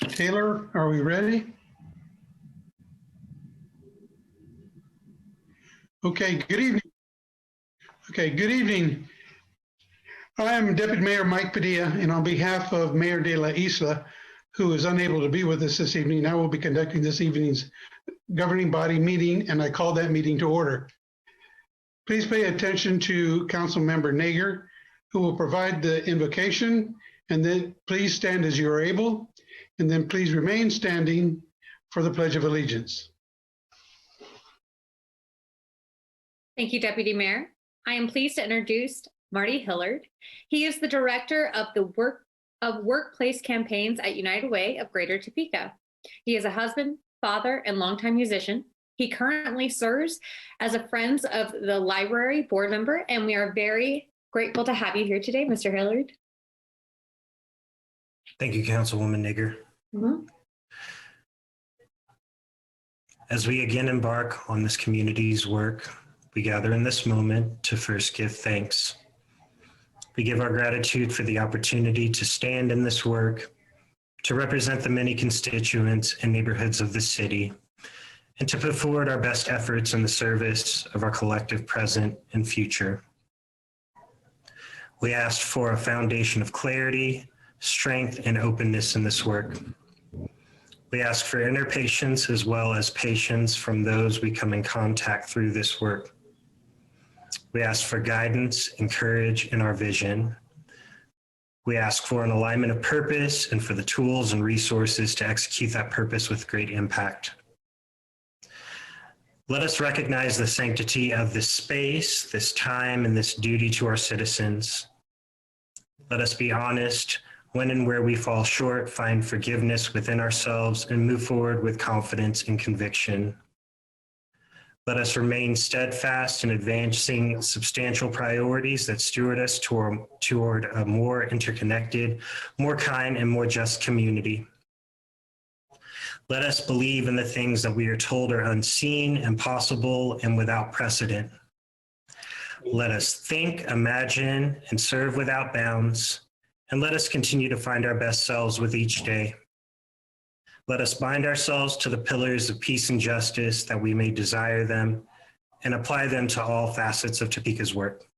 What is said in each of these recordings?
Taylor, are we ready? Okay, good evening. Good evening. I am Deputy Mayor Mike Padilla, and on behalf of Mayor de la Isla, who is unable to be with us this evening, I will be conducting this evening's governing body meeting, and I call that meeting to order. Please pay attention to Councilmember Nager, who will provide the invocation, and then please stand as you are able, and then please remain standing for the Pledge of Allegiance. Thank you, Deputy Mayor. I am pleased to introduce Marty Hillard. He is the Director of the Workplace Campaigns at United Way of Greater Topeka. He is a husband, father, and longtime musician. He currently serves as a Friends of the Library board member, and we are very grateful to have you here today, Mr. Hillard. Thank you, Councilwoman Nager. As we again embark on this community's work, we gather in this moment to first give thanks. We give our gratitude for the opportunity to stand in this work, to represent the many constituents and neighborhoods of the city, and to put forward our best efforts in the service of our collective present and future. We asked for a foundation of clarity, strength, and openness in this work. We ask for inner patience as well as patience from those we come in contact through this work. We ask for guidance and courage in our vision. We ask for an alignment of purpose and for the tools and resources to execute that purpose with great impact. Let us recognize the sanctity of this space, this time, and this duty to our citizens. Let us be honest when and where we fall short, find forgiveness within ourselves, and move forward with confidence and conviction. Let us remain steadfast in advancing substantial priorities that steward us toward a more interconnected, more kind, and more just community. Let us believe in the things that we are told are unseen, impossible, and without precedent. Let us think, imagine, and serve without bounds, and let us continue to find our best selves with each day. Let us bind ourselves to the pillars of peace and justice that we may desire them and apply them to all facets of Topeka's work.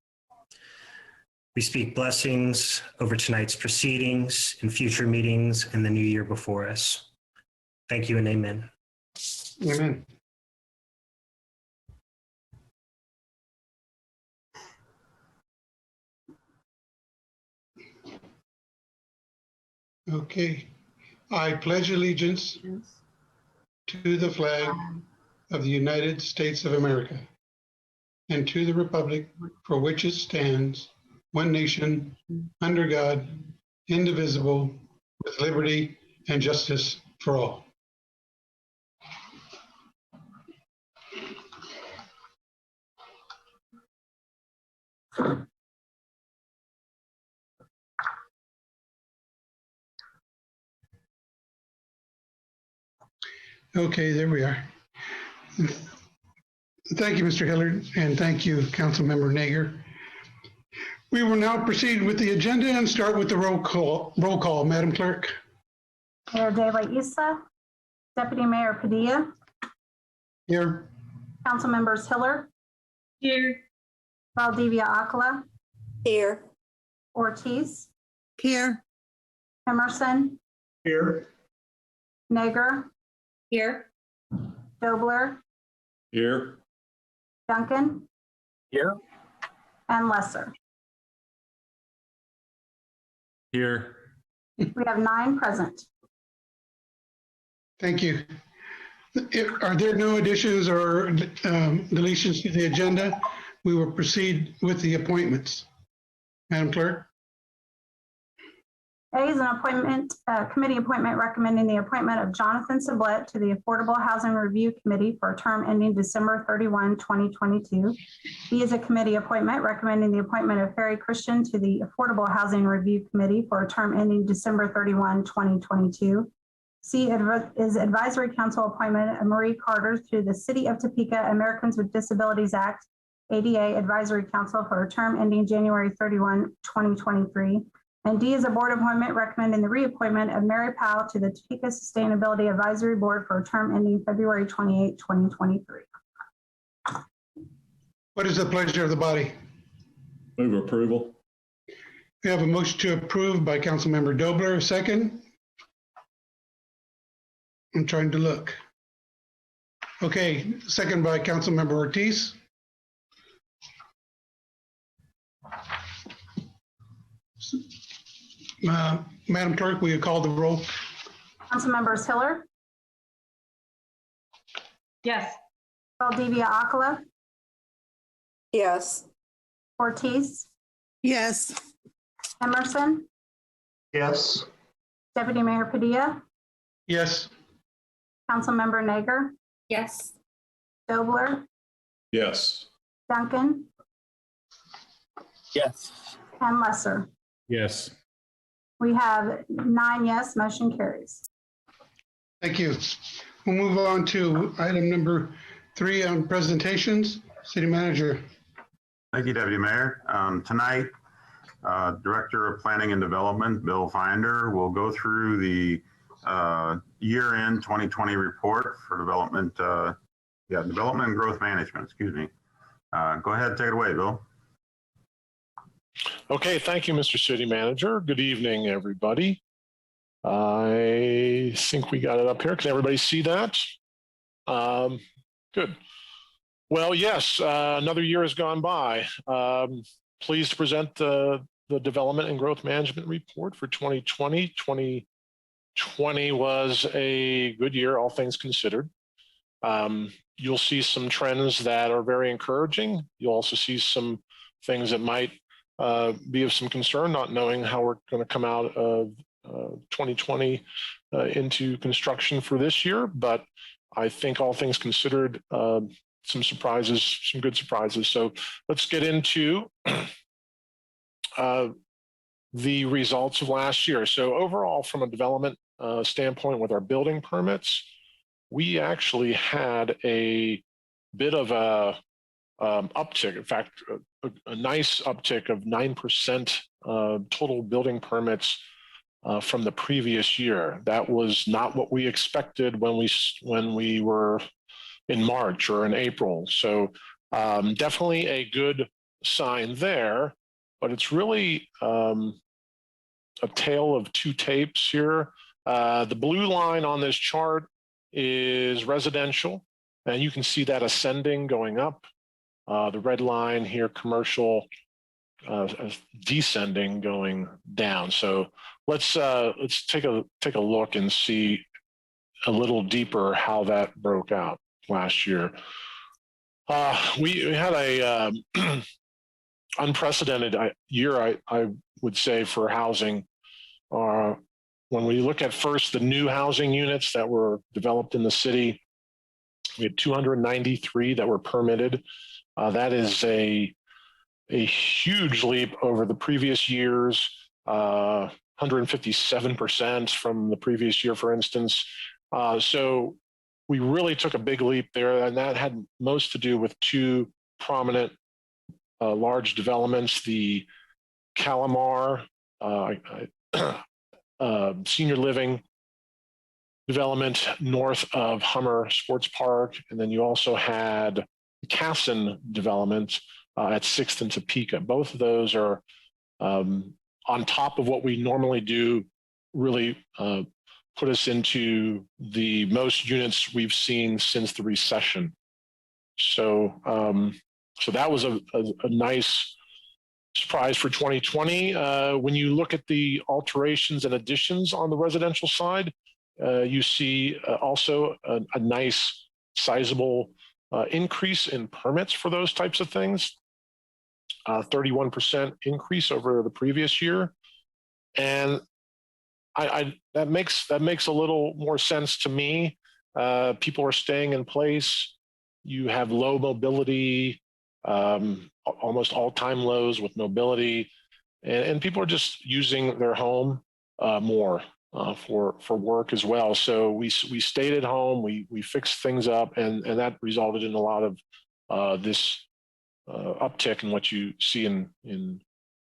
We speak blessings over tonight's proceedings and future meetings in the new year before us. Thank you and amen. Amen. Okay. I pledge allegiance to the flag of the United States of America and to the republic for which it stands, one nation, under God, indivisible, with liberty and justice for all. Okay, there we are. Thank you, Mr. Hillard, and thank you, Councilmember Nager. We will now proceed with the agenda and start with the roll call, Madam Clerk. Mayor de la Isla, Deputy Mayor Padilla. Here. Council members Hillard. Here. Valdivia Acala. Here. Ortiz. Here. Emerson. Here. Nager. Here. Dobler. Here. Duncan. Here. And Lesser. Here. We have 9 present. Thank you. Are there no additions or deletions to the agenda? We will proceed with the appointments. Madam Clerk. A is an appointment, committee appointment recommending the appointment of Jonathan Sublette to the Affordable Housing Review Committee for a term ending December 31, 2022. B is a committee appointment recommending the appointment of Harry Christian to the Affordable Housing Review Committee for a term ending December 31, 2022. C is advisory council appointment of Marie Carter to the City of Topeka Americans with Disabilities Act ADA Advisory Council for a term ending January 31, 2023. And D is a board appointment recommending the reappointment of Mary Powell to the Topeka Sustainability Advisory Board for a term ending February 28, 2023. What is the pleasure of the body? Move approval. We have a motion to approve by Councilmember Dobler, second. I'm trying to look. Okay, second by Councilmember Ortiz. Madam Clerk, will you call the roll? Councilmembers Hiller, Yes. Valdivia Akala, Yes. Ortiz, Yes. Emerson, Yes. Deputy Mayor Padilla, Yes. Councilmember Nager, Yes. Dobler, Yes. Duncan, Yes. and Lesser. Yes. We have 9 yes, motion carries. Thank you. We'll move on to item number 3 on presentations. City Manager. Thank you, Deputy Mayor. Tonight, Director of Planning and Development, Bill Finder, will go through the year-end 2020 report for development, development and growth management, excuse me. Go ahead, take it away, Bill. Okay, thank you, Mr. City Manager. Good evening, everybody. I think we got it up here. Can everybody see that? Good. Well, yes, another year has gone by. Pleased to present the Development and Growth Management Report for 2020. 2020 was a good year, all things considered. You'll see some trends that are very encouraging. You'll also see some things that might be of some concern, not knowing how we're going to come out of 2020 into construction for this year. But I think all things considered, some surprises, some good surprises. So let's get into the results of last year. So overall, from a development standpoint with our building permits, we actually had a bit of a uptick. In fact, a nice uptick of 9% total building permits from the previous year. That was not what we expected when we were in March or in April. So definitely a good sign there, but it's really a tale of two tapes here. The blue line on this chart is residential, and you can see that ascending, going up. The red line here, commercial, descending, going down. So let's take a look and see a little deeper how that broke out last year. We had a unprecedented year, I would say, for housing. When we look at first the new housing units that were developed in the city, we had 293 that were permitted. That is a huge leap over the previous years, 157% from the previous year, for instance. So we really took a big leap there, and that had most to do with two prominent large developments, the Calamar senior living development north of Hummer Sports Park, and then you also had the Casson development at 6th and Topeka. Both of those are on top of what we normally do, really put us into the most units we've seen since the recession. So, so that was a nice surprise for 2020. When you look at the alterations and additions on the residential side, you see also a nice sizable increase in permits for those types of things, 31% increase over the previous year. And that makes a little more sense to me. People are staying in place. You have low mobility, almost all-time lows with mobility, and people are just using their home more for work as well. So we stayed at home, we fixed things up, and that resulted in a lot of this uptick in what you see in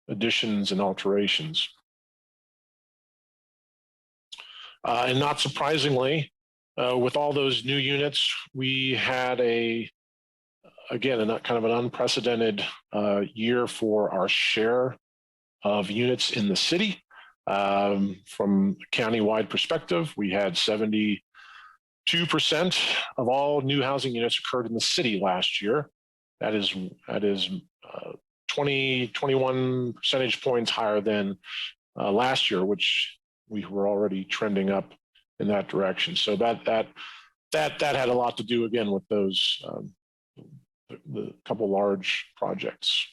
additions and alterations. And not surprisingly, with all those new units, we had again, kind of an unprecedented year for our share of units in the city. From a countywide perspective, we had 72% of all new housing units occurred in the city last year. That is 21 percentage points higher than last year, which we were already trending up in that direction. So that had a lot to do again with those the couple large projects.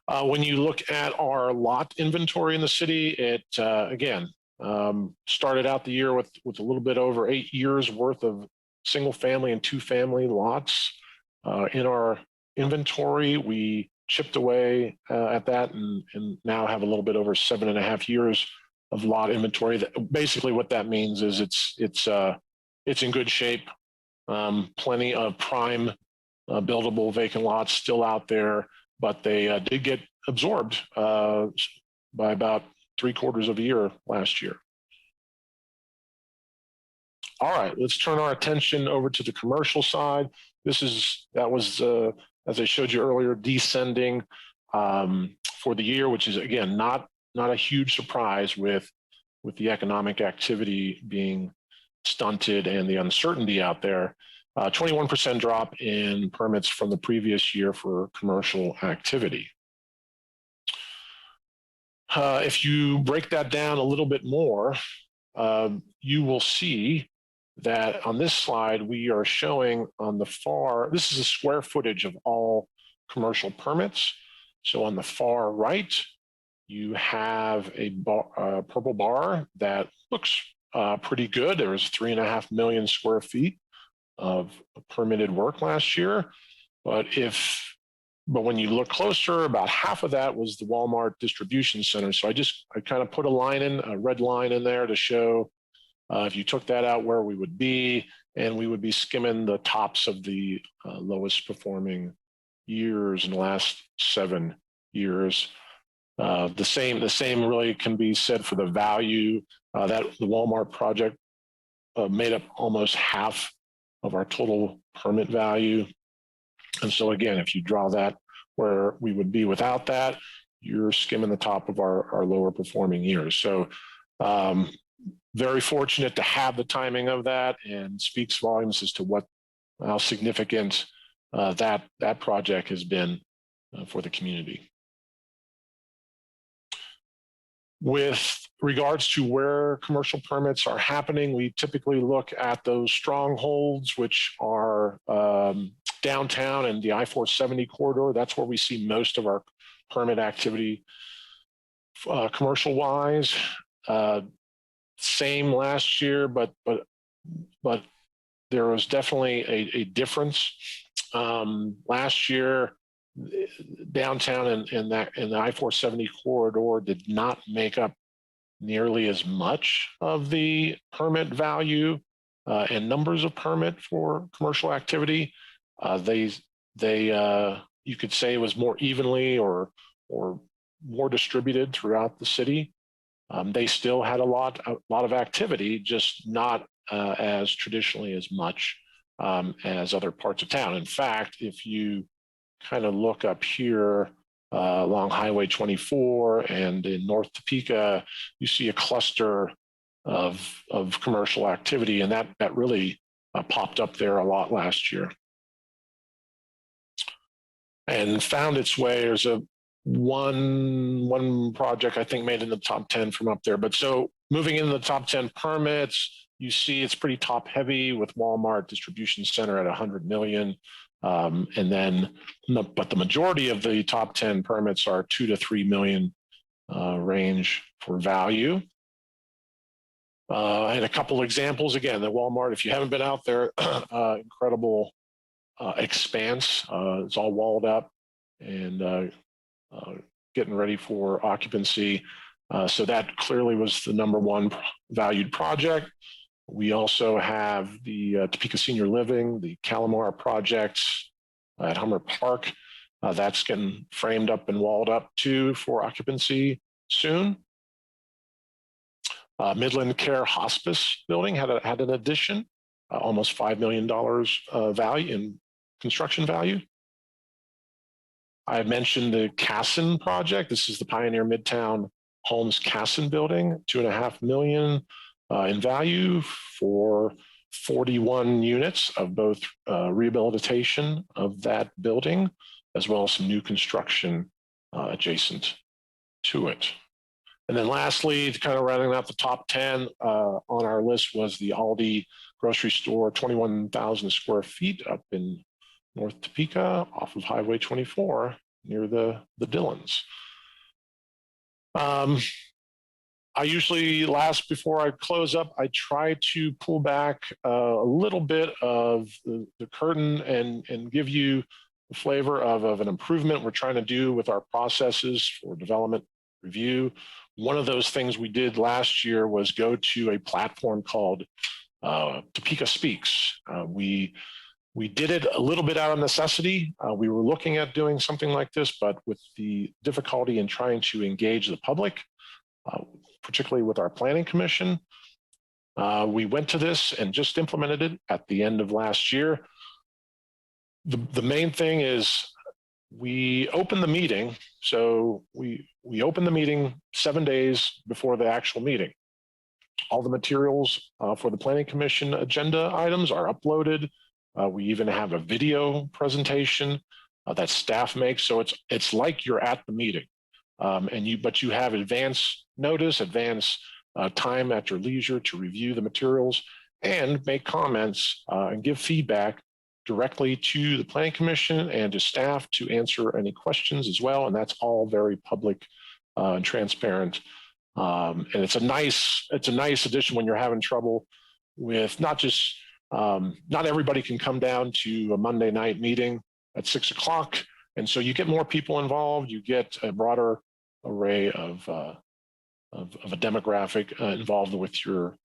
When you look at our lot inventory in the city, it again started out the year with a little bit over 8 years worth of single family and 2-family lots in our inventory. We chipped away at that and now have a little bit over 7.5 years of lot inventory. Basically, what that means is it's in good shape. Plenty of prime buildable vacant lots still out there, but they did get absorbed by about 3/4 of a year last year. All right, let's turn our attention over to the commercial side. That was as I showed you earlier, descending for the year, which is again not a huge surprise with the economic activity being stunted and the uncertainty out there. 21% drop in permits from the previous year for commercial activity. If you break that down a little bit more, you will see that on this slide, we are showing on the far, this is a square footage of all commercial permits. So on the far right, you have a purple bar that looks pretty good. There was 3.5 million square feet of permitted work last year. But when you look closer, about half of that was the Walmart distribution center. So I kind of put a red line in there to show if you took that out where we would be, and we would be skimming the tops of the lowest performing years in the last 7 years. The same really can be said for the value that the Walmart project made up almost half of our total permit value. And so again, if you draw that where we would be without that, you're skimming the top of our lower performing years. So very fortunate to have the timing of that, and speaks volumes as to how significant that project has been for the community. With regards to where commercial permits are happening, we typically look at those strongholds, which are downtown and the I-470 corridor. That's where we see most of our permit activity commercial wise. Same last year, but there was definitely a difference. Last year, downtown and the I-470 corridor did not make up nearly as much of the permit value and numbers of permit for commercial activity. You could say it was more evenly or more distributed throughout the city. They still had a lot of activity, just not as traditionally as much as other parts of town. In fact, if you kind of look up here along Highway 24 and in North Topeka, you see a cluster of commercial activity, and that really popped up there a lot last year. And found its way. There's one project I think made in the top 10 from up there. But so moving into the top 10 permits, you see it's pretty top heavy with Walmart distribution center at 100 million. And then, but the majority of the top 10 permits are 2 to 3 million range for value. And a couple examples, again, the Walmart, if you haven't been out there, incredible expanse. It's all walled up and getting ready for occupancy. So that clearly was the #1 valued project. We also have the Topeka Senior Living, the Calamar projects at Hummer Park. That's getting framed up and walled up too for occupancy soon. Midland Care Hospice building had an addition, almost $5 million value in construction value. I mentioned the Casson project. This is the Pioneer Midtown Homes Casson building, $2.5 million in value for 41 units of both rehabilitation of that building, as well as some new construction adjacent to it. And then lastly, kind of rounding out the top 10 on our list was the Aldi grocery store, 21,000 square feet up in North Topeka off of Highway 24 near the Dillons. I usually before I close up, I try to pull back a little bit of the curtain and give you the flavor of an improvement we're trying to do with our processes for development review. One of those things we did last year was go to a platform called Topeka Speaks. We did it a little bit out of necessity. We were looking at doing something like this, but with the difficulty in trying to engage the public, particularly with our planning commission, we went to this and just implemented it at the end of last year. The main thing is we opened the meeting. So we opened the meeting 7 days before the actual meeting. All the materials for the planning commission agenda items are uploaded. We even have a video presentation that staff makes. So it's like you're at the meeting. But you have advance notice, advance time at your leisure to review the materials and make comments and give feedback directly to the planning commission and to staff to answer any questions as well. And that's all very public and transparent. And it's a nice addition when you're having trouble with not everybody can come down to a Monday night meeting at 6 o'clock. And so you get more people involved, you get a broader array of a demographic involved with your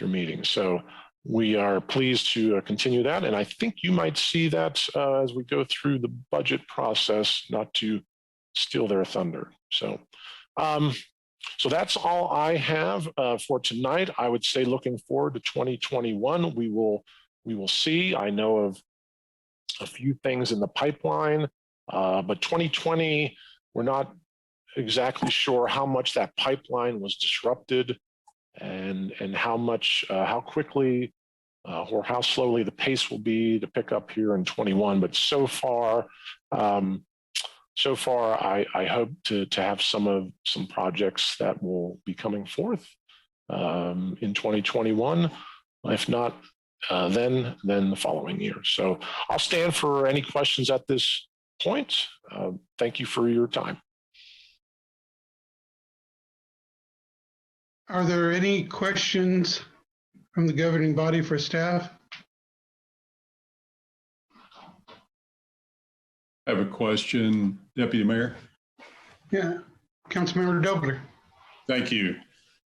meeting. So we are pleased to continue that. And I think you might see that as we go through the budget process, not to steal their thunder. So that's all I have for tonight. I would say looking forward to 2021, we will see. I know of a few things in the pipeline, but 2020, we're not exactly sure how much that pipeline was disrupted and how quickly or how slowly the pace will be to pick up here in 21. But so far, I hope to have some projects that will be coming forth in 2021. If not, then the following year. So I'll stand for any questions at this point. Thank you for your time. Are there any questions from the governing body for staff? I have a question, Deputy Mayor. Yeah, Councilmember Dobler. Thank you.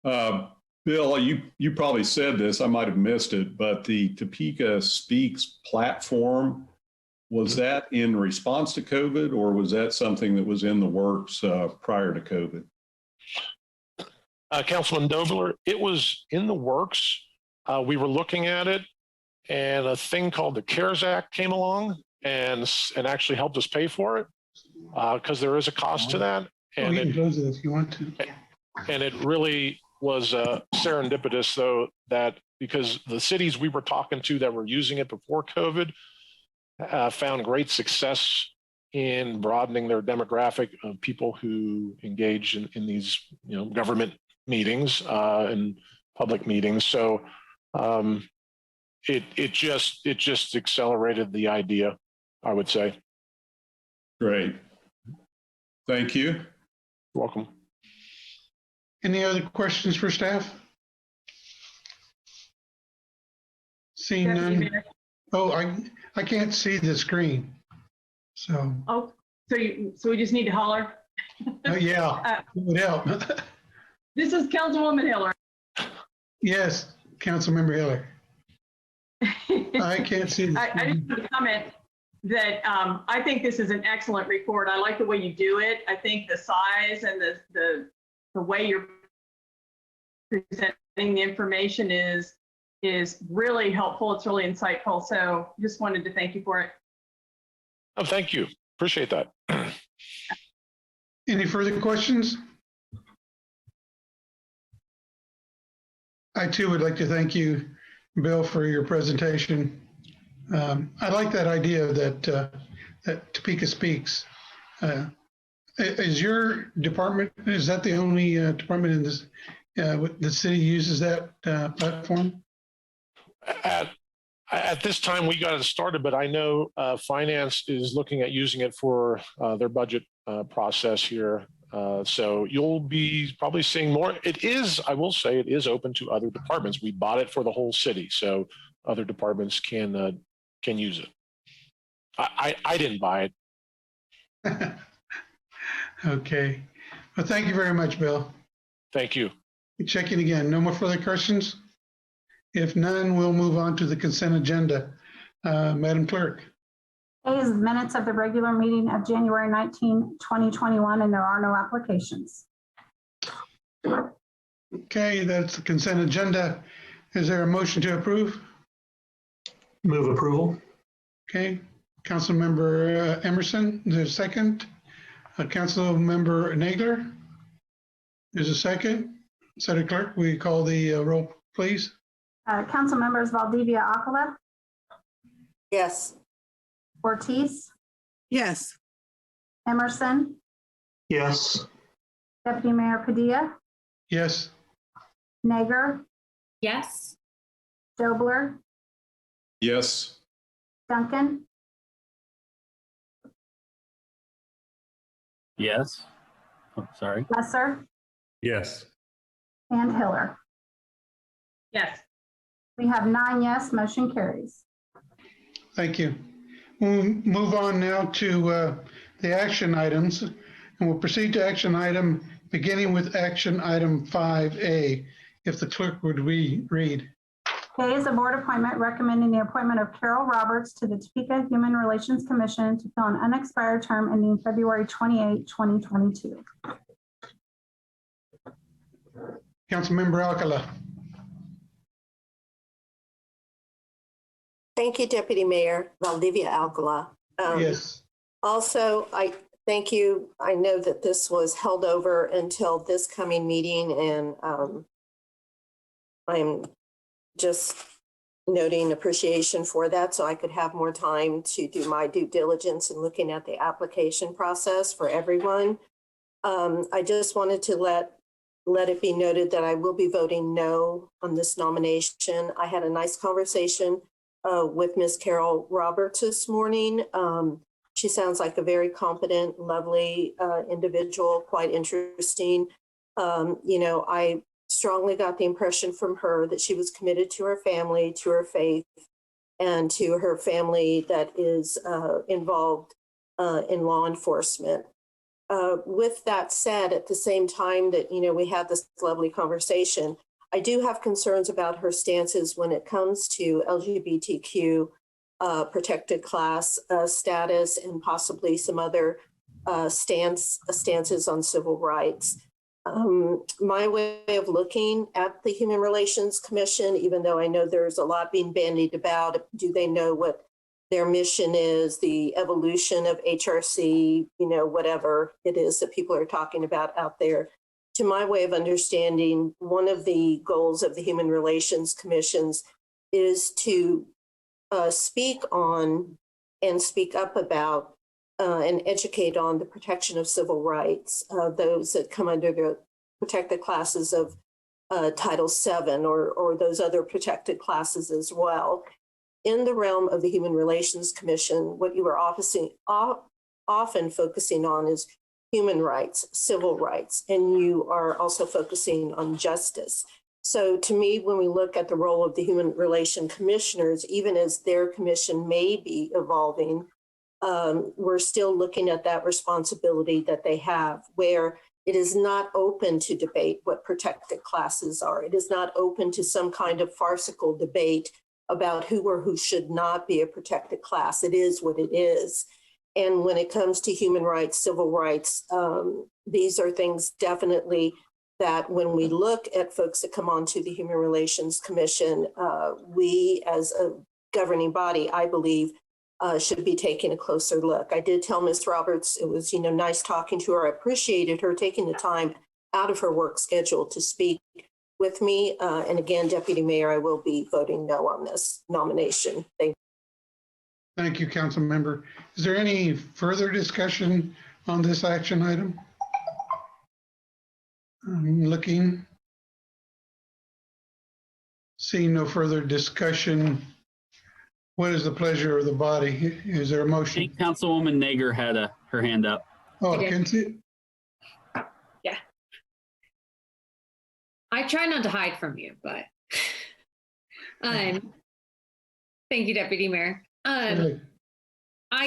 Bill, you probably said this, I might have missed it, but the Topeka Speaks platform, was that in response to COVID or was that something that was in the works prior to COVID? Councilman Dobler, it was in the works. We were looking at it and a thing called the CARES Act came along and actually helped us pay for it because there is a cost to that. And you can close it if you want to. And it really was serendipitous though, that because the cities we were talking to that were using it before COVID found great success in broadening their demographic of people who engage in these government meetings and public meetings. So it just accelerated the idea, I would say. Great. Thank you. You're welcome. Any other questions for staff? Seeing none. Oh, I can't see the screen. So. Oh, so we just need to holler? Yeah, it would help. This is Councilwoman Hiller. Yes, Councilmember Hiller. I can't see the I just want to comment that I think this is an excellent report. I like the way you do it. I think the size and the way you're presenting the information is really helpful. It's really insightful. So just wanted to thank you for it. Oh, thank you. Appreciate that. Any further questions? I too would like to thank you, Bill, for your presentation. I like that idea that Topeka Speaks. Is your department, is that the only department in this, the city uses that platform? At this time, we got it started, but I know finance is looking at using it for their budget process here. So you'll be probably seeing more. It is, I will say, it is open to other departments. We bought it for the whole city, so other departments can use it. I didn't buy it. Okay. Well, thank you very much, Bill. Thank you. Checking again. No more further questions? If none, we'll move on to the consent agenda. Madam Clerk. A is the minutes of the regular meeting of January 19, 2021, and there are no applications. Okay, that's the consent agenda. Is there a motion to approve? Move approval. Okay, Councilmember Emerson, there's a second. Councilmember Nagler, there's a second. City Clerk, will you call the roll, please? Council members Valdivia Acala, Yes. Ortiz, Yes. Emerson, Yes. Deputy Mayor Padilla, Yes. Nager, Yes. Dobler, Yes. Duncan, Yes. Oh, sorry. Lesser, Yes. and Hiller. Yes. We have 9 yes, motion carries. Thank you. We'll move on now to the action items, and we'll proceed to action item, beginning with action item 5A, if the clerk would read. A is a board appointment recommending the appointment of Carol Roberts to the Topeka Human Relations Commission to fill an unexpired term ending February 28, 2022. Councilmember Alcala. Thank you, Deputy Mayor Valdivia Alcala. Yes. Also, I thank you. I know that this was held over until this coming meeting, and I'm just noting appreciation for that so I could have more time to do my due diligence in looking at the application process for everyone. I just wanted to let it be noted that I will be voting no on this nomination. I had a nice conversation with Ms. Carol Roberts this morning. She sounds like a very competent, lovely individual, quite interesting. I strongly got the impression from her that she was committed to her family, to her faith, and to her family that is involved in law enforcement. With that said, at the same time that, we had this lovely conversation, I do have concerns about her stances when it comes to LGBTQ protected class status and possibly some other stances on civil rights. My way of looking at the Human Relations Commission, even though I know there's a lot being bandied about, do they know what their mission is, the evolution of HRC, whatever it is that people are talking about out there. To my way of understanding, one of the goals of the Human Relations Commissions is to speak on and speak up about and educate on the protection of civil rights, those that come under the protected classes of Title VII or those other protected classes as well. In the realm of the Human Relations Commission, what you are often focusing on is human rights, civil rights, and you are also focusing on justice. So to me, when we look at the role of the Human Relations Commissioners, even as their commission may be evolving, we're still looking at that responsibility that they have, where it is not open to debate what protected classes are. It is not open to some kind of farcical debate about who or who should not be a protected class. It is what it is. And when it comes to human rights, civil rights, these are things definitely that when we look at folks that come onto the Human Relations Commission, we as a governing body, I believe, should be taking a closer look. I did tell Ms. Roberts it was, nice talking to her. I appreciated her taking the time out of her work schedule to speak with me. And again, Deputy Mayor, I will be voting no on this nomination. Thank you. Thank you, council member. Is there any further discussion on this action item? I'm looking. Seeing no further discussion, what is the pleasure of the body? Is there a I motion? think Councilwoman Nager had her hand up. Oh, I did. Kenzie? Yeah. I try not to hide from you, but thank you, Deputy Mayor. I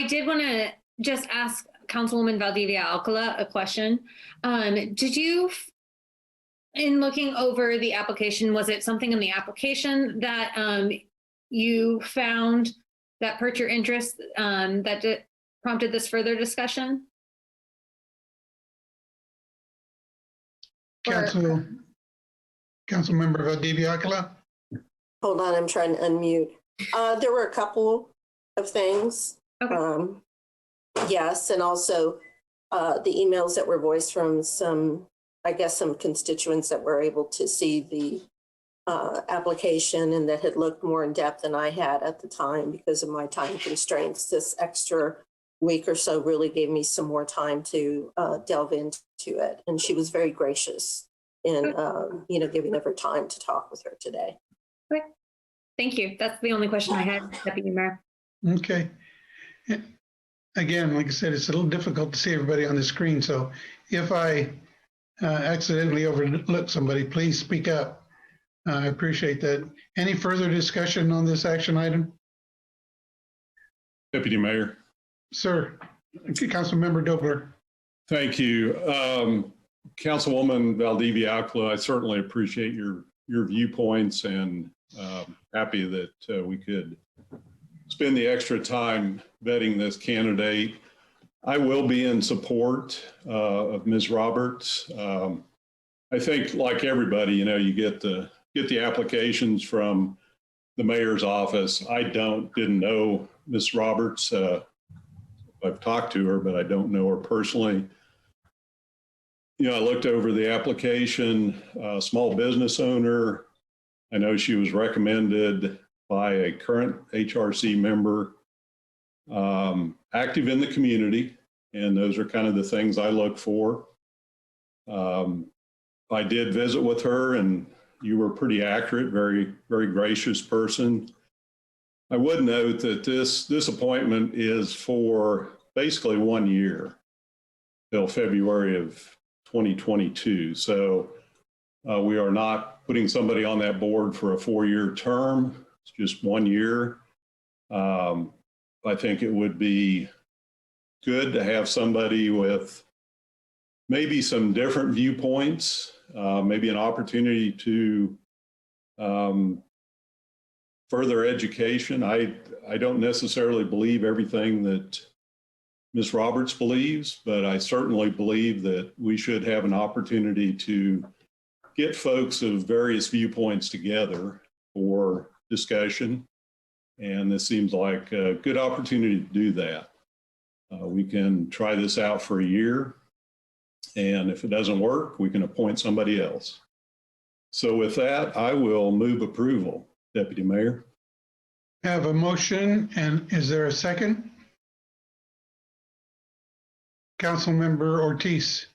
did want to just ask Councilwoman Valdivia Alcala a question. Did you, in looking over the application, was it something in the application that you found that perked your interest that prompted this further discussion? Council member Valdivia Alcala? Hold on, I'm trying to unmute. There were a couple of things. Okay. Yes, and also the emails that were voiced from some constituents that were able to see the application and that had looked more in depth than I had at the time because of my time constraints. This extra week or so really gave me some more time to delve into it. And she was very gracious in, giving of her time to talk with her today. Okay. Thank you. That's the only question I had, Deputy Mayor. Okay. Again, like I said, it's a little difficult to see everybody on the screen. So if I accidentally overlook somebody, please speak up. I appreciate that. Any further discussion on this action item? Deputy Mayor. Sir, Councilmember Dobler. Thank you. Councilwoman Valdivia Alcala, I certainly appreciate your viewpoints and happy that we could spend the extra time vetting this candidate. I will be in support of Ms. Roberts. I think like everybody, you get the applications from the mayor's office. I didn't know Ms. Roberts. I've talked to her, but I don't know her personally. I looked over the application, small business owner. I know she was recommended by a current HRC member, active in the community, and those are kind of the things I look for. I did visit with her, and you were pretty accurate, very, very gracious person. I would note that this appointment is for basically 1 year till February of 2022. So we are not putting somebody on that board for a 4-year term. It's just 1 year. I think it would be good to have somebody with maybe some different viewpoints, maybe an opportunity to further education. I don't necessarily believe everything that Ms. Roberts believes, but I certainly believe that we should have an opportunity to get folks of various viewpoints together for discussion. And this seems like a good opportunity to do that. We can try this out for a year. And if it doesn't work, we can appoint somebody else. So with that, I will move approval, Deputy Mayor. Have a motion, and is there a second? Councilmember Ortiz.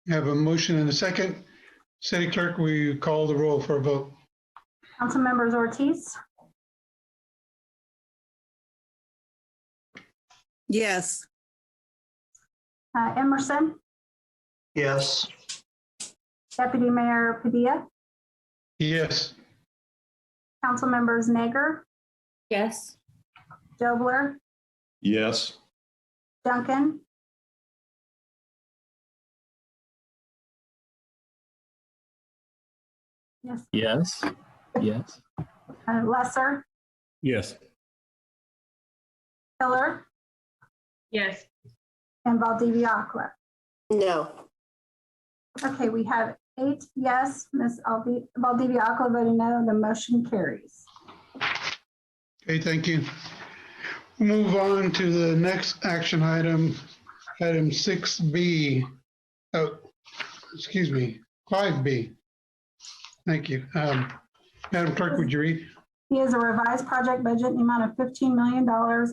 Have a motion and a second. City Clerk, will you call the roll for a vote? Councilmembers Ortiz, Yes. Emerson, Yes. Deputy Mayor Padilla, Yes. Councilmembers Nager, Yes. Dobler, Yes. Duncan, yes, Yes. Yes. Lesser, Yes. Hiller, Yes. and Valdivia Alcala. No. Okay, we have 8 yes, Ms. Valdivia Alcoa voting no, the motion carries. Okay, thank you. We'll move on to the next action item, item 6B. Oh, excuse me, 5B. Thank you. Madam Clerk, would you read? He has a revised project budget in the amount of $15 million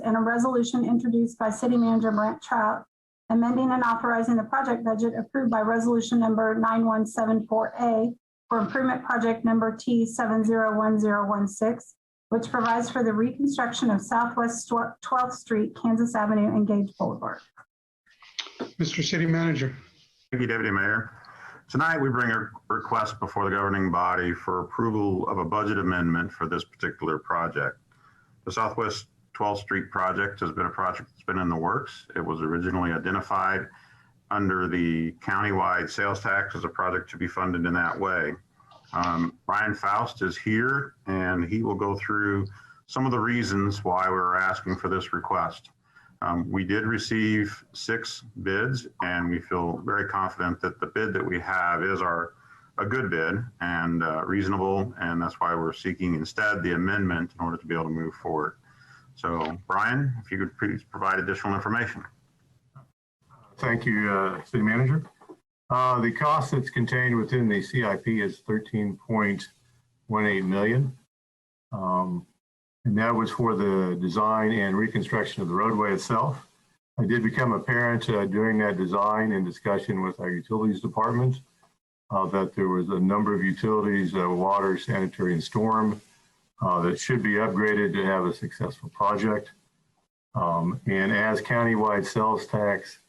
and a resolution introduced by City Manager Brent Trout, amending and authorizing the project budget approved by resolution number 9174A for improvement project number T701016, which provides for the reconstruction of Southwest 12th Street, Kansas Avenue, and Gage Boulevard. Mr. City Manager. Thank you, Deputy Mayor. Tonight, we bring a request before the governing body for approval of a budget amendment for this particular project. The Southwest 12th Street project has been a project that's been in the works. It was originally identified under the countywide sales tax as a project to be funded in that way. Brian Faust is here, and he will go through some of the reasons why we're asking for this request. We did receive 6 bids, and we feel very confident that the bid that we have is a good bid and reasonable, and that's why we're seeking instead the amendment in order to be able to move forward. So, Brian, if you could please provide additional information. Thank you, City Manager. The cost that's contained within the CIP is $13.18 million. And that was for the design and reconstruction of the roadway itself. I did become apparent during that design and discussion with our utilities department that there was a number of utilities, water, sanitary, and storm, that should be upgraded to have a successful project. And as countywide sales tax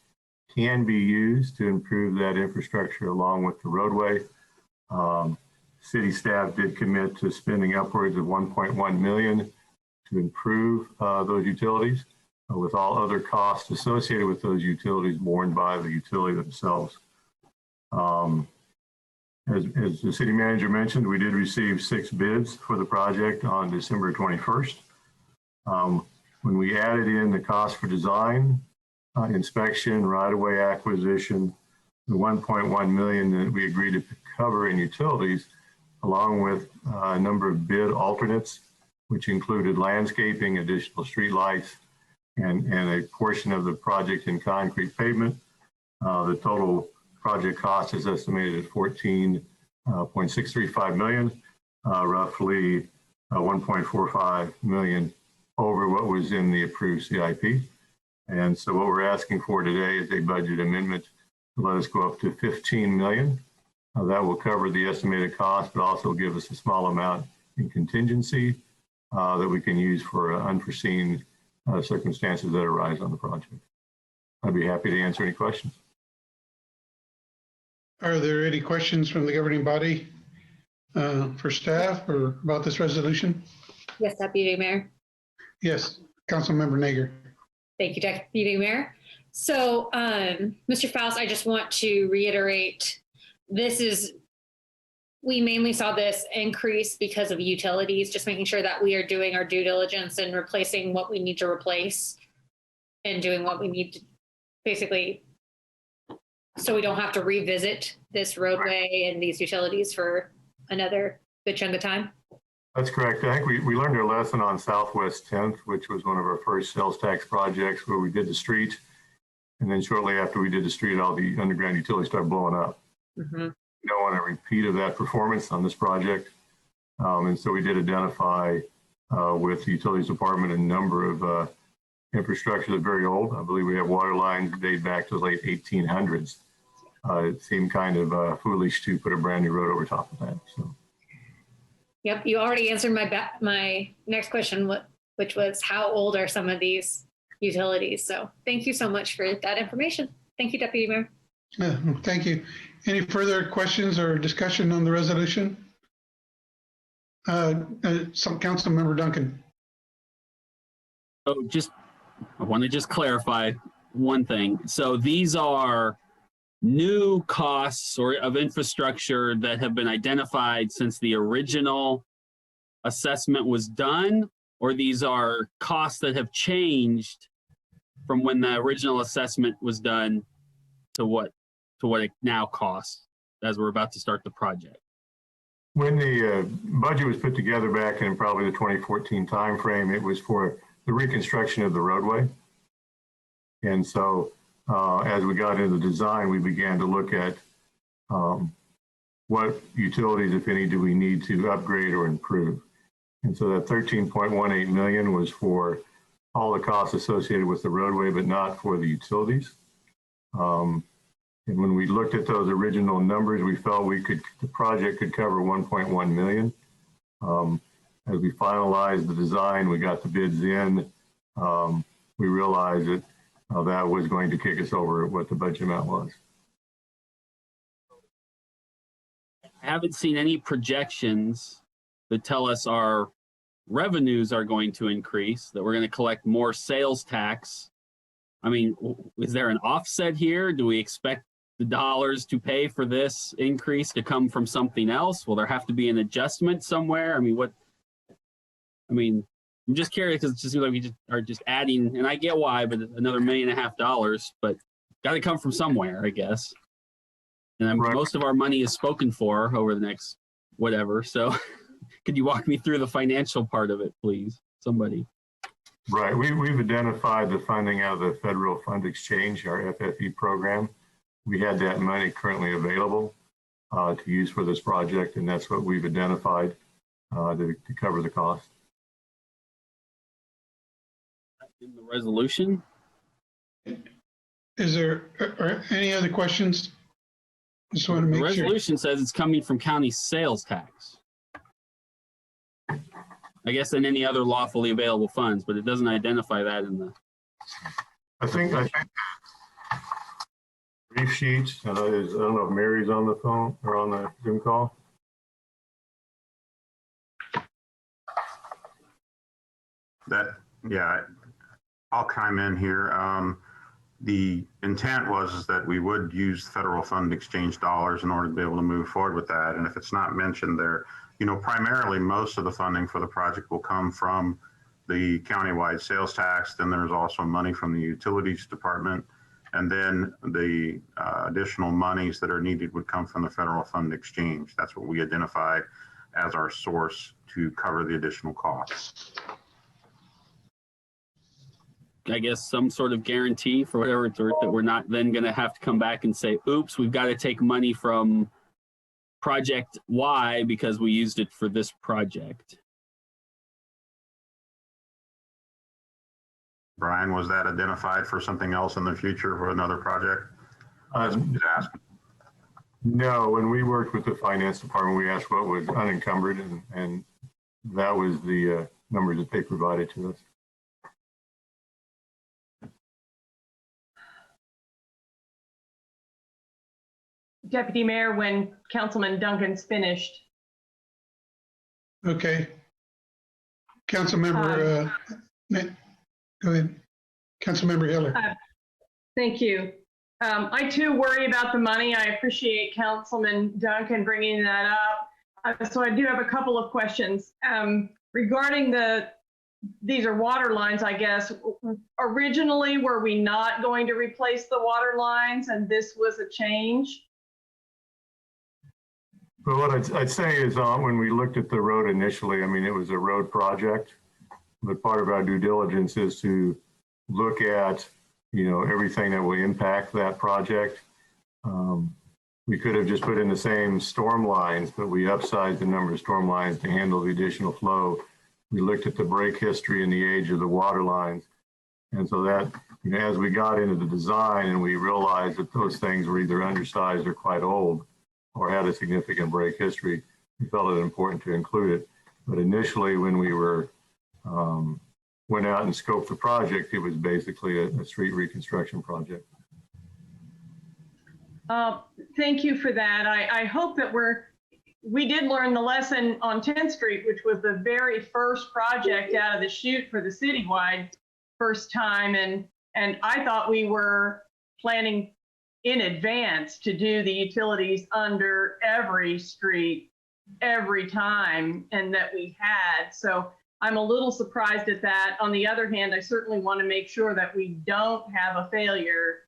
can be used to improve that infrastructure along with the roadway, city staff did commit to spending upwards of $1.1 million to improve those utilities, with all other costs associated with those utilities borne by the utility themselves. As the city manager mentioned, we did receive 6 bids for the project on December 21st. When we added in the cost for design, inspection, right-of-way acquisition, the $1.1 million that we agreed to cover in utilities, along with a number of bid alternates, which included landscaping, additional streetlights, and a portion of the project in concrete pavement. The total project cost is estimated at $14.635 million, roughly $1.45 million over what was in the approved CIP. And so what we're asking for today is a budget amendment to let us go up to $15 million. That will cover the estimated cost, but also give us a small amount in contingency that we can use for unforeseen circumstances that arise on the project. I'd be happy to answer any questions. Are there any questions from the governing body for staff or about this resolution? Yes, Deputy Mayor. Yes, Councilmember Nager. Thank you, Deputy Mayor. So, Mr. Faust, I just want to reiterate, we mainly saw this increase because of utilities, just making sure that we are doing our due diligence and replacing what we need to replace and doing what we need to basically, so we don't have to revisit this roadway and these utilities for another good chunk of time. That's correct. I think we learned our lesson on Southwest 10th, which was one of our first sales tax projects where we did the street. And then shortly after we did the street, all the underground utilities started blowing up. Mm-hmm. We don't want a repeat of that performance on this project. And so we did identify with the utilities department a number of infrastructure that's very old. I believe we have water lines that date back to the late 1800s. It seemed kind of foolish to put a brand new road over top of that. So. Yep, you already answered my next question, which was how old are some of these utilities? So thank you so much for that information. Thank you, Deputy Mayor. Thank you. Any further questions or discussion on the resolution? Councilmember Duncan. Oh, I want to just clarify one thing. So these are new costs of infrastructure that have been identified since the original assessment was done, or these are costs that have changed from when the original assessment was done to what it now costs? as we're about to start the project? When the budget was put together back in probably the 2014 timeframe, it was for the reconstruction of the roadway. And so as we got into the design, we began to look at what utilities, if any, do we need to upgrade or improve. And so that 13.18 million was for all the costs associated with the roadway, but not for the utilities. And when we looked at those original numbers, we felt the project could cover 1.1 million. As we finalized the design, we got the bids in, we realized that that was going to kick us over what the budget amount was. I haven't seen any projections that tell us our revenues are going to increase, that we're going to collect more sales tax. I mean, is there an offset here? Do we expect the dollars to pay for this increase to come from something else? Will there have to be an adjustment somewhere? I mean, I'm just curious because it just seems like we are just adding, and I get why, but another $1.5 million, but got to come from somewhere, I guess. And most of our money is spoken for over the next whatever. So could you walk me through the financial part of it, please? Somebody. Right. We've identified the funding out of the Federal Fund Exchange, our FFE program. We had that money currently available to use for this project, and that's what we've identified to cover the cost. In the resolution? Is there any other questions? Just want to The make sure. resolution says it's coming from county sales tax. I guess in any other lawfully available funds, but it doesn't identify that in the. I think brief sheets. I don't know if Mary's on the phone or on the Zoom call. Yeah, I'll chime in here. The intent was that we would use federal fund exchange dollars in order to be able to move forward with that. And if it's not mentioned there, primarily most of the funding for the project will come from the countywide sales tax. Then there's also money from the utilities department. And then the additional monies that are needed would come from the federal fund exchange. That's what we identify as our source to cover the additional costs. I guess some sort of guarantee for whatever it's worth that we're not then going to have to come back and say, oops, we've got to take money from project Y because we used it for this project. Brian, was that identified for something else in the future for another project? No, when we worked with the finance department, we asked what was unencumbered, and that was the numbers that they provided to us. Deputy Mayor, when Councilman Duncan's finished. Okay. Councilmember, go ahead. Councilmember Hiller. Thank you. I too worry about the money. I appreciate Councilman Duncan bringing that up. So I do have a couple of questions. Regarding these are water lines, I guess. Originally, were we not going to replace the water lines and this was a change? But what I'd say is when we looked at the road initially, I mean, it was a road project, but part of our due diligence is to look at, everything that will impact that project. We could have just put in the same storm lines, but we upsized the number of storm lines to handle the additional flow. We looked at the break history and the age of the water lines. And so that, as we got into the design and we realized that those things were either undersized or quite old, or had a significant break history, we felt it important to include it. But initially, when we went out and scoped the project, it was basically a street reconstruction project. Thank you for that. I hope that we did learn the lesson on 10th Street, which was the very first project out of the chute for the citywide first time. And I thought we were planning in advance to do the utilities under every street every time, and that we had. So I'm a little surprised at that. On the other hand, I certainly want to make sure that we don't have a failure.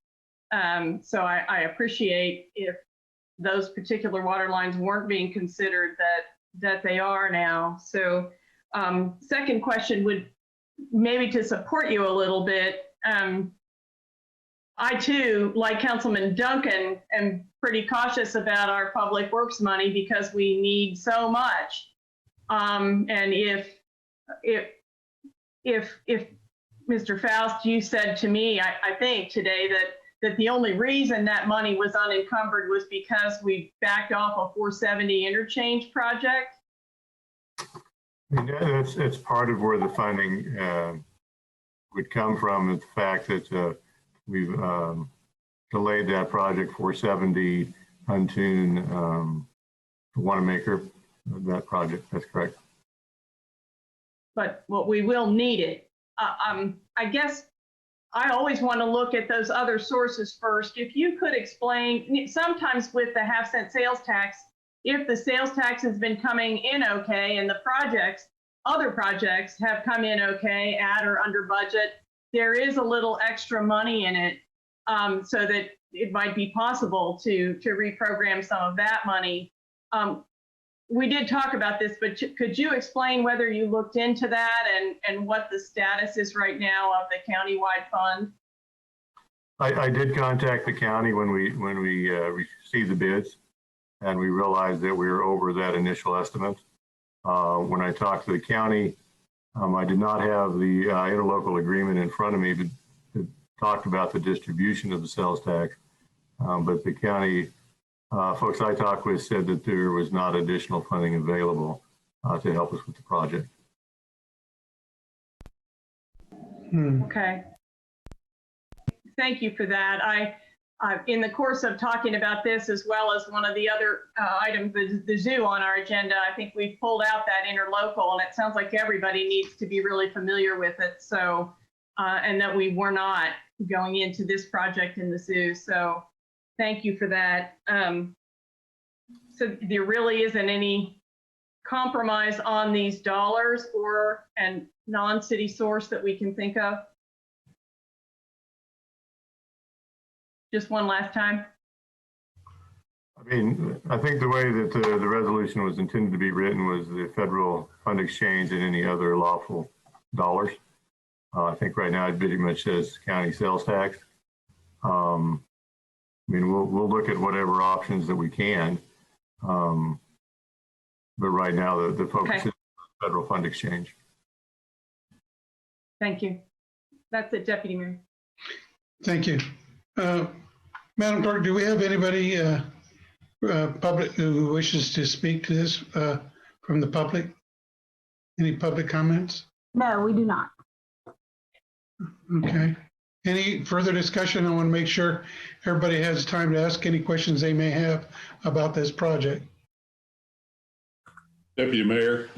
So I appreciate if those particular water lines weren't being considered that they are now. So second question would maybe to support you a little bit. I too, like Councilman Duncan, am pretty cautious about our public works money because we need so much. And if Mr. Faust, you said to me, I think today that the only reason that money was unencumbered was because we backed off a 470 interchange project. Yeah, it's part of where the funding would come from. The fact that we've delayed that project 470 Huntoon Wanamaker, that project. That's correct. But what we will need it. I guess I always want to look at those other sources first. If you could explain, sometimes with the half-cent sales tax, if the sales tax has been coming in okay and the other projects have come in okay, at or under budget, there is a little extra money in it so that it might be possible to reprogram some of that money. We did talk about this, but could you explain whether you looked into that and what the status is right now of the countywide fund? I did contact the county when we received the bids, and we realized that we were over that initial estimate. When I talked to the county, I did not have the interlocal agreement in front of me to talk about the distribution of the sales tax, but the county folks I talked with said that there was not additional funding available to help us with the project. Okay. Thank you for that. In the course of talking about this, as well as one of the other items, the zoo on our agenda, I think we've pulled out that interlocal, and it sounds like everybody needs to be really familiar with it. So, and that we were not going into this project in the zoo. So thank you for that. So there really isn't any compromise on these dollars or a non-city source that we can think of? Just one last time. I mean, I think the way that the resolution was intended to be written was the federal fund exchange and any other lawful dollars. I think right now it pretty much says county sales tax. I mean, we'll look at whatever options that we can. But right now the focus is federal fund exchange. Thank you. That's it, Deputy Mayor. Thank you. Madam Clerk, do we have anybody public who wishes to speak to this from the public? Any public comments? No, we do not. Okay. Any further discussion? I want to make sure everybody has time to ask any questions they may have about this project. Deputy Mayor.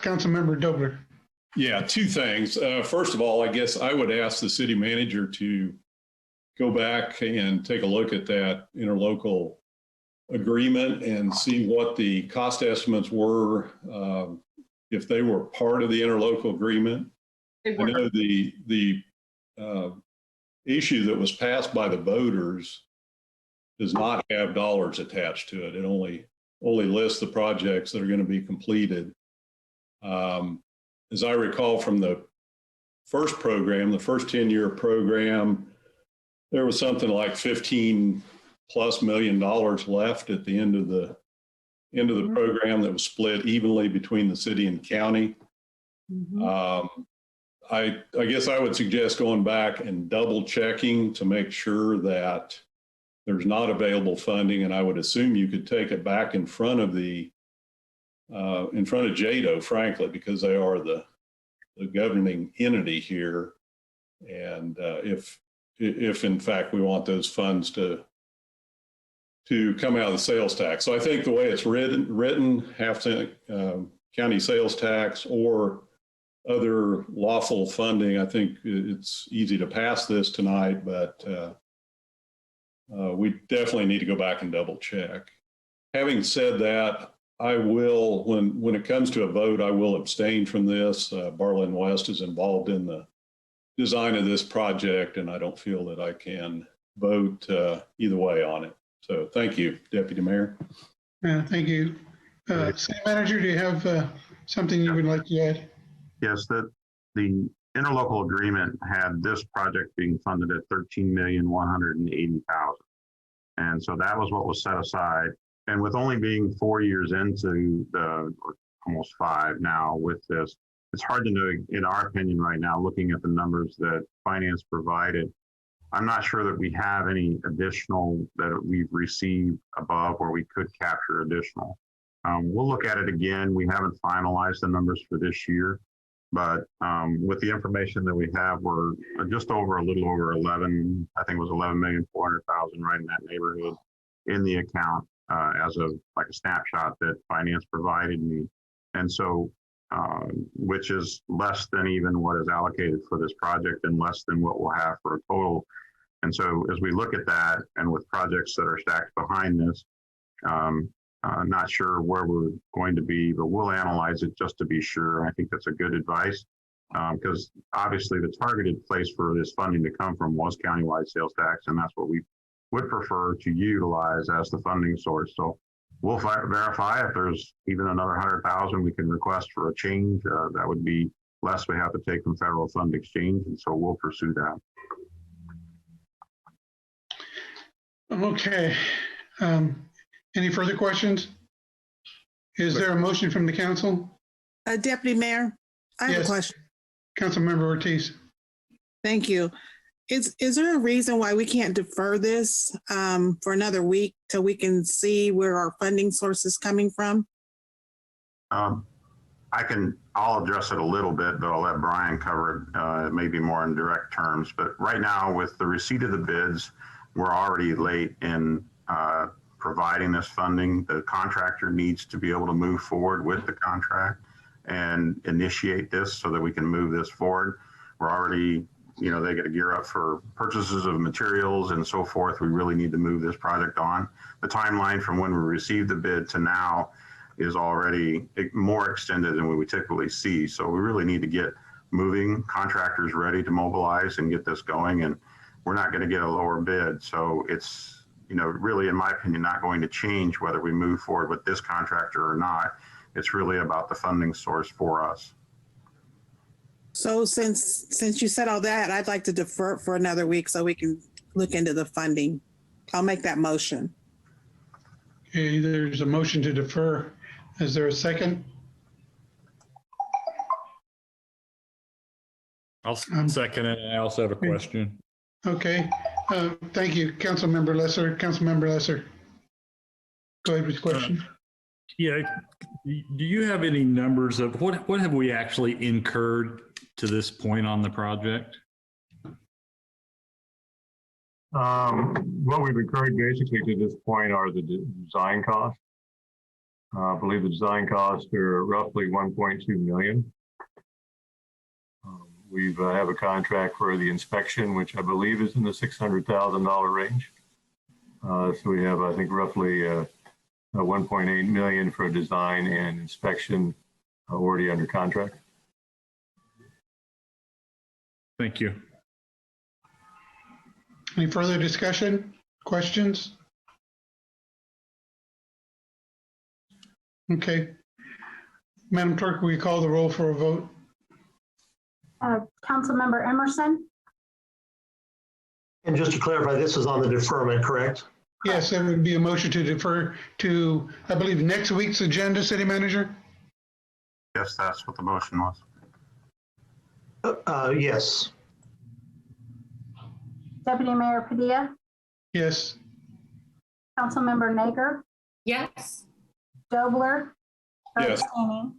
Councilmember Dobler. Yeah, two things. First of all, I guess I would ask the city manager to go back and take a look at that interlocal agreement and see what the cost estimates were, if they were part of the interlocal agreement. I know the issue that was passed by the voters does not have dollars attached to it. It only lists the projects that are going to be completed. As I recall from the first program, the first 10-year program, there was something like $15+ million left at the end of the program that was split evenly between the city and county. I guess I would suggest going back and double checking to make sure that there's not available funding, and I would assume you could take it back in front of JADO, frankly, because they are the governing entity here. And if in fact we want those funds to come out of the sales tax. So I think the way it's written, half-cent county sales tax or other lawful funding, I think it's easy to pass this tonight, but we definitely need to go back and double check. Having said that, I will, when it comes to a vote, I will abstain from this. Barlin West is involved in the design of this project, and I don't feel that I can vote either way on it. So thank you, Deputy Mayor. Thank you. City Manager, do you have something you would like to add? Yes, the interlocal agreement had this project being funded at $13,180,000. And so that was what was set aside. And with only being 4 years into or almost 5 now with this, it's hard to know, in our opinion right now, looking at the numbers that finance provided, I'm not sure that we have any additional that we've received above where we could capture additional. We'll look at it again. We haven't finalized the numbers for this year, but with the information that we have, we're just over a little over 11, I think it was 11,400,000 right in that neighborhood in the account as of like a snapshot that finance provided me. And so, which is less than even what is allocated for this project and less than what we'll have for a total. And so as we look at that and with projects that are stacked behind this, not sure where we're going to be, but we'll analyze it just to be sure. I think that's a good advice because obviously the targeted place for this funding to come from was countywide sales tax, and that's what we would prefer to utilize as the funding source. So we'll verify if there's even another 100,000 we can request for a change. That would be less we have to take from federal fund exchange, and so we'll pursue that. Okay. Any further questions? Is there a motion from the council? Deputy Mayor, I have Yes. a question. Councilmember Ortiz. Thank you. Is there a reason why we can't defer this for another week till we can see where our funding source is coming from? I'll address it a little bit, but I'll let Brian cover it maybe more in direct terms. But right now with the receipt of the bids, we're already late in providing this funding. The contractor needs to be able to move forward with the contract and initiate this so that we can move this forward. We're already, they got to gear up for purchases of materials and so forth. We really need to move this project on. The timeline from when we received the bid to now is already more extended than what we typically see. So we really need to get moving, contractors ready to mobilize and get this going. And we're not going to get a lower bid. So it's, really, in my opinion, not going to change whether we move forward with this contractor or not. It's really about the funding source for us. So since you said all that, I'd like to defer it for another week so we can look into the funding. I'll make that motion. Okay, there's a motion to defer. Is there a second? I'll second it. And I also have a question. Okay. Thank you, Councilmember Lesser. Councilmember Lesser. Go ahead with your question. Yeah. Do you have any numbers of what have we actually incurred to this point on the project? What we've incurred basically to this point are the design costs. I believe the design costs are roughly 1.2 million. We have a contract for the inspection, which I believe is in the $600,000 range. So we have, I think, roughly 1.8 million for design and inspection already under contract. Thank you. Any further discussion, questions? Okay. Madam Clerk, will you call the roll for a vote? Councilmember Emerson, And just to clarify, this is on the deferment, correct? Yes, there would be a motion to defer to, I believe, next week's agenda, City Manager? Yes, that's what the motion was. Yes. Deputy Mayor Padilla, Yes. Councilmember Nager, Yes. Dobler. or Yes. abstaining.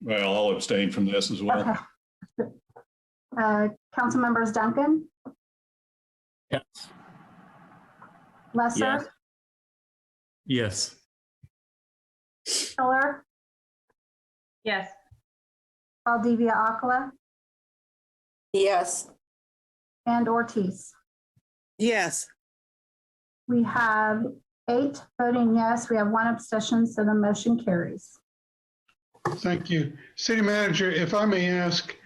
Well, I'll abstain from this as well. Okay. Councilmembers Duncan, Yes. Lesser, Yes. Hiller, Yes. Valdivia Aquila, Yes. and Ortiz. Yes. We have 8 voting yes. We have 1 abstention, so the motion carries. Thank you. City Manager, if I may ask,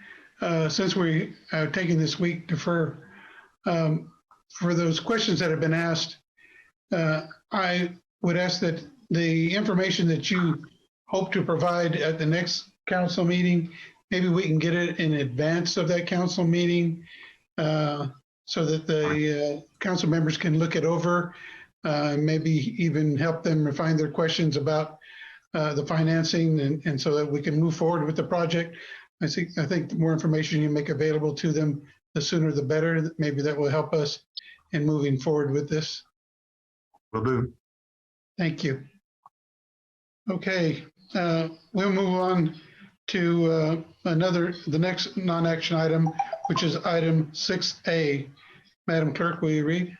since we are taking this week defer, for those questions that have been asked, I would ask that the information that you hope to provide at the next council meeting, maybe we can get it in advance of that council meeting so that the council members can look it over, maybe even help them refine their questions about the financing and so that we can move forward with the project. I think the more information you make available to them, the sooner the better. Maybe that will help us in moving forward with this. Will do. Thank you. Okay, we'll move on to the next non-action item, which is item 6A. Madam Clerk, will you read?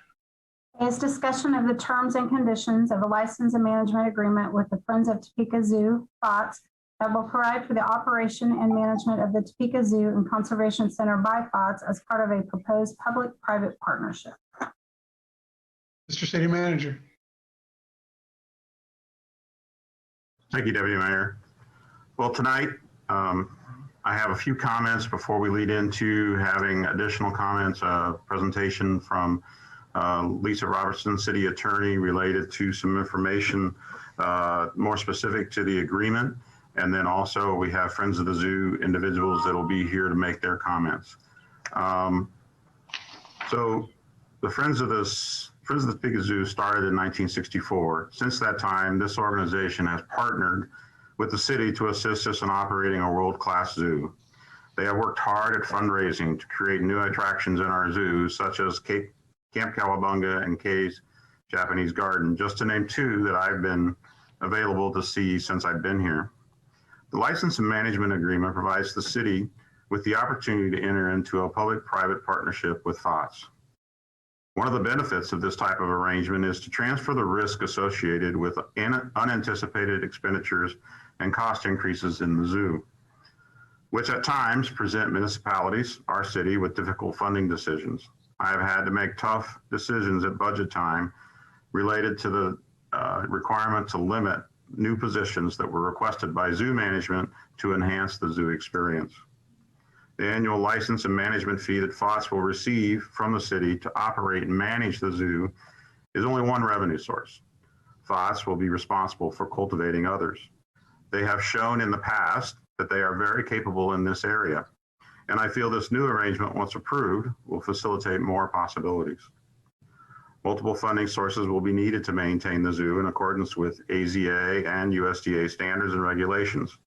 Is discussion of the terms and conditions of a license and management agreement with the Friends of Topeka Zoo, FOTS, that will provide for the operation and management of the Topeka Zoo and Conservation Center by FOTS as part of a proposed public-private partnership. Mr. City Manager. Thank you, Deputy Mayor. Well, tonight, I have a few comments before we lead into having additional comments, presentation from Lisa Robertson, City Attorney, related to some information more specific to the agreement. And then also we have Friends of the Zoo individuals that will be here to make their comments. So the Friends of the Topeka Zoo started in 1964. Since that time, this organization has partnered with the city to assist us in operating a world-class zoo. They have worked hard at fundraising to create new attractions in our zoo, such as Camp Cowabunga and Kay's Japanese Garden, just to name two that I've been available to see since I've been here. The license and management agreement provides the city with the opportunity to enter into a public-private partnership with FOTS. One of the benefits of this type of arrangement is to transfer the risk associated with unanticipated expenditures and cost increases in the zoo, which at times present municipalities, our city, with difficult funding decisions. I have had to make tough decisions at budget time related to the requirement to limit new positions that were requested by zoo management to enhance the zoo experience. The annual license and management fee that FOTS will receive from the city to operate and manage the zoo is only one revenue source. FOTS will be responsible for cultivating others. They have shown in the past that they are very capable in this area, and I feel this new arrangement, once approved, will facilitate more possibilities. Multiple funding sources will be needed to maintain the zoo in accordance with AZA and USDA standards and regulations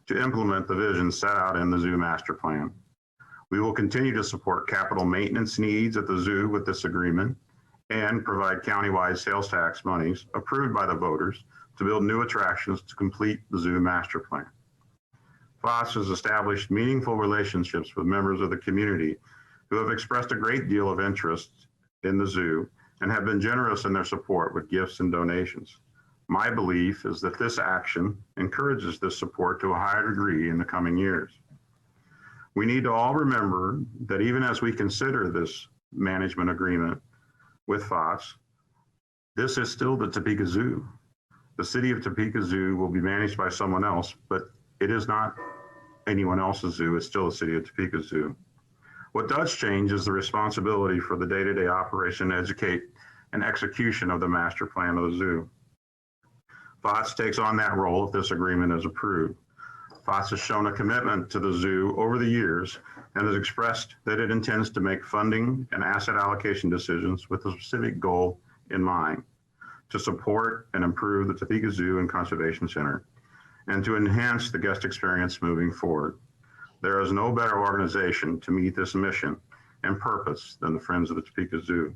to implement the vision set out in the zoo master plan. We will continue to support capital maintenance needs at the zoo with this agreement and provide countywide sales tax monies approved by the voters to build new attractions to complete the zoo master plan. FOTS has established meaningful relationships with members of the community who have expressed a great deal of interest in the zoo and have been generous in their support with gifts and donations. My belief is that this action encourages this support to a higher degree in the coming years. We need to all remember that even as we consider this management agreement with FOTS, this is still the Topeka Zoo. The city of Topeka Zoo will be managed by someone else, but it is not anyone else's zoo. It's still the city of Topeka Zoo. What does change is the responsibility for the day-to-day operation, educate, and execution of the master plan of the zoo. FOTS takes on that role if this agreement is approved. FOTS has shown a commitment to the zoo over the years and has expressed that it intends to make funding and asset allocation decisions with a specific goal in mind: to support and improve the Topeka Zoo and Conservation Center, and to enhance the guest experience moving forward. There is no better organization to meet this mission and purpose than the Friends of the Topeka Zoo.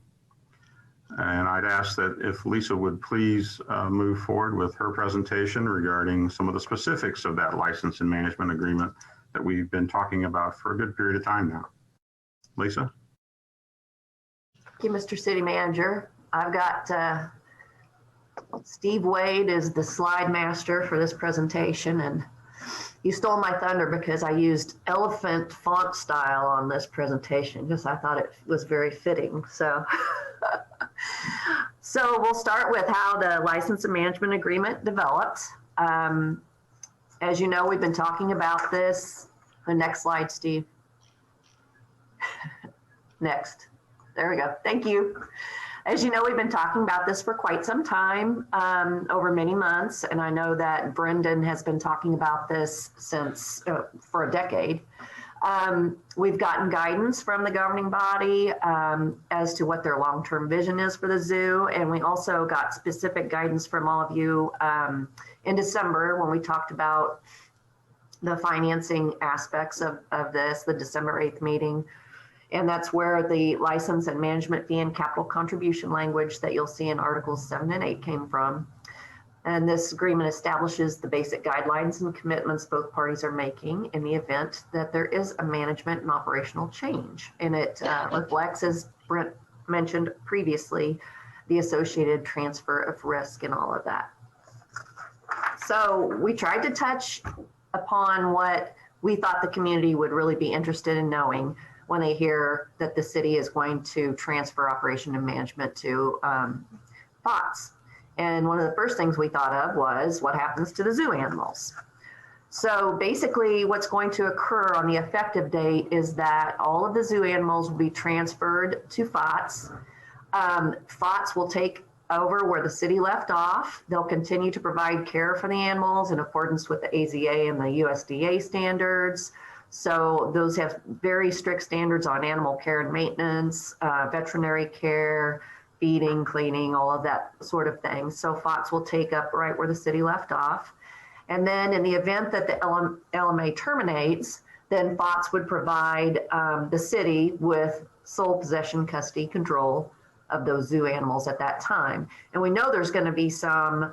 And I'd ask that if Lisa would please move forward with her presentation regarding some of the specifics of that license and management agreement that we've been talking about for a good period of time now. Lisa? Thank you, Mr. City Manager. I've got Steve Wade is the slide master for this presentation, and you stole my thunder because I used elephant font style on this presentation. Just I thought it was very fitting. So we'll start with how the license and management agreement developed. As you know, we've been talking about this. The next slide, Steve. Next. There we go. Thank you. As you know, we've been talking about this for quite some time, over many months, and I know that Brendan has been talking about this since for a decade. We've gotten guidance from the governing body as to what their long-term vision is for the zoo, and we also got specific guidance from all of you in December when we talked about the financing aspects of this, the December 8th meeting. And that's where the license and management fee and capital contribution language that you'll see in Articles 7 and 8 came from. And this agreement establishes the basic guidelines and commitments both parties are making in the event that there is a management and operational change. And it reflects, as Brent mentioned previously, the associated transfer of risk and all of that. So we tried to touch upon what we thought the community would really be interested in knowing when they hear that the city is going to transfer operation and management to FOTS. And one of the first things we thought of was what happens to the zoo animals. So basically what's going to occur on the effective date is that all of the zoo animals will be transferred to FOTS. FOTS will take over where the city left off. They'll continue to provide care for the animals in accordance with the AZA and the USDA standards. So those have very strict standards on animal care and maintenance, veterinary care, feeding, cleaning, all of that sort of thing. So FOTS will take up right where the city left off. And then in the event that the LMA terminates, then FOTS would provide the city with sole possession, custody, control of those zoo animals at that time. And we know there's going to be some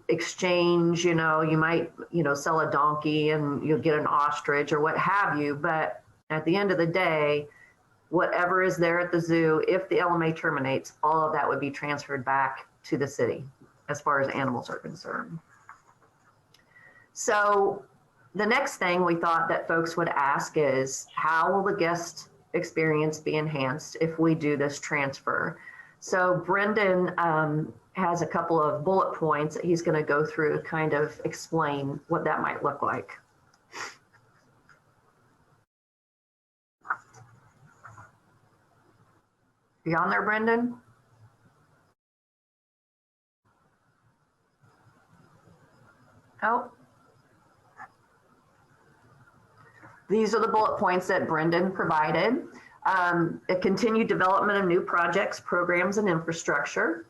exchange, you might, sell a donkey and you'll get an ostrich or what have you. But at the end of the day, whatever is there at the zoo, if the LMA terminates, all of that would be transferred back to the city as far as animals are concerned. So the next thing we thought that folks would ask is, how will the guest experience be enhanced if we do this transfer? So Brendan has a couple of bullet points that he's going to go through to kind of explain what that might look like. You on there, Brendan? Oh. These are the bullet points that Brendan provided. A continued development of new projects, programs, and infrastructure.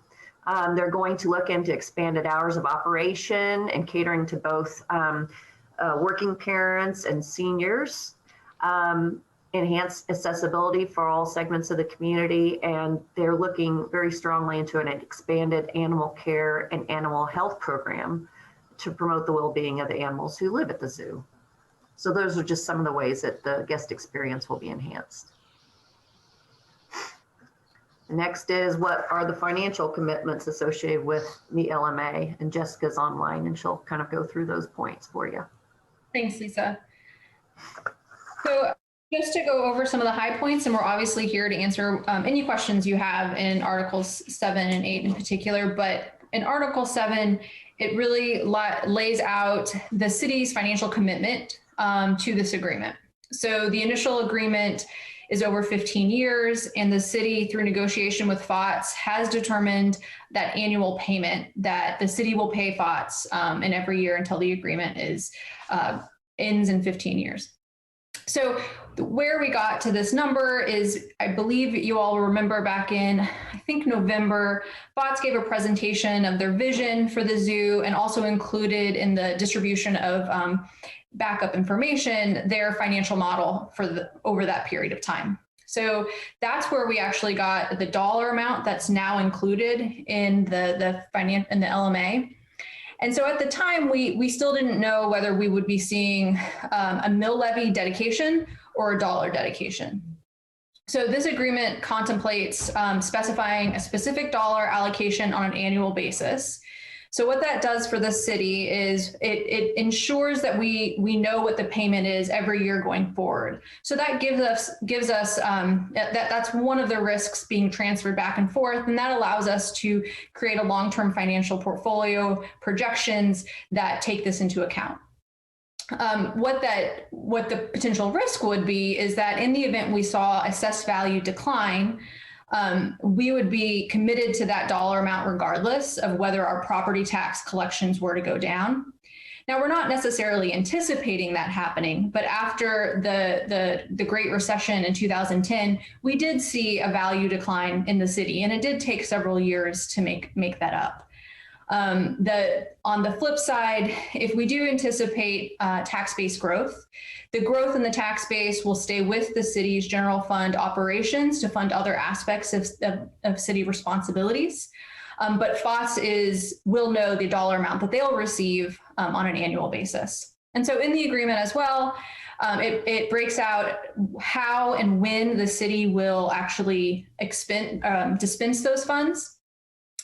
They're going to look into expanded hours of operation and catering to both working parents and seniors. Enhanced accessibility for all segments of the community, and they're looking very strongly into an expanded animal care and animal health program to promote the well-being of the animals who live at the zoo. So those are just some of the ways that the guest experience will be enhanced. Next is, what are the financial commitments associated with the LMA? And Jessica's online and she'll kind of go through those points for you. Thanks, Lisa. So just to go over some of the high points, and we're obviously here to answer any questions you have in Articles 7 and 8 in particular, but in Article 7, it really lays out the city's financial commitment to this agreement. So the initial agreement is over 15 years, and the city, through negotiation with FOTS, has determined that annual payment that the city will pay FOTS in every year until the agreement ends in 15 years. So where we got to this number is, I believe you all remember back in, I think November, FOTS gave a presentation of their vision for the zoo, and also included in the distribution of backup information their financial model for over that period of time. So that's where we actually got the dollar amount that's now included in the LMA. And so at the time, we still didn't know whether we would be seeing a mill levy dedication or a dollar dedication. So this agreement contemplates specifying a specific dollar allocation on an annual basis. So what that does for the city is it ensures that we know what the payment is every year going forward. So that gives us that's one of the risks being transferred back and forth, and that allows us to create a long-term financial portfolio projections that take this into account. What the potential risk would be is that in the event we saw assessed value decline, we would be committed to that dollar amount regardless of whether our property tax collections were to go down. Now, we're not necessarily anticipating that happening, but after the Great Recession in 2010, we did see a value decline in the city, and it did take several years to make that up. On the flip side, if we do anticipate tax base growth, the growth in the tax base will stay with the city's general fund operations to fund other aspects of city responsibilities. But FOTS will know the dollar amount that they'll receive on an annual basis. And so in the agreement as well, it breaks out how and when the city will actually dispense those funds.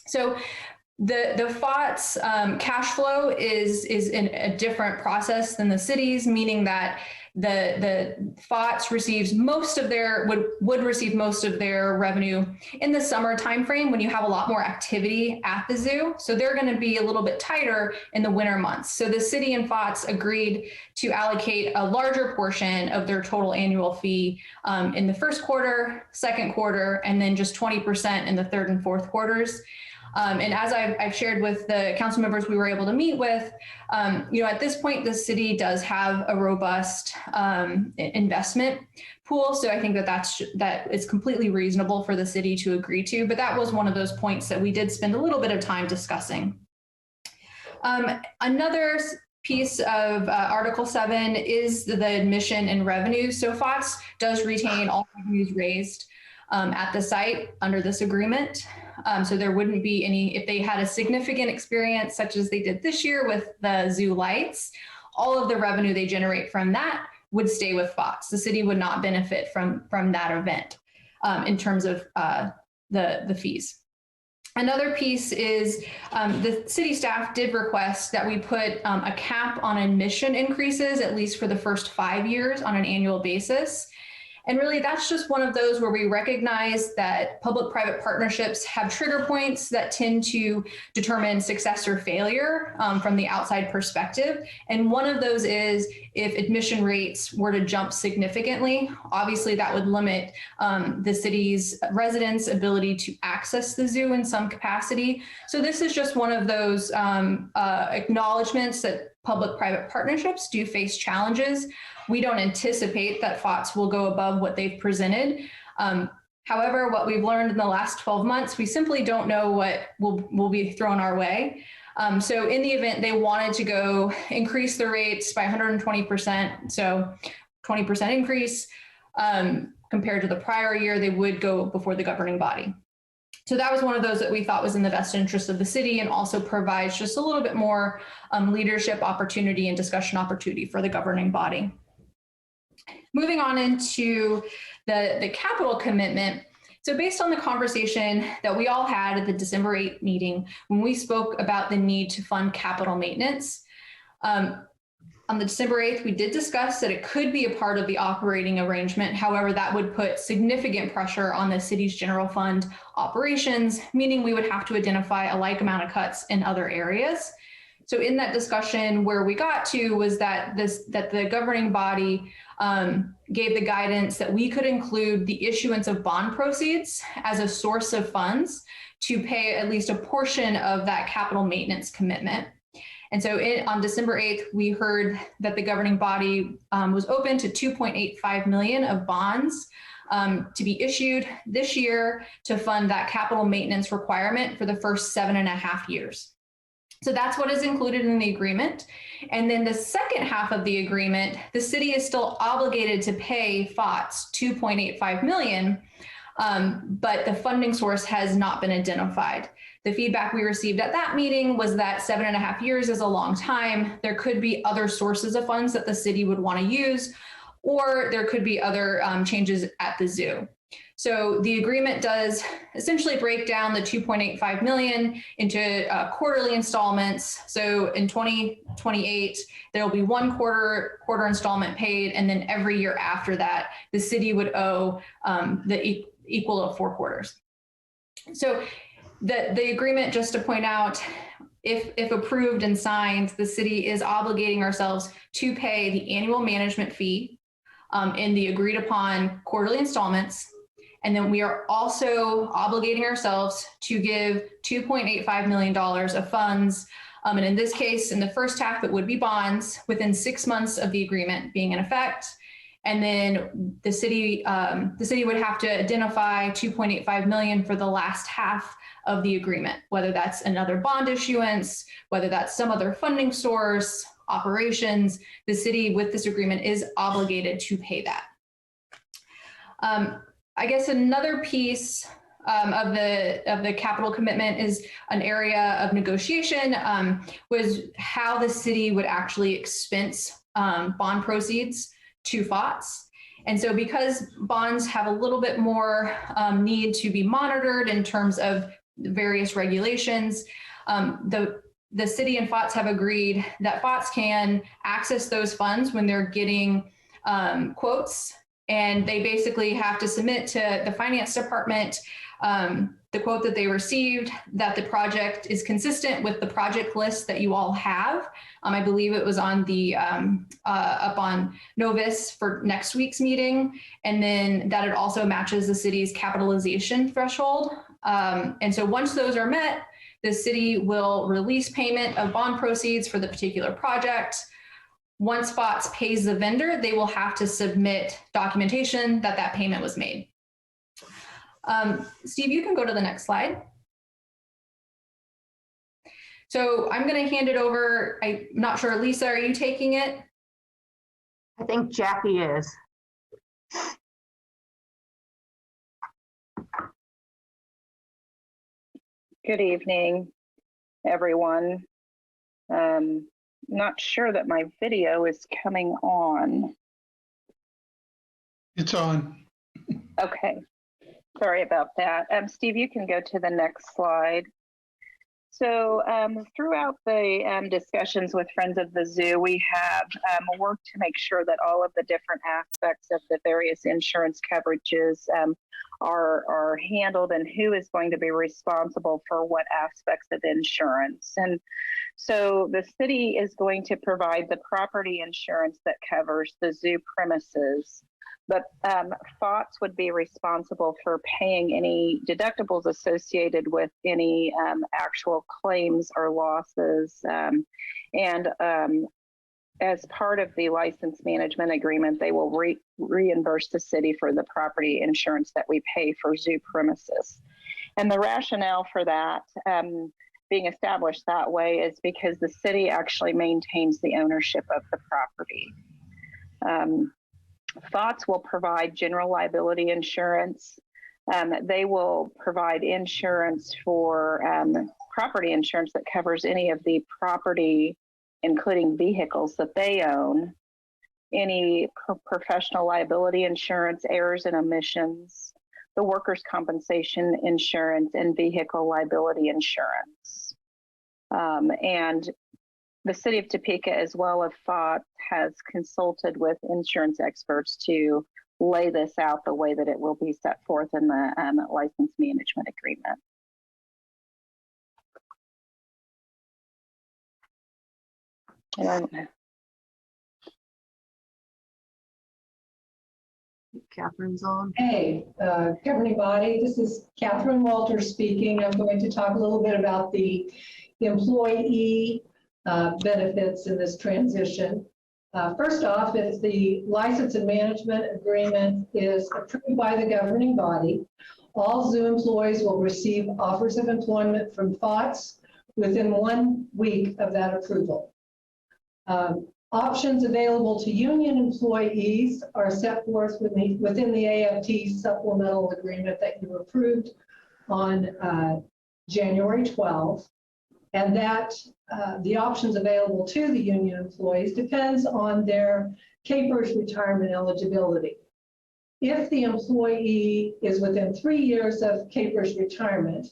So the FOTS cash flow is in a different process than the city's, meaning that the FOTS receives most of their would receive most of their revenue in the summer timeframe when you have a lot more activity at the zoo. So they're going to be a little bit tighter in the winter months. So the city and FOTS agreed to allocate a larger portion of their total annual fee in the first quarter, second quarter, and then just 20% in the third and fourth quarters. And as I've shared with the council members we were able to meet with, at this point, the city does have a robust investment pool. So I think that is completely reasonable for the city to agree to. But that was one of those points that we did spend a little bit of time discussing. Another piece of Article 7 is the admission and revenue. So FOTS does retain all revenues raised at the site under this agreement. So there wouldn't be any, if they had a significant experience such as they did this year with the zoo lights, all of the revenue they generate from that would stay with FOTS. The city would not benefit from that event in terms of the fees. Another piece is the city staff did request that we put a cap on admission increases, at least for the first 5 years on an annual basis. And really, that's just one of those where we recognize that public-private partnerships have trigger points that tend to determine success or failure from the outside perspective. And one of those is if admission rates were to jump significantly, obviously that would limit the city's residents' ability to access the zoo in some capacity. So this is just one of those acknowledgements that public-private partnerships do face challenges. We don't anticipate that FOTS will go above what they've presented. However, what we've learned in the last 12 months, we simply don't know what will be thrown our way. So in the event they wanted to go increase the rates by 120%, so 20% increase compared to the prior year, they would go before the governing body. So that was one of those that we thought was in the best interest of the city and also provides just a little bit more leadership opportunity and discussion opportunity for the governing body. Moving on into the capital commitment. So based on the conversation that we all had at the December 8th meeting, when we spoke about the need to fund capital maintenance, on the December 8th, we did discuss that it could be a part of the operating arrangement. However, that would put significant pressure on the city's general fund operations, meaning we would have to identify a like amount of cuts in other areas. So in that discussion, where we got to was that the governing body gave the guidance that we could include the issuance of bond proceeds as a source of funds to pay at least a portion of that capital maintenance commitment. And so on December 8th, we heard that the governing body was open to 2.85 million of bonds to be issued this year to fund that capital maintenance requirement for the first 7.5 years. So that's what is included in the agreement. And then the second half of the agreement, the city is still obligated to pay FOTS 2.85 million, but the funding source has not been identified. The feedback we received at that meeting was that 7.5 years is a long time. There could be other sources of funds that the city would want to use, or there could be other changes at the zoo. So the agreement does essentially break down the 2.85 million into quarterly installments. So in 2028, there will be one quarter installment paid, and then every year after that, the city would owe the equal of 4 quarters. So the agreement, just to point out, if approved and signed, the city is obligating ourselves to pay the annual management fee in the agreed upon quarterly installments. And then we are also obligating ourselves to give $2.85 million of funds. And in this case, in the first half, it would be bonds within 6 months of the agreement being in effect. And then the city would have to identify $2.85 million for the last half of the agreement, whether that's another bond issuance, whether that's some other funding source, operations. The city with this agreement is obligated to pay that. I guess another piece of the capital commitment is an area of negotiation, was how the city would actually expense bond proceeds to FOTS. And so because bonds have a little bit more need to be monitored in terms of various regulations, the city and FOTS have agreed that FOTS can access those funds when they're getting quotes, and they basically have to submit to the finance department the quote that they received, that the project is consistent with the project list that you all have. I believe it was on the up on Novus for next week's meeting, and then that it also matches the city's capitalization threshold. And so once those are met, the city will release payment of bond proceeds for the particular project. Once FOTS pays the vendor, they will have to submit documentation that that payment was made. Steve, you can go to the next slide. So I'm going to hand it over. I'm not sure, Lisa, are you taking it? I think Jackie is. Good evening, everyone. Not sure that my video is coming on. It's on. Okay. Sorry about that. Steve, you can go to the next slide. So throughout the discussions with Friends of the Zoo, we have worked to make sure that all of the different aspects of the various insurance coverages are handled, and who is going to be responsible for what aspects of insurance. And so the city is going to provide the property insurance that covers the zoo premises. But FOTS would be responsible for paying any deductibles associated with any actual claims or losses. And as part of the license management agreement, they will reimburse the city for the property insurance that we pay for zoo premises. And the rationale for that being established that way is because the city actually maintains the ownership of the property. FOTS will provide general liability insurance. They will provide insurance for property insurance that covers any of the property, including vehicles that they own, any professional liability insurance, errors and omissions, the workers' compensation insurance, and vehicle liability insurance. And the city of Topeka, as well as FOTS, has consulted with insurance experts to lay this out the way that it will be set forth in the license management agreement. Catherine's on. Hey, governing body, this is Catherine Walters speaking. I'm going to talk a little bit about the employee benefits in this transition. First off, if the license and management agreement is approved by the governing body, all zoo employees will receive offers of employment from FOTS within 1 week of that approval. Options available to union employees are set forth within the AFT supplemental agreement that you approved on January 12th. And that the options available to the union employees depends on their CAPERS retirement eligibility. If the employee is within 3 years of CAPERS retirement,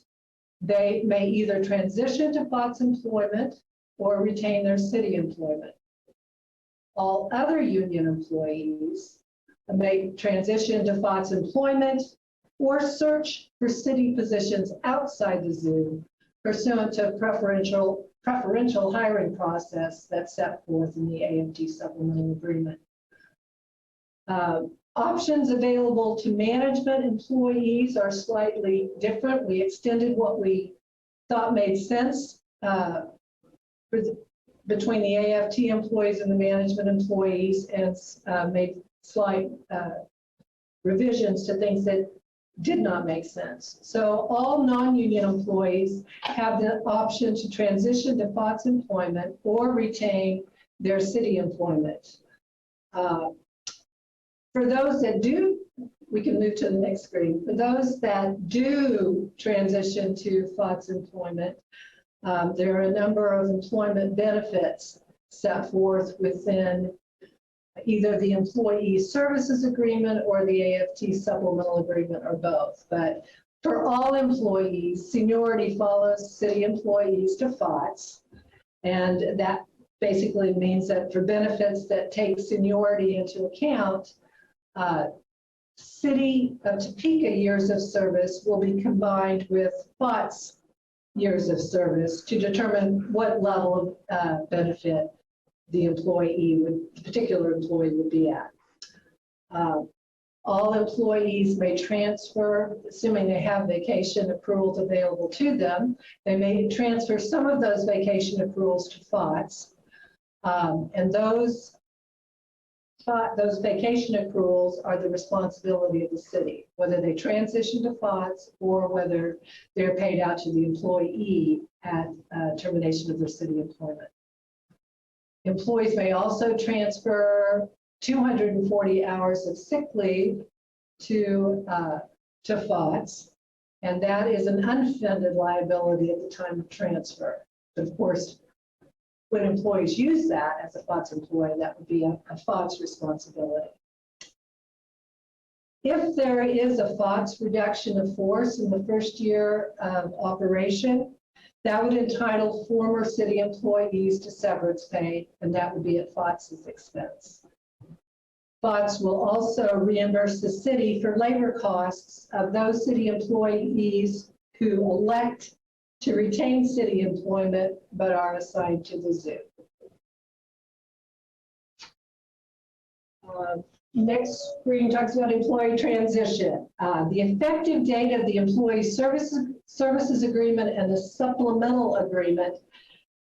they may either transition to FOTS employment or retain their city employment. All other union employees may transition to FOTS employment or search for city positions outside the zoo pursuant to preferential hiring process that's set forth in the AFT supplemental agreement. Options available to management employees are slightly different. We extended what we thought made sense between the AFT employees and the management employees, and made slight revisions to things that did not make sense. So all non-union employees have the option to transition to FOTS employment or retain their city employment. For those that do, we can move to the next screen. For those that do transition to FOTS employment, there are a number of employment benefits set forth within either the Employee Services Agreement or the AFT Supplemental Agreement, or both. But for all employees, seniority follows city employees to FOTS. And that basically means that for benefits that take seniority into account, City of Topeka years of service will be combined with FOTS years of service to determine what level of benefit the particular employee would be at. All employees may transfer, assuming they have vacation accruals available to them, they may transfer some of those vacation accruals to FOTS. And those vacation accruals are the responsibility of the city, whether they transition to FOTS or whether they're paid out to the employee at termination of their city employment. Employees may also transfer 240 hours of sick leave to FOTS, and that is an unfunded liability at the time of transfer. Of course, when employees use that as a FOTS employee, that would be a FOTS responsibility. If there is a FOTS reduction of force in the first year of operation, that would entitle former city employees to severance pay, and that would be at FOTS's expense. FOTS will also reimburse the city for labor costs of those city employees who elect to retain city employment but are assigned to the zoo. Next screen talks about employee transition. The effective date of the Employee Services Agreement and the Supplemental Agreement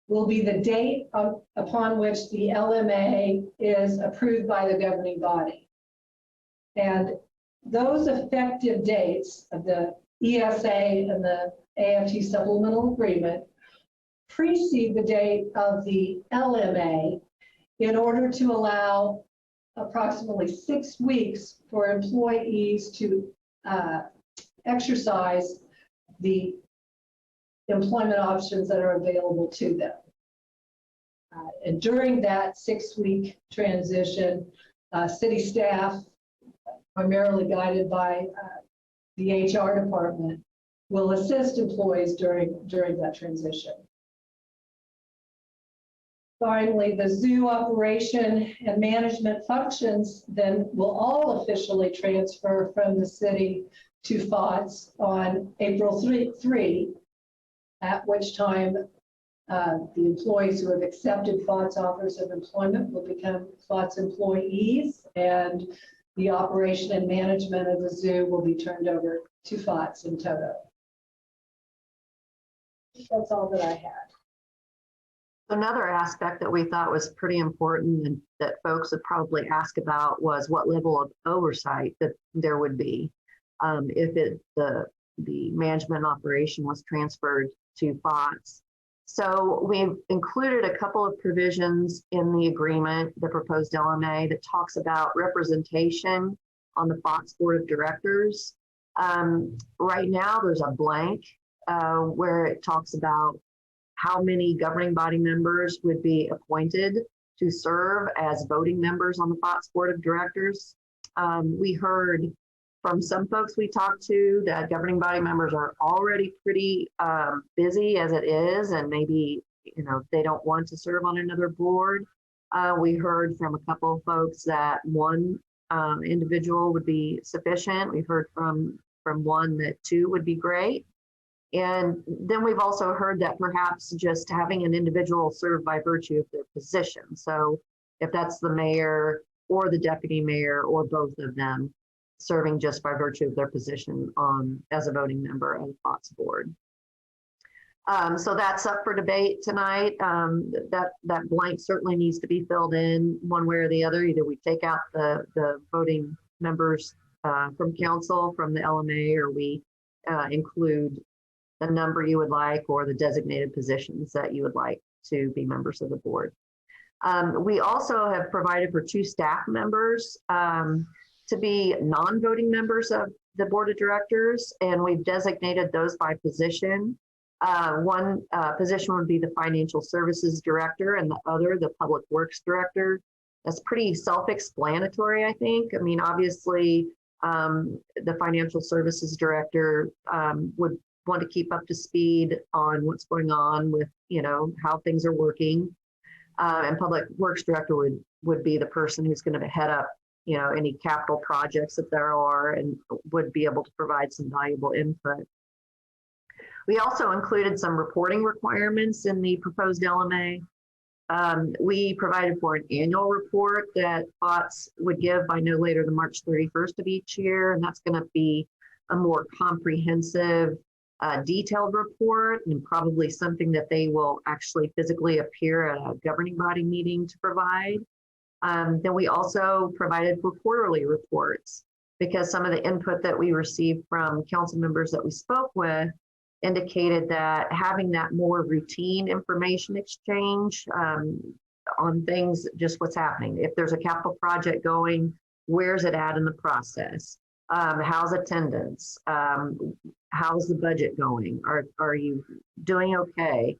will be the date upon which the LMA is approved by the governing body. And those effective dates of the ESA and the AFT Supplemental Agreement precede the date of the LMA in order to allow approximately 6 weeks for employees to exercise the employment options that are available to them. And during that 6-week transition, city staff, primarily guided by the HR department, will assist employees during that transition. Finally, the zoo operation and management functions then will all officially transfer from the city to FOTS on April 3, at which time the employees who have accepted FOTS offers of employment will become FOTS employees, and the operation and management of the zoo will be turned over to FOTS in toto. That's all that I had. Another aspect that we thought was pretty important and that folks would probably ask about was what level of oversight that there would be if the management operation was transferred to FOTS. So we've included a couple of provisions in the agreement, the proposed LMA, that talks about representation on the FOTS Board of Directors. Right now, there's a blank where it talks about how many governing body members would be appointed to serve as voting members on the FOTS Board of Directors. We heard from some folks we talked to that governing body members are already pretty busy as it is, and maybe they don't want to serve on another board. We heard from a couple of folks that one individual would be sufficient. We've heard from one that 2 would be great. And then we've also heard that perhaps just having an individual serve by virtue of their position. So if that's the mayor or the deputy mayor or both of them serving just by virtue of their position as a voting member of the FOTS board. So that's up for debate tonight. That blank certainly needs to be filled in one way or the other. Either we take out the voting members from council, from the LMA, or we include the number you would like or the designated positions that you would like to be members of the board. We also have provided for 2 staff members to be non-voting members of the board of directors, and we've designated those by position. One position would be the financial services director, and the other, the public works director. That's pretty self-explanatory, I think. I mean, obviously, the financial services director would want to keep up to speed on what's going on with, how things are working. And public works director would be the person who's going to head up, any capital projects that there are and would be able to provide some valuable input. We also included some reporting requirements in the proposed LMA. We provided for an annual report that FOTS would give by no later than March 31st of each year, and that's going to be a more comprehensive, detailed report, and probably something that they will actually physically appear at a governing body meeting to provide. Then we also provided for quarterly reports, because some of the input that we received from council members that we spoke with indicated that having that more routine information exchange on things, just what's happening. If there's a capital project going, where's it at in the process? How's attendance? How's the budget going? Are you doing okay?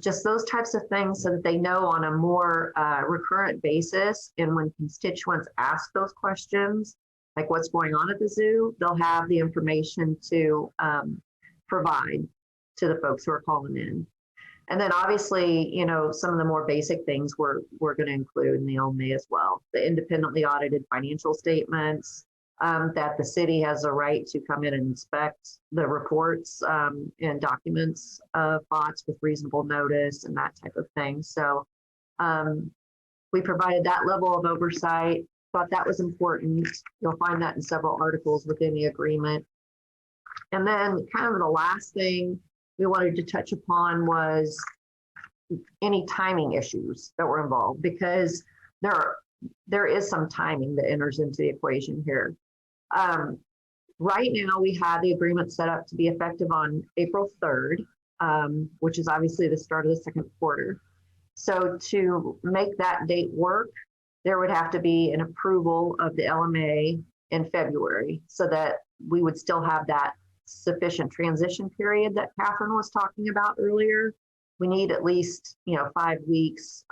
Just those types of things so that they know on a more recurrent basis. And when constituents ask those questions, like what's going on at the zoo, they'll have the information to provide to the folks who are calling in. And then obviously, some of the more basic things we're going to include in the LMA as well. The independently audited financial statements, that the city has a right to come in and inspect the reports and documents of FOTS with reasonable notice and that type of thing. So we provided that level of oversight, thought that was important. You'll find that in several articles within the agreement. And then kind of the last thing we wanted to touch upon was any timing issues that were involved, because there is some timing that enters into the equation here. Right now, we have the agreement set up to be effective on April 3rd, which is obviously the start of the second quarter. So to make that date work, there would have to be an approval of the LMA in February so that we would still have that sufficient transition period that Catherine was talking about earlier. We need at least 5 weeks.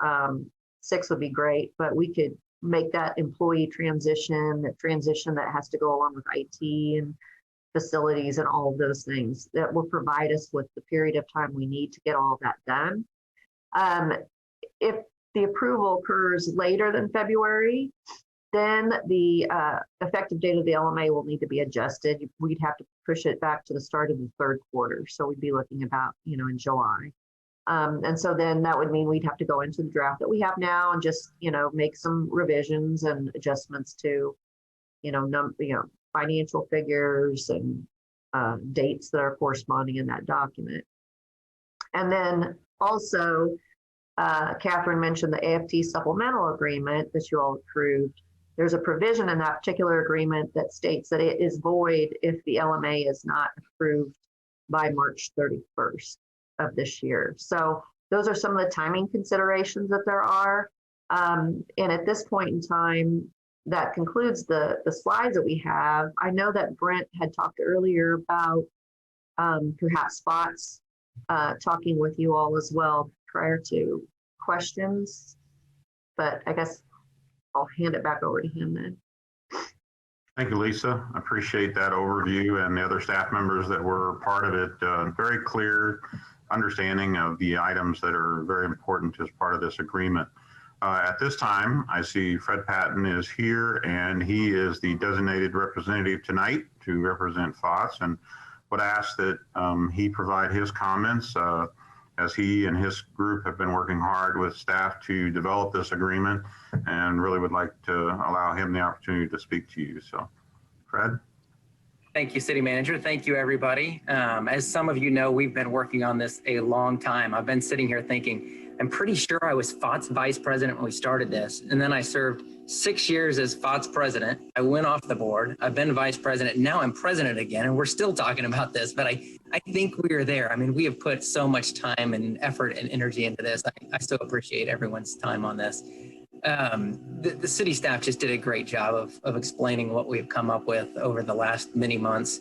6 would be great, but we could make that employee transition, the transition that has to go along with IT and facilities and all of those things that will provide us with the period of time we need to get all of that done. If the approval occurs later than February, then the effective date of the LMA will need to be adjusted. We'd have to push it back to the start of the third quarter. So we'd be looking about, in July. And so then that would mean we'd have to go into the draft that we have now and just, make some revisions and adjustments to, financial figures and dates that are corresponding in that document. And then also, Catherine mentioned the AFT supplemental agreement that you all approved. There's a provision in that particular agreement that states that it is void if the LMA is not approved by March 31st of this year. So those are some of the timing considerations that there are. And at this point in time, that concludes the slides that we have. I know that Brent had talked earlier about perhaps FOTS talking with you all as well prior to questions, but I guess I'll hand it back over to him then. Thank you, Lisa. I appreciate that overview and the other staff members that were part of it. Very clear understanding of the items that are very important as part of this agreement. At this time, I see Fred Patton is here, and he is the designated representative tonight to represent FOTS, and would ask that he provide his comments as he and his group have been working hard with staff to develop this agreement, and really would like to allow him the opportunity to speak to you. So, Fred? Thank you, City Manager. Thank you, everybody. As some of you know, we've been working on this a long time. I've been sitting here thinking, I'm pretty sure I was FOTS Vice President when we started this, and then I served 6 years as FOTS President. I went off the board. I've been Vice President. Now I'm President again, and we're still talking about this, but I think we are there. I mean, we have put so much time and effort and energy into this. I so appreciate everyone's time on this. The city staff just did a great job of explaining what we've come up with over the last many months.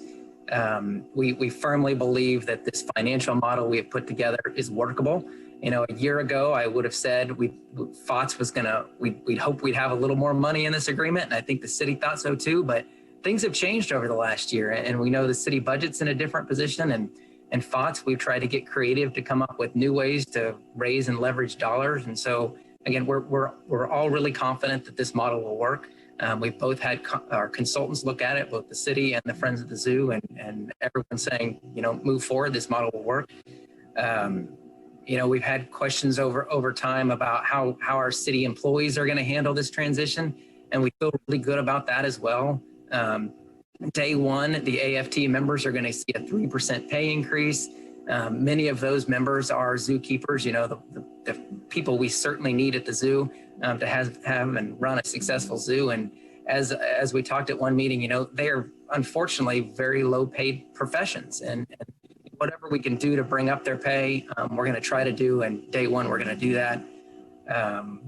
We firmly believe that this financial model we have put together is workable. You know, a year ago, I would have said FOTS was we'd hope we'd have a little more money in this agreement. And I think the city thought so too, but things have changed over the last year. And we know the city budget's in a different position, and FOTS, we've tried to get creative to come up with new ways to raise and leverage dollars. And so again, we're all really confident that this model will work. We've both had our consultants look at it, both the city and the Friends of the Zoo, and everyone's saying, you know, move forward, this model will work. You know, we've had questions over time about how our city employees are going to handle this transition, and we feel really good about that as well. Day one, the AFT members are going to see a 3% pay increase. Many of those members are zookeepers, you know, the people we certainly need at the zoo to have and run a successful zoo. And as we talked at one meeting, you know, they are unfortunately very low paid professions, and whatever we can do to bring up their pay, we're going to try to do. And day one, we're going to do that.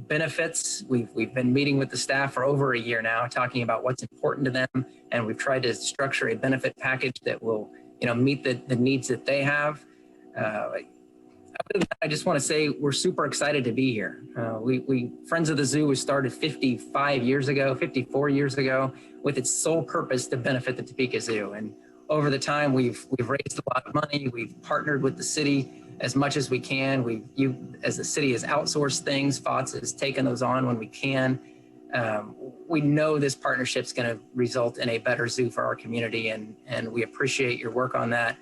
Benefits, we've been meeting with the staff for over a year now, talking about what's important to them. And we've tried to structure a benefit package that will, you know, meet the needs that they have. Other than that, I just want to say we're super excited to be here. We Friends of the Zoo was started 54 years ago, with its sole purpose to benefit the Topeka Zoo. And over the time, we've raised a lot of money. We've partnered with the city as much as we can. As the city has outsourced things, FOTS has taken those on when we can. We know this partnership is going to result in a better zoo for our community, and we appreciate your work on that.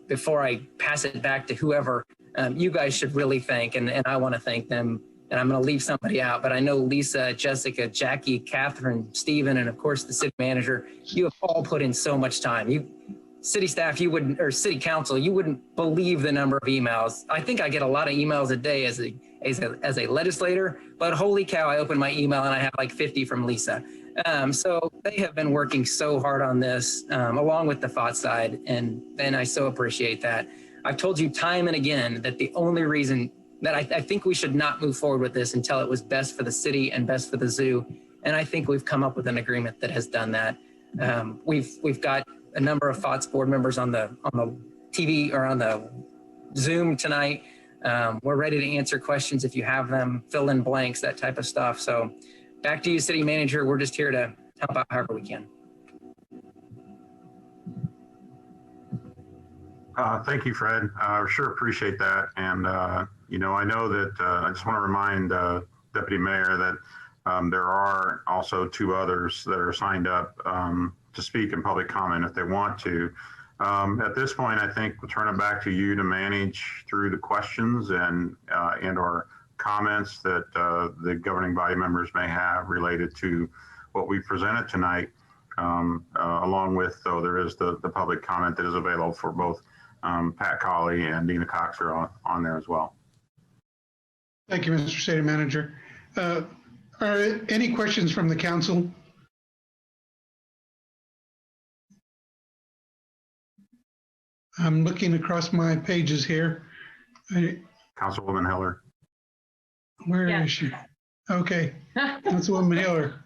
Before I pass it back to whoever, you guys should really thank, and I want to thank them, and I'm going to leave somebody out, but I know Lisa, Jessica, Jackie, Catherine, Stephen, and of course the city manager, you have all put in so much time. City staff, or city council, you wouldn't believe the number of emails. I think I get a lot of emails a day as a legislator, but holy cow, I open my email and I have like 50 from Lisa. So they have been working so hard on this, along with the FOTS side, and I so appreciate that. I've told you time and again that the only reason that I think we should not move forward with this until it was best for the city and best for the zoo, and I think we've come up with an agreement that has done that. We've got a number of FOTS board members on the TV or on the Zoom tonight. We're ready to answer questions if you have them, fill in blanks, that type of stuff. So back to you, City Manager. We're just here to help out however we can. Thank you, Fred. I sure appreciate that. And, you know, I know that I just want to remind Deputy Mayor that there are also two others that are signed up to speak in public comment if they want to. At this point, I think we'll turn it back to you to manage through the questions and or comments that the governing body members may have related to what we presented tonight, along with, though, there is the public comment that is available for both Pat Colley and Dina Cox are on there as well. Thank you, Mr. City Manager. Are any questions from the council? I'm looking across my pages here. Councilwoman Heller. Where is she? Okay, Councilwoman Heller.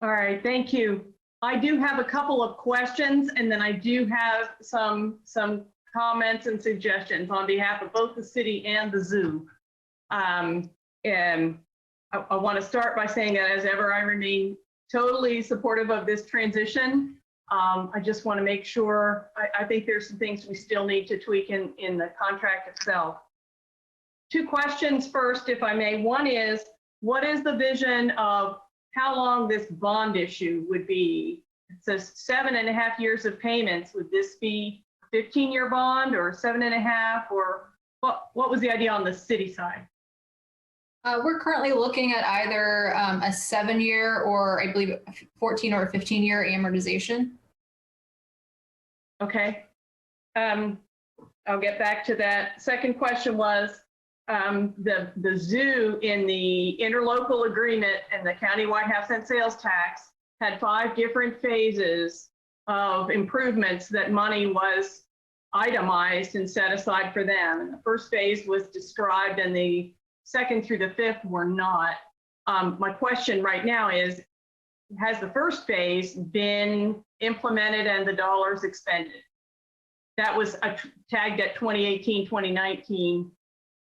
All right, thank you. I do have a couple of questions, and then I do have some comments and suggestions on behalf of both the city and the zoo. And I want to start by saying that as ever, I remain totally supportive of this transition. I just want to make sure, I think there's some things we still need to tweak in the contract itself. Two questions first, if I may. One is, what is the vision of how long this bond issue would be? It says 7.5 years of payments. Would this be 15-year bond or 7.5, or what was the idea on the city side? We're currently looking at either a 7-year or I believe 14 or 15-year amortization. Okay. I'll get back to that. Second question was the zoo in the interlocal agreement and the countywide half-cent sales tax had 5 different phases of improvements that money was itemized and set aside for them. And the first phase was described and the second through the 5th were not. My question right now is, has the first phase been implemented and the dollars expended? That was tagged at 2018, 2019,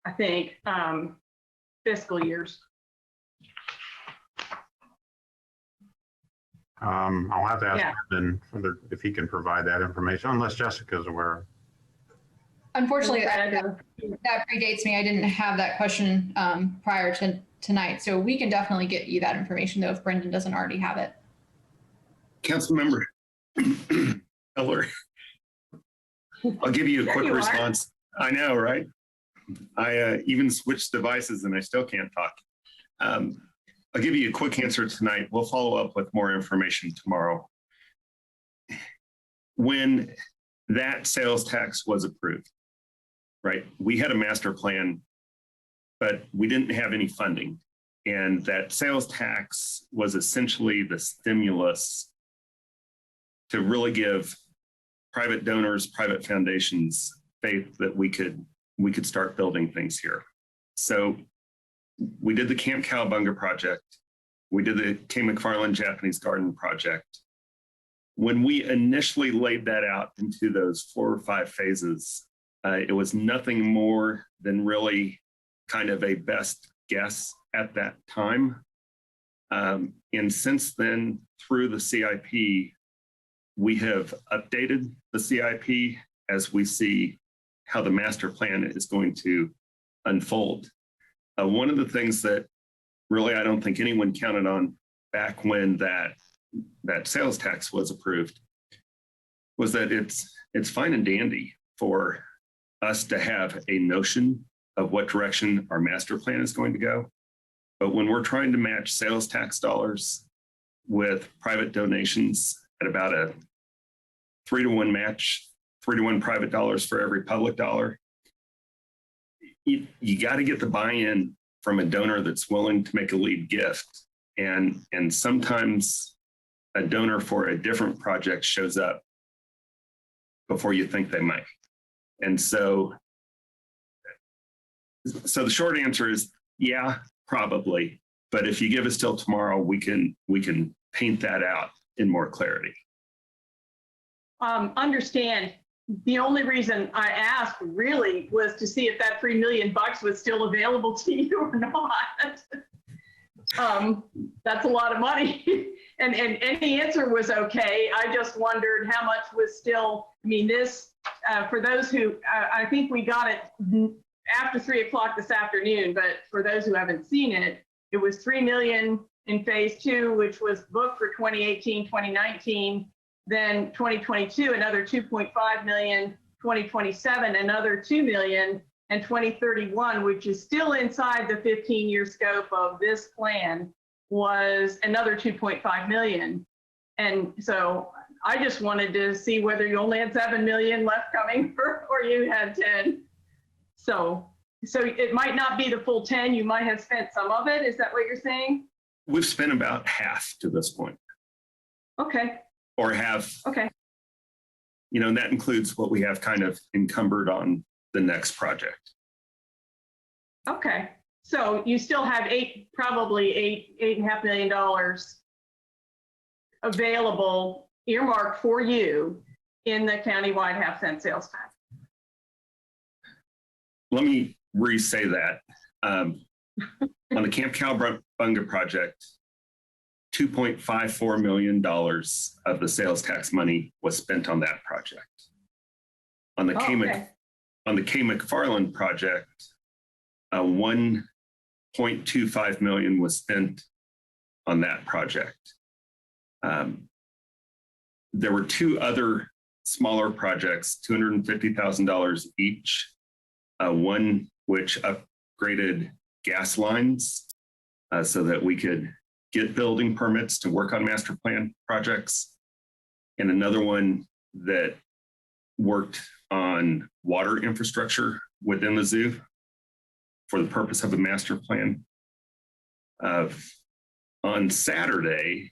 I think, fiscal years. I'll have to ask Yeah. Brendan if he can provide that information, unless Jessica's aware. Unfortunately, that predates me. I didn't have that question prior to tonight. So we can definitely get you that information, though, if Brendan doesn't already have it. Councilmember Heller, I'll give you a quick response. I know, right? I even switched devices and I still can't talk. I'll give you a quick answer tonight. We'll follow up with more information tomorrow. When that sales tax was approved, right, we had a master plan, but we didn't have any funding. And that sales tax was essentially the stimulus to really give private donors, private foundations faith that we could start building things here. So we did the Camp Cowabunga project. We did the K. McFarland Japanese Garden project. When we initially laid that out into those 4 or 5 phases, it was nothing more than really kind of a best guess at that time. And since then, through the CIP, we have updated the CIP as we see how the master plan is going to unfold. One of the things that really I don't think anyone counted on back when that sales tax was approved was that it's fine and dandy for us to have a notion of what direction our master plan is going to go. But when we're trying to match sales tax dollars with private donations at about a 3-to-1 match, 3-to-1 private dollars for every public dollar, you got to get the buy-in from a donor that's willing to make a lead gift. And sometimes a donor for a different project shows up before you think they might. And so the short answer is, yeah, probably. But if you give us till tomorrow, we can paint that out in more clarity. Understand, the only reason I asked really was to see if that $3 million was still available to you or not. That's a lot of money. and any answer was okay. I just wondered how much was still, I mean, this, for those who, I think we got it after 3 o'clock this afternoon, but for those who haven't seen it, it was $3 million in phase 2, which was booked for 2018, 2019. Then 2022, another 2.5 million, 2027, another 2 million, and 2031, which is still inside the 15-year scope of this plan, was another 2.5 million. And so I just wanted to see whether you only had 7 million left coming or you had 10. So it might not be the full 10, you might have spent some of it. Is that what you're saying? We've spent about half to this point. Okay. Or have, okay. And that includes what we have kind of encumbered on the next project. Okay, so you still have probably $8.5 million available, earmarked for you in the countywide half-cent sales tax. Let me re-say that. On the Camp Cowabunga project, $2.54 million of the sales tax money was spent on that project. On the K. McFarland project, $1.25 million was spent on that project. There were 2 other smaller projects, $250,000 each. One which upgraded gas lines so that we could get building permits to work on master plan projects. And another one that worked on water infrastructure within the zoo for the purpose of a master plan. On Saturday,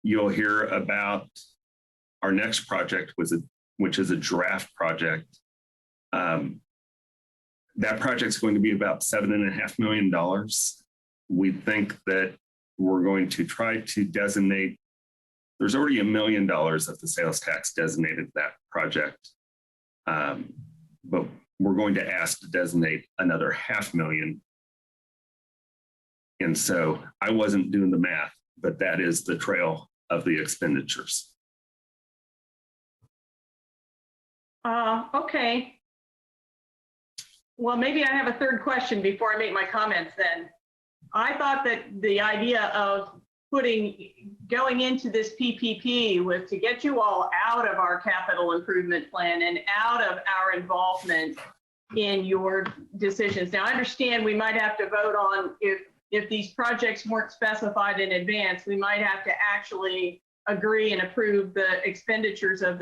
you'll hear about our next project, which is a draft project. That project's going to be about $7.5 million. We think that we're going to try to designate, there's already $1 million of the sales tax designated to that project. But we're going to ask to designate another $500,000. And so I wasn't doing the math, but that is the trail of the expenditures. Okay. Well, maybe I have a third question before I make my comments then. I thought that the idea of going into this PPP was to get you all out of our capital improvement plan and out of our involvement in your decisions. Now, I understand we might have to vote on if these projects weren't specified in advance, we might have to actually agree and approve the expenditures from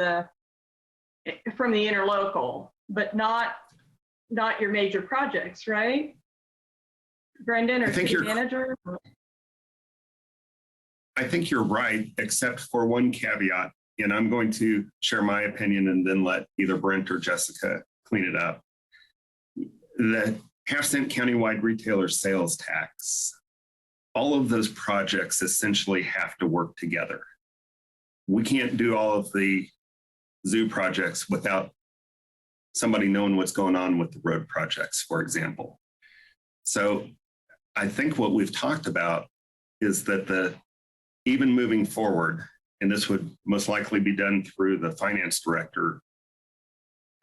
the interlocal, but not your major projects, right? Brendan or city manager? I think you're right, except for one caveat, and I'm going to share my opinion and then let either Brent or Jessica clean it up. The half-cent countywide retailer sales tax, all of those projects essentially have to work together. We can't do all of the zoo projects without somebody knowing what's going on with the road projects, for example. So I think what we've talked about is that even moving forward, and this would most likely be done through the finance director,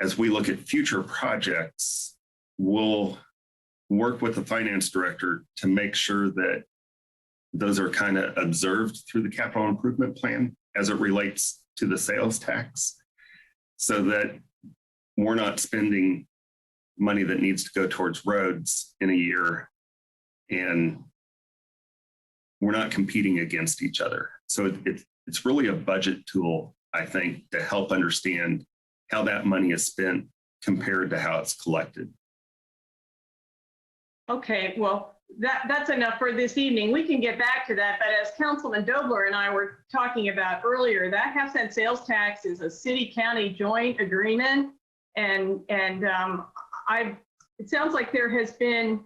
as we look at future projects, we'll work with the finance director to make sure that those are kind of observed through the capital improvement plan as it relates to the sales tax, so that we're not spending money that needs to go towards roads in a year and we're not competing against each other. So it's really a budget tool, I think, to help understand how that money is spent compared to how it's collected. Okay, well, that's enough for this evening. We can get back to that, but as Councilman Dobler and I were talking about earlier, that half-cent sales tax is a city-county joint agreement, and it sounds like there has been,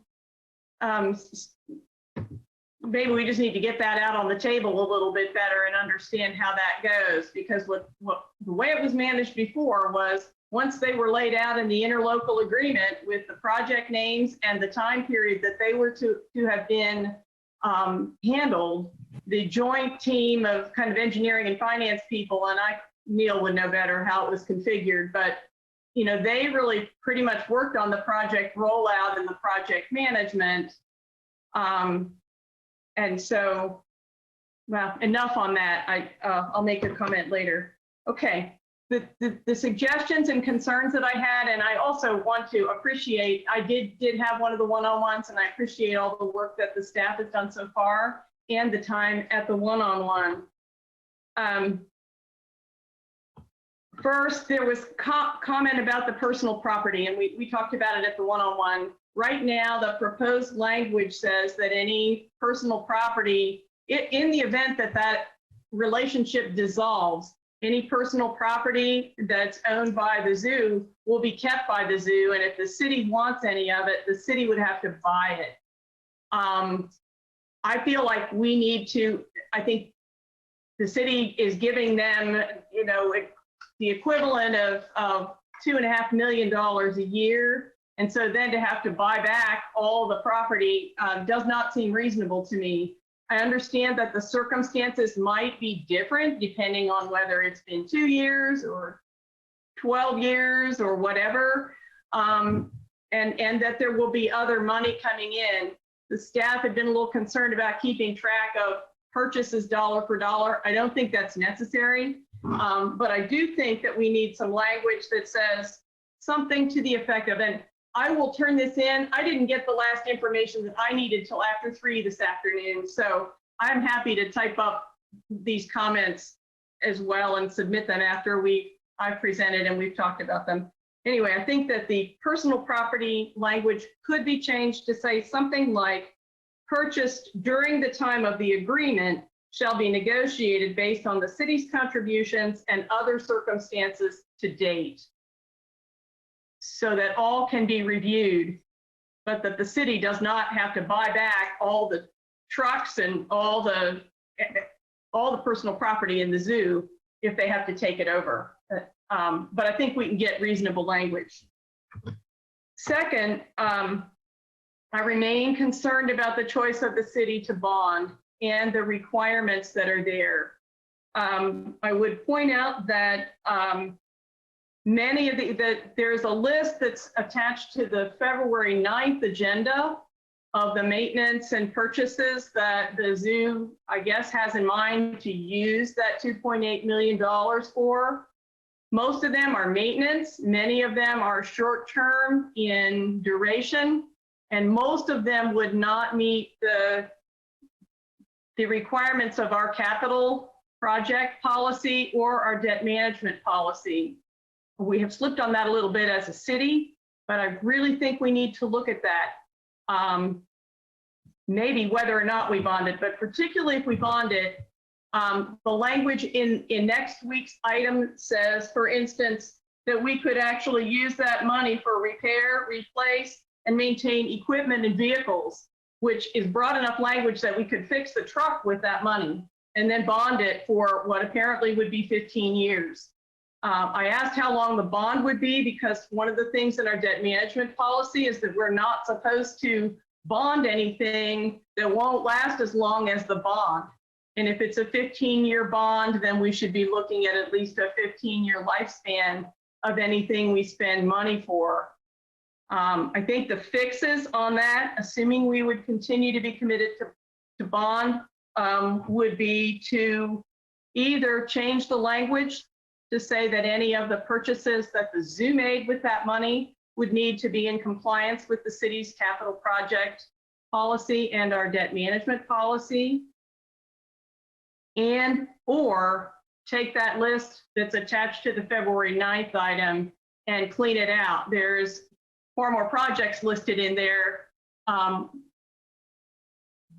maybe we just need to get that out on the table a little bit better and understand how that goes, because the way it was managed before was, once they were laid out in the interlocal agreement with the project names and the time period that they were to have been handled, the joint team of kind of engineering and finance people, and Neil would know better how it was configured, but they really pretty much worked on the project rollout and the project management. And so, well, enough on that. I'll make a comment later. Okay. The suggestions and concerns that I had, and I also want to appreciate, I did have one of the one-on-ones, and I appreciate all the work that the staff has done so far and the time at the one-on-one. First, there was comment about the personal property, and we talked about it at the one-on-one. Right now, the proposed language says that any personal property, in the event that relationship dissolves, any personal property that's owned by the zoo will be kept by the zoo, and if the city wants any of it, the city would have to buy it. I feel like we need to, I think the city is giving them, the equivalent of $2.5 million a year. And so then to have to buy back all the property does not seem reasonable to me. I understand that the circumstances might be different depending on whether it's been 2 years or 12 years or whatever, and that there will be other money coming in. The staff had been a little concerned about keeping track of purchases dollar for dollar. I don't think that's necessary. But I do think that we need some language that says something to the effect of, and I will turn this in. I didn't get the last information that I needed till after 3 this afternoon. So I'm happy to type up these comments as well and submit them after I've presented and we've talked about them. Anyway, I think that the personal property language could be changed to say something like purchased during the time of the agreement shall be negotiated based on the city's contributions and other circumstances to date, so that all can be reviewed, but that the city does not have to buy back all the trucks and all the personal property in the zoo if they have to take it over. But I think we can get reasonable language. Second, I remain concerned about the choice of the city to bond and the requirements that are there. I would point out that many of there's a list that's attached to the February 9th agenda of the maintenance and purchases that the zoo, I guess, has in mind to use that $2.8 million for. Most of them are maintenance. Many of them are short-term in duration, and most of them would not meet the requirements of our capital project policy or our debt management policy. We have slipped on that a little bit as a city, but I really think we need to look at that. Maybe whether or not we bond it, but particularly if we bond it, the language in next week's item says, for instance, that we could actually use that money for repair, replace, and maintain equipment and vehicles, which is broad enough language that we could fix the truck with that money and then bond it for what apparently would be 15 years. I asked how long the bond would be because one of the things in our debt management policy is that we're not supposed to bond anything that won't last as long as the bond. And if it's a 15-year bond, then we should be looking at least a 15-year lifespan of anything we spend money for. I think the fixes on that, assuming we would continue to be committed to bond, would be to either change the language to say that any of the purchases that the zoo made with that money would need to be in compliance with the city's capital project policy and our debt management policy, and or take that list that's attached to the February 9th item and clean it out. There's far more projects listed in there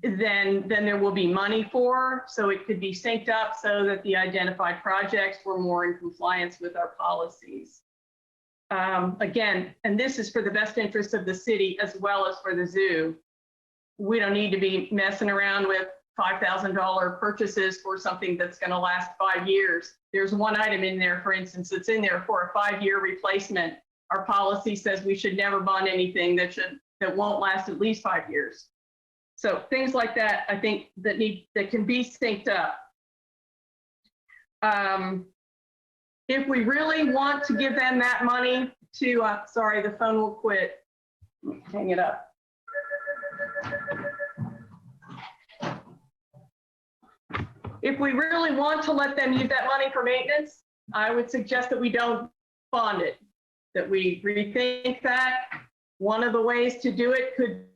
than there will be money for. So it could be synced up so that the identified projects were more in compliance with our policies. Again, and this is for the best interest of the city as well as for the zoo. We don't need to be messing around with $5,000 purchases for something that's going to last 5 years. There's one item in there, for instance, that's in there for a 5-year replacement. Our policy says we should never bond anything that won't last at least 5 years. So things like that, I think that can be synced up. If we really want to give them that money to, sorry, the phone will quit. Hang it up. If we really want to let them use that money for maintenance, I would suggest that we don't bond it, that we rethink that. One of the ways to do it could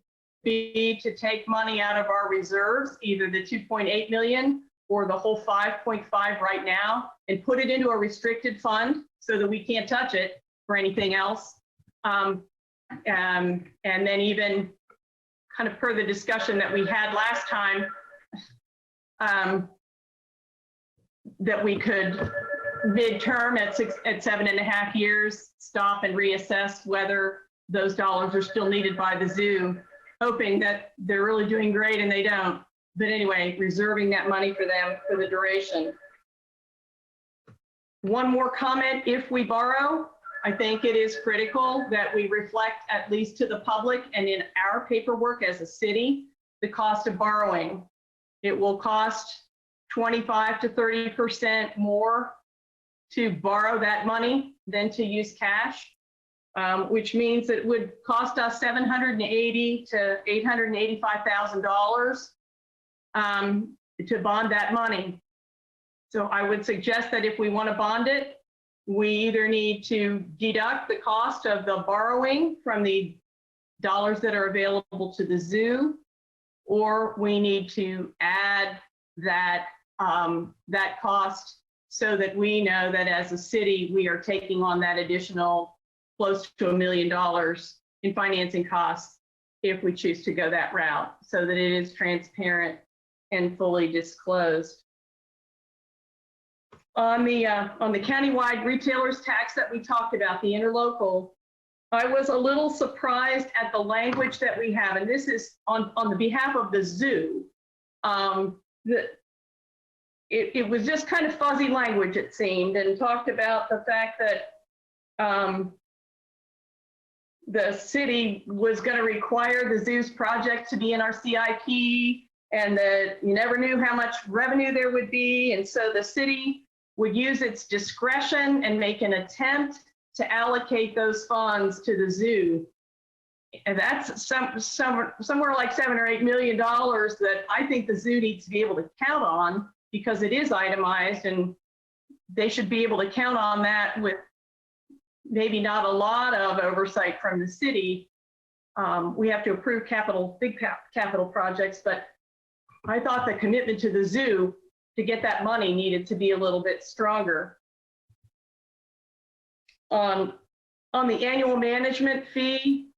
be to take money out of our reserves, either the 2.8 million or the whole 5.5 right now, and put it into a restricted fund so that we can't touch it for anything else. And then even kind of per the discussion that we had last time, that we could midterm at 7.5 years, stop and reassess whether those dollars are still needed by the zoo, hoping that they're really doing great and they don't. But anyway, reserving that money for them for the duration. One more comment, if we borrow, I think it is critical that we reflect, at least to the public and in our paperwork as a city, the cost of borrowing. It will cost 25 to 30% more to borrow that money than to use cash, which means it would cost us $780,000 to $885,000 to bond that money. So I would suggest that if we want to bond it, we either need to deduct the cost of the borrowing from the dollars that are available to the zoo, or we need to add that, that cost so that we know that as a city, we are taking on that additional close to $1 million in financing costs if we choose to go that route, so that it is transparent and fully disclosed. On the countywide retailers tax that we talked about, the interlocal, I was a little surprised at the language that we have, and this is on the behalf of the zoo. It was just kind of fuzzy language, it seemed, and talked about the fact that the city was going to require the zoo's project to be in our CIP, and that you never knew how much revenue there would be, and so the city would use its discretion and make an attempt to allocate those funds to the zoo. And that's somewhere like $7 or $8 million that I think the zoo needs to be able to count on, because it is itemized, and they should be able to count on that with maybe not a lot of oversight from the city. We have to approve big capital projects, but I thought the commitment to the zoo to get that money needed to be a little bit stronger. On the annual management fee,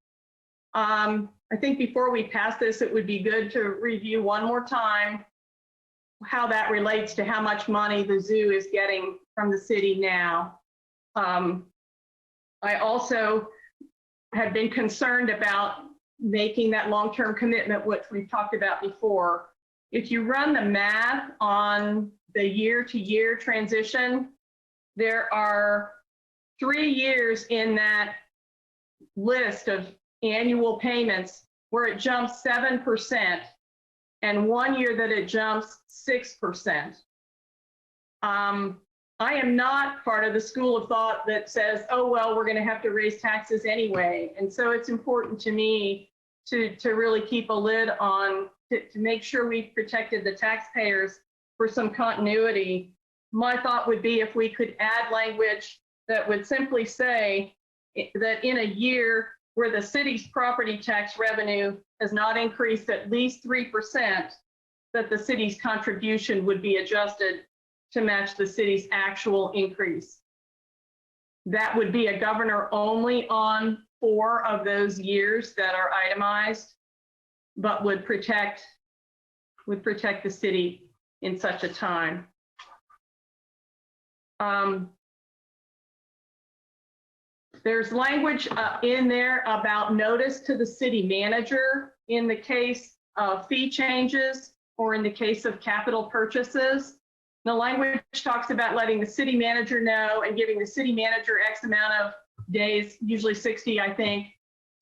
I think before we pass this, it would be good to review one more time how that relates to how much money the zoo is getting from the city now. I also have been concerned about making that long-term commitment, which we've talked about before. If you run the math on the year-to-year transition, there are 3 years in that list of annual payments where it jumps 7%, and 1 year that it jumps 6%. I am not part of the school of thought that says, oh, well, we're going to have to raise taxes anyway. And so it's important to me to really keep a lid on, to make sure we've protected the taxpayers for some continuity. My thought would be if we could add language that would simply say that in a year where the city's property tax revenue has not increased at least 3%, that the city's contribution would be adjusted to match the city's actual increase. That would be a governor only on 4 of those years that are itemized, but would protect the city in such a time. There's language in there about notice to the city manager in the case of fee changes or in the case of capital purchases. The language talks about letting the city manager know and giving the city manager X amount of days, usually 60, I think,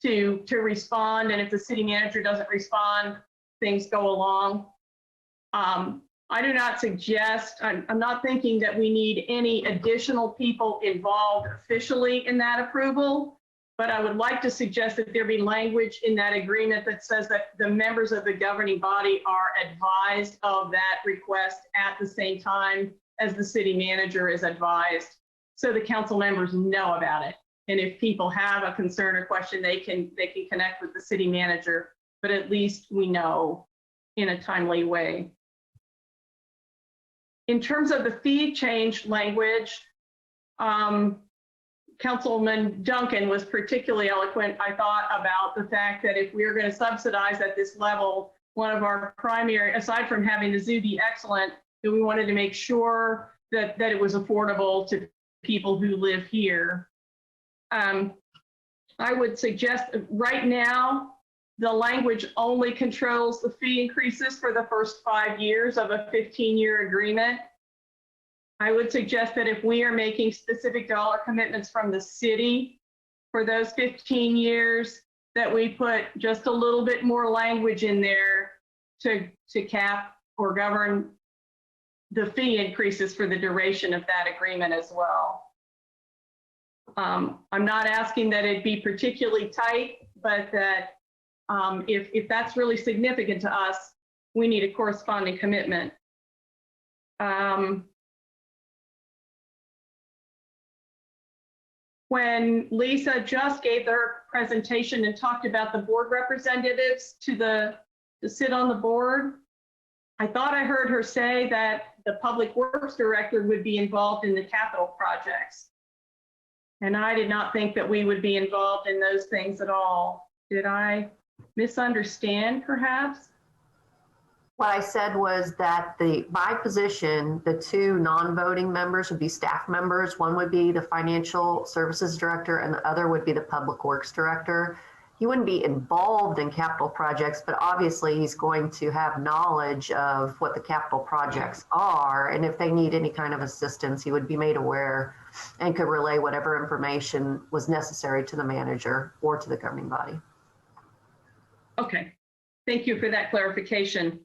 to respond. And if the city manager doesn't respond, things go along. I do not suggest, I'm not thinking that we need any additional people involved officially in that approval, but I would like to suggest that there be language in that agreement that says that the members of the governing body are advised of that request at the same time as the city manager is advised, so the council members know about it. And if people have a concern or question, they can connect with the city manager, but at least we know in a timely way. In terms of the fee change language, Councilman Duncan was particularly eloquent, I thought, about the fact that if we're going to subsidize at this level, one of our primary, aside from having the zoo be excellent, that we wanted to make sure that it was affordable to people who live here. I would suggest right now, the language only controls the fee increases for the first 5 years of a 15-year agreement. I would suggest that if we are making specific dollar commitments from the city for those 15 years, that we put just a little bit more language in there to cap or govern the fee increases for the duration of that agreement as well. I'm not asking that it be particularly tight, but that if that's really significant to us, we need a corresponding commitment. when Lisa just gave their presentation and talked about the board representatives to sit on the board, I thought I heard her say that the Public Works Director would be involved in the capital projects. And I did not think that we would be involved in those things at all. Did I misunderstand, perhaps? What I said was that by position, the two non-voting members would be staff members. One would be the Financial Services Director and the other would be the Public Works Director. He wouldn't be involved in capital projects, but obviously he's going to have knowledge of what the capital projects are. And if they need any kind of assistance, he would be made aware and could relay whatever information was necessary to the manager or to the governing body. Okay, thank you for that clarification.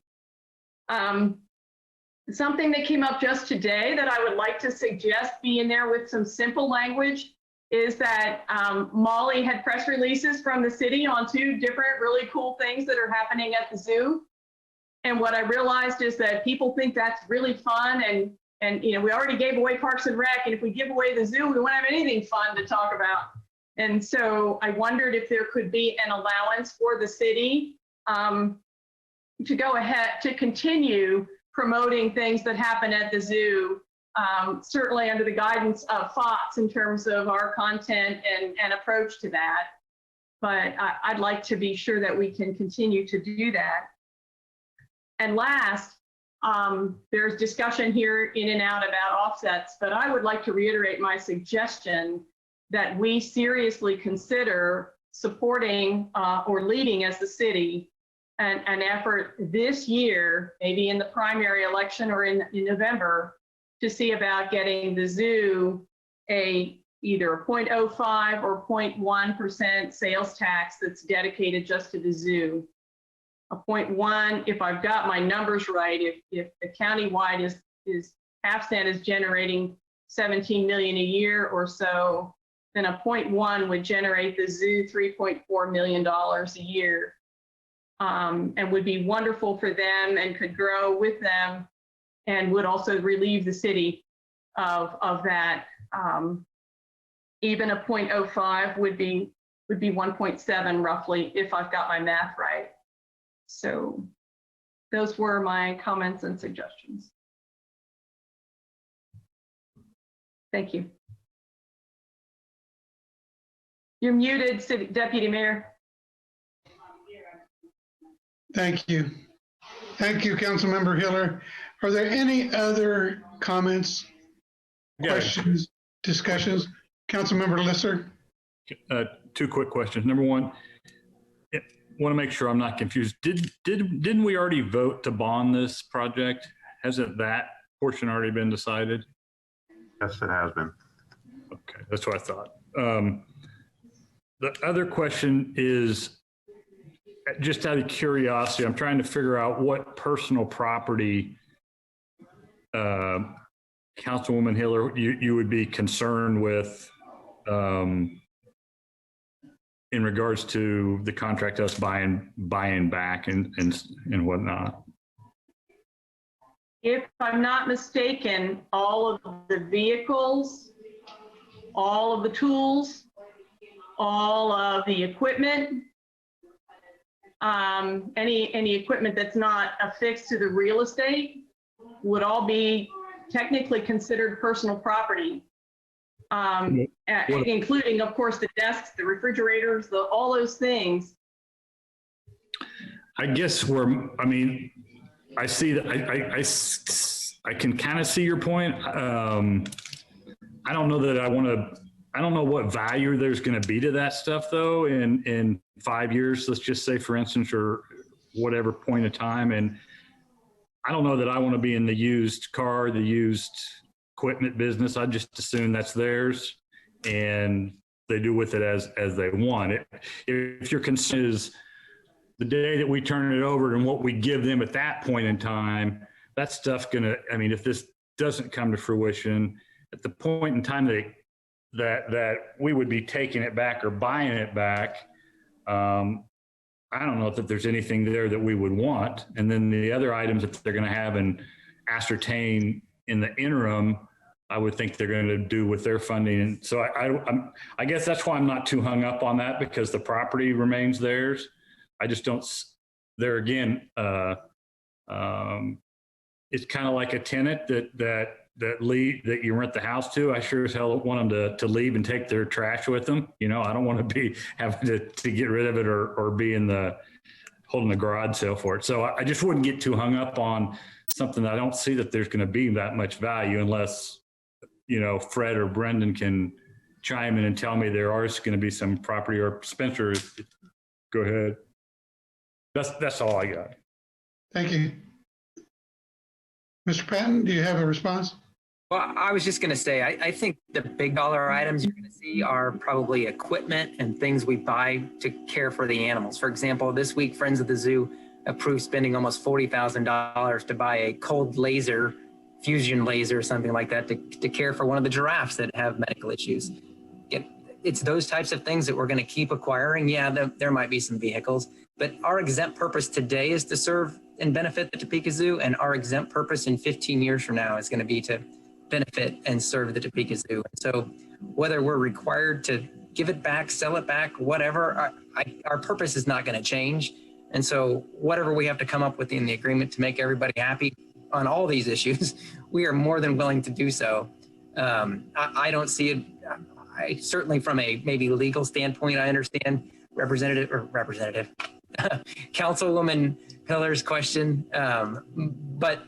Something that came up just today that I would like to suggest be in there with some simple language is that Molly had press releases from the city on 2 different really cool things that are happening at the zoo. And what I realized is that people think that's really fun, and you know, we already gave away Parks and Rec, and if we give away the zoo, we won't have anything fun to talk about. And so I wondered if there could be an allowance for the city to go ahead to continue promoting things that happen at the zoo, certainly under the guidance of Fox in terms of our content and approach to that. But I'd like to be sure that we can continue to do that. And last, there's discussion here in and out about offsets, but I would like to reiterate my suggestion that we seriously consider supporting or leading as the city an effort this year, maybe in the primary election or in November, to see about getting the zoo either a 0.05 or 0.1% sales tax that's dedicated just to the zoo. A 0.1, if I've got my numbers right, if the countywide is half cent is generating 17 million a year or so, then a 0.1 would generate the zoo $3.4 million a year, and would be wonderful for them and could grow with them and would also relieve the city of that. Even a 0.05 would be 1.7 roughly, if I've got my math right. So those were my comments and suggestions. Thank you. You're muted, Deputy Mayor. Thank you. Thank you, Councilmember Hiller. Are there any other comments, questions, discussions? Councilmember Lisser? 2 quick questions. Number 1, I want to make sure I'm not confused. Didn't we already vote to bond this project? Hasn't that portion already been decided? Yes, it has been. Okay, that's what I thought. The other question is, just out of curiosity, I'm trying to figure out what personal property, Councilwoman Hiller, you would be concerned with in regards to the contract, us buying back and whatnot. If I'm not mistaken, all of the vehicles, all of the tools, all of the equipment, any equipment that's not affixed to the real estate would all be technically considered personal property, including, of course, the desks, the refrigerators, all those things. I guess I see that I can kind of see your point. I don't know that I don't know what value there's going to be to that stuff though in 5 years, let's just say, for instance, or whatever point of time. And I don't know that I want to be in the used equipment business. I just assume that's theirs and they do with it as they want. If your concern is the day that we turn it over and what we give them at that point in time, that stuff's if this doesn't come to fruition at the point in time that we would be taking it back or buying it back, I don't know that there's anything there that we would want. And then the other items that they're going to have and ascertain in the interim I would think they're going to do with their funding. And so I guess that's why I'm not too hung up on that, because the property remains theirs. I just don't, there again, it's kind of like a tenant that you rent the house to. I sure as hell want them to leave and take their trash with them. You know, I don't want to be having to get rid of it or be holding the garage sale for it. So I just wouldn't get too hung up on something that I don't see that there's going to be that much value, unless, you know, Fred or Brendan can chime in and tell me there is going to be some property, or Spencer, go ahead. That's all I got. Thank you. Mr. Patton, do you have a response? Well, I was just going to say, I think the big dollar items you're going to see are probably equipment and things we buy to care for the animals. For example, this week, Friends of the Zoo approved spending almost $40,000 to buy a cold laser, fusion laser, something like that, to care for one of the giraffes that have medical issues. It's those types of things that we're going to keep acquiring. Yeah, there might be some vehicles, but our exempt purpose today is to serve and benefit the Topeka Zoo, and our exempt purpose in 15 years from now is going to be to benefit and serve the Topeka Zoo. So whether we're required to give it back, sell it back, whatever, our purpose is not going to change. And so whatever we have to come up with in the agreement to make everybody happy on all these issues, we are more than willing to do so. I don't see it. I certainly, from a maybe legal standpoint, I understand Councilwoman Hiller's question, but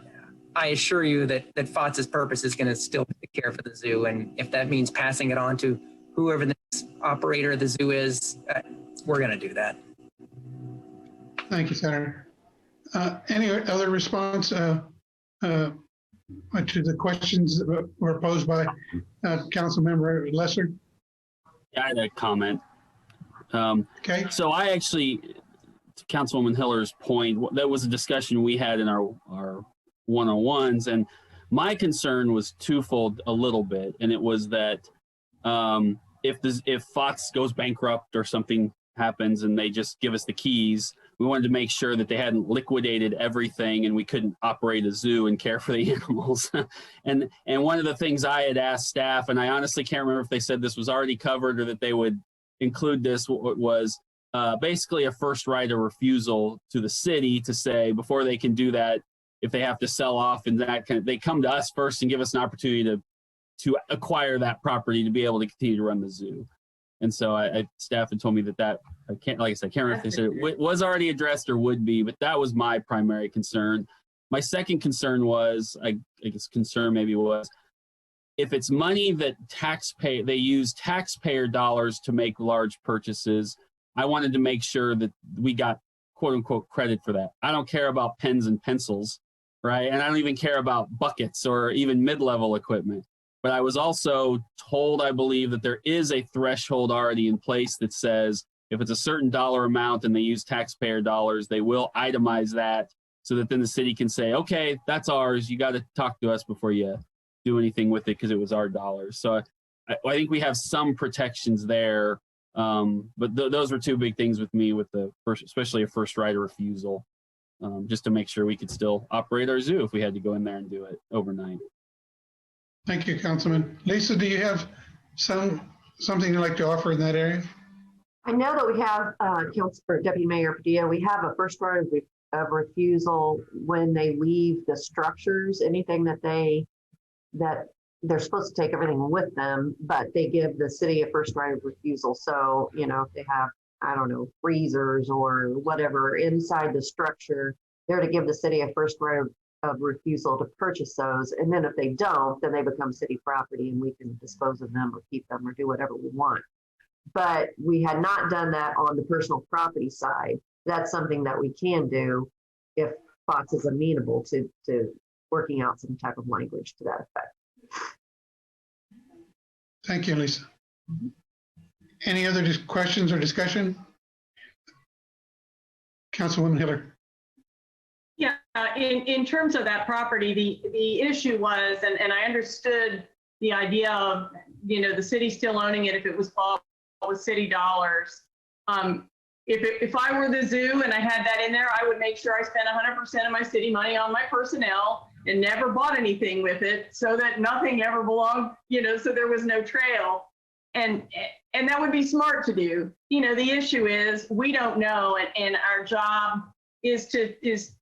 I assure you that FOTS's purpose is going to still be to care for the zoo, and if that means passing it on to whoever the next operator of the zoo is, we're going to do that. Thank you, Senator. Any other response to the questions that were posed by Councilmember Lesser? Yeah, I had a comment. Okay. So I actually, to Councilwoman Hiller's point, that was a discussion we had in our one-on-ones, and my concern was twofold a little bit, and it was that if Fox goes bankrupt or something happens and they just give us the keys, we wanted to make sure that they hadn't liquidated everything and we couldn't operate a zoo and care for the animals. and one of the things I had asked staff, and I honestly can't remember if they said this was already covered or that they would include this, was basically a first right of refusal to the city to say before they can do that, if they have to sell off and that they come to us first and give us an opportunity to acquire that property to be able to continue to run the zoo. And so staff had told me that I can't, like I said, I can't remember if they said it was already addressed or would be, but that was my primary concern. My second concern was, I guess concern maybe was, if it's money that they use taxpayer dollars to make large purchases, I wanted to make sure that we got quote unquote credit for that. I don't care about pens and pencils, right? And I don't even care about buckets or even mid-level equipment. But I was also told, I believe, that there is a threshold already in place that says if it's a certain dollar amount and they use taxpayer dollars, they will itemize that so that then the city can say, okay, that's ours. You got to talk to us before you do anything with it because it was our dollars. So I think we have some protections there. But those were two big things with me, with the first, especially a first right of refusal, just to make sure we could still operate our zoo if we had to go in there and do it overnight. Thank you, Councilman. Lisa, do you have something you'd like to offer in that area? I know that we have, Deputy Mayor Padilla, we have a first right of refusal when they leave the structures, anything that they're supposed to take everything with them, but they give the city a first right of refusal. So, you know, if they have, I don't know, freezers or whatever inside the structure, they're to give the city a first right of refusal to purchase those. And then if they don't, then they become city property and we can dispose of them or keep them or do whatever we want. But we had not done that on the personal property side. That's something that we can do if Fox is amenable to working out some type of language to that effect. Thank you, Lisa. Any other questions or discussion? Councilwoman Hiller. Yeah, in terms of that property, the issue was, and I understood the idea of, you know, the city still owning it if it was bought with city dollars. If I were the zoo and I had that in there, I would make sure I spent 100% of my city money on my personnel and never bought anything with it, so that nothing ever belonged, so there was no trail. And that would be smart to do. The issue is we don't know, and our job is to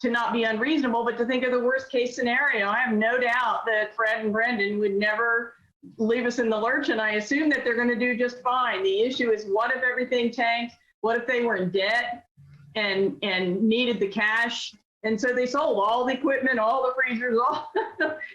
not be unreasonable, but to think of the worst case scenario. I have no doubt that Fred and Brendan would never leave us in the lurch, and I assume that they're going to do just fine. The issue is, what if everything tanked? What if they were in debt and needed the cash? And so they sold all the equipment, all the freezers, all,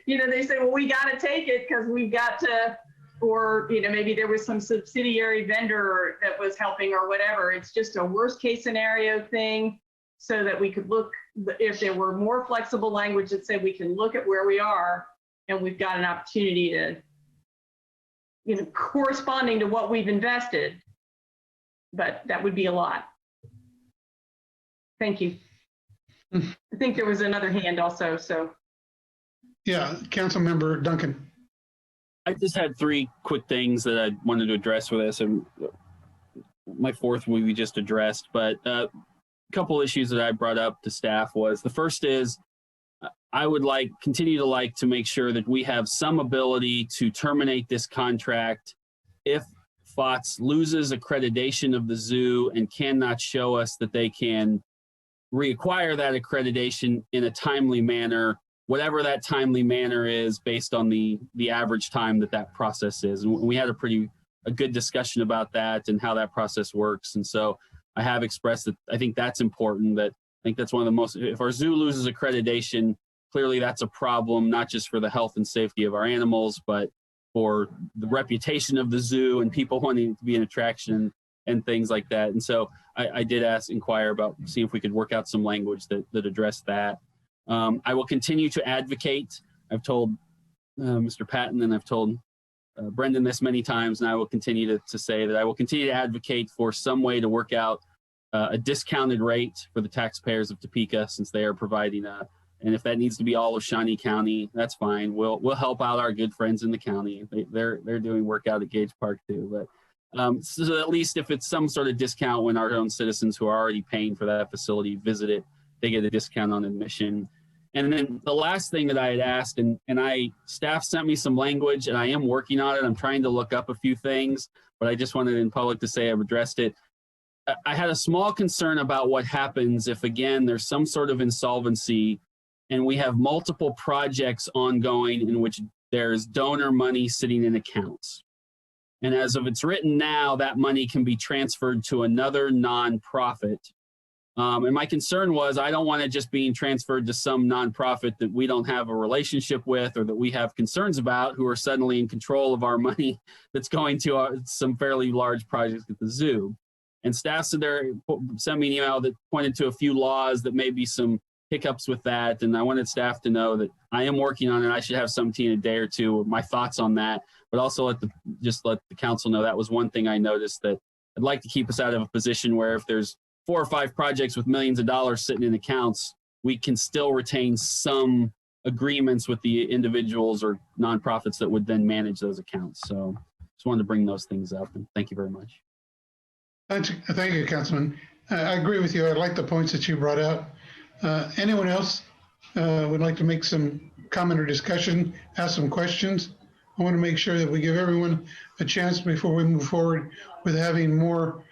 they say, well, we got to take it because we've got to, or, maybe there was some subsidiary vendor that was helping or whatever. It's just a worst case scenario thing, so that we could look, if there were more flexible language that said we can look at where we are and we've got an opportunity to, corresponding to what we've invested. But that would be a lot. Thank you. I think there was another hand also, so. Yeah, Councilmember Duncan. I just had three quick things that I wanted to address with this, and my fourth we just addressed, but a couple issues that I brought up to staff was, the first is, I would continue to make sure that we have some ability to terminate this contract if FOTS loses accreditation of the zoo and cannot show us that they can reacquire that accreditation in a timely manner, whatever that timely manner is based on the average time that process is. And we had a good discussion about that and how that process works. And so I have expressed that I think that's important, that I think that's one of the most, if our zoo loses accreditation, clearly that's a problem, not just for the health and safety of our animals, but for the reputation of the zoo and people wanting to be an attraction and things like that. And so I did inquire about seeing if we could work out some language that addressed that. I will continue to advocate. I've told Mr. Patton and I've told Brendan this many times, and I will continue to say that I will continue to advocate for some way to work out a discounted rate for the taxpayers of Topeka, since they are providing and if that needs to be all of Shawnee County, that's fine. We'll help out our good friends in the county. They're doing work out at Gage Park too. But so at least if it's some sort of discount when our own citizens who are already paying for that facility visit it, they get a discount on admission. And then the last thing that I had asked, and staff sent me some language, and I am working on it. I'm trying to look up a few things, but I just wanted in public to say I've addressed it. I had a small concern about what happens if, again, there's some sort of insolvency and we have multiple projects ongoing in which there's donor money sitting in accounts. And as of it's written now, that money can be transferred to another nonprofit. And my concern was, I don't want it just being transferred to some nonprofit that we don't have a relationship with or that we have concerns about, who are suddenly in control of our money that's going to some fairly large projects at the zoo. And staff sent me an email that pointed to a few laws that may be some hiccups with that. And I wanted staff to know that I am working on it. I should have something in a day or two, my thoughts on that, but also let the council know that was one thing I noticed, that I'd like to keep us out of a position where if there's 4 or 5 projects with millions of dollars sitting in accounts, we can still retain some agreements with the individuals or nonprofits that would then manage those accounts. So just wanted to bring those things up, and thank you very much. Thank you, Councilman. I agree with you. I like the points that you brought out. Anyone else would like to make some comment or discussion, ask some questions? I want to make sure that we give everyone a chance before we move forward with having more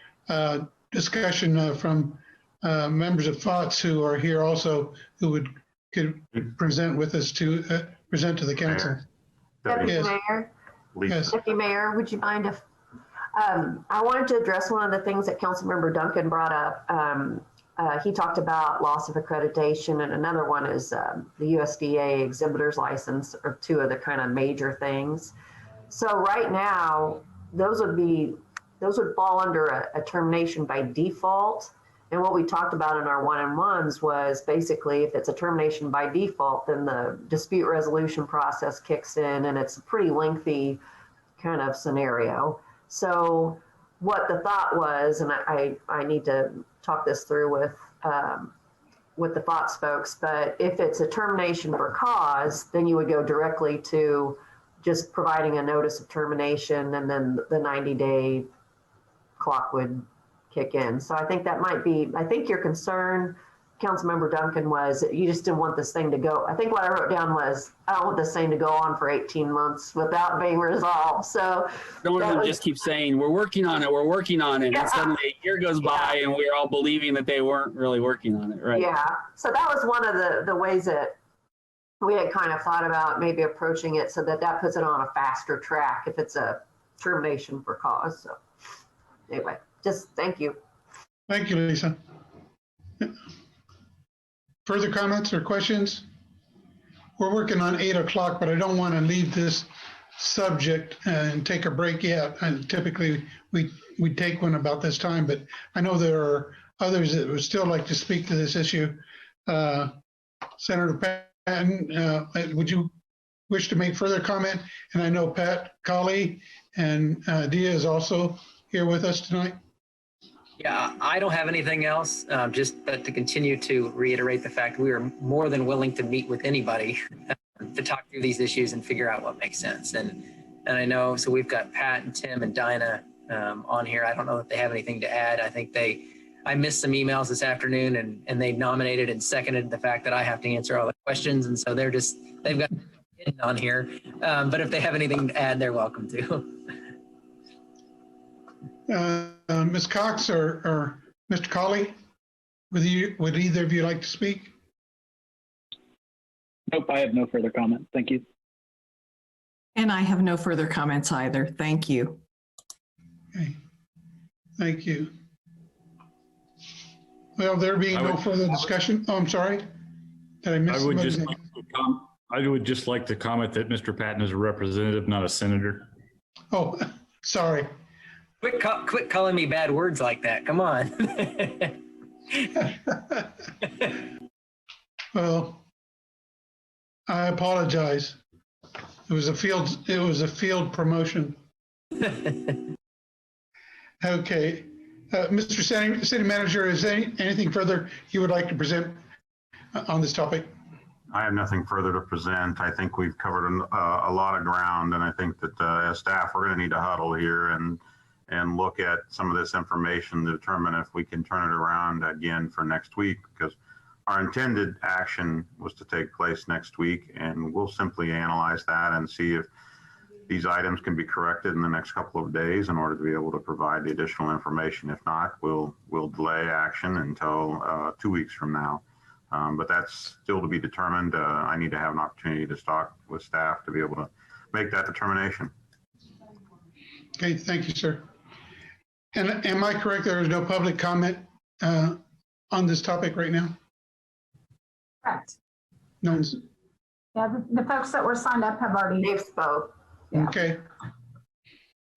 discussion from members of FOTS who are here also, who could present with us to present to the council. Deputy Yes. Mayor, Yes. Deputy Mayor, would you mind if I wanted to address one of the things that Councilmember Duncan brought up. He talked about loss of accreditation, and another one is the USDA exhibitor's license, are two of the kind of major things. So right now, those would fall under a termination by default. And what we talked about in our one-on-ones was basically, if it's a termination by default, then the dispute resolution process kicks in, and it's a pretty lengthy kind of scenario. So what the thought was, and I need to talk this through with the FOTS folks, but if it's a termination for cause, then you would go directly to just providing a notice of termination, and then the 90-day clock would kick in. So I think that might be, I think your concern Councilmember Duncan was, you just didn't want this thing to go. I think what I wrote down was, I don't want this thing to go on for 18 months without being resolved. So Someone just keeps saying, we're working on it, we're working on it. Yeah. And suddenly a year goes by and we're all believing that they weren't really working on it, right? Yeah, so that was one of the ways that we had kind of thought about maybe approaching it so that that puts it on a faster track if it's a termination for cause. So anyway, just thank you. Thank you, Lisa. Further comments or questions? We're working on 8 o'clock, but I don't want to leave this subject and take a break yet. And typically we take one about this time, but I know there are others that would still like to speak to this issue. Senator Patton, would you wish to make further comment? And I know Pat Colley and Dia is also here with us tonight. Yeah, I don't have anything else, just to continue to reiterate the fact we are more than willing to meet with anybody to talk through these issues and figure out what makes sense. And I know, so we've got Pat and Tim and Dinah on here. I don't know if they have anything to add. I think I missed some emails this afternoon and they nominated and seconded the fact that I have to answer all the questions. And so they've got on here. But if they have anything to add, they're welcome to. Ms. Cox or Mr. Colley, would either of you like to speak? Nope, I have no further comment. Thank you. And I have no further comments either. Thank you. Okay, thank you. Well, there being no further discussion. Oh, I'm sorry. Did I miss somebody's name? I would just like to comment that Mr. Patton is a representative, not a senator. Oh, sorry. Quit calling me bad words like that. Come on. Well, I apologize. It was a field promotion. Okay. Mr. City Manager, is there anything further you would like to present on this topic? I have nothing further to present. I think we've covered a lot of ground, and I think that as staff, we're going to need to huddle here and look at some of this information to determine if we can turn it around again for next week, because our intended action was to take place next week, and we'll simply analyze that and see if these items can be corrected in the next couple of days in order to be able to provide the additional information. If not, we'll delay action until 2 weeks from now. But that's still to be determined. I need to have an opportunity to talk with staff to be able to make that determination. Okay, thank you, sir. And am I correct, there is no public comment on this topic right now? Correct. No one's, Yeah, the folks that were signed up have already spoke. Yeah. okay.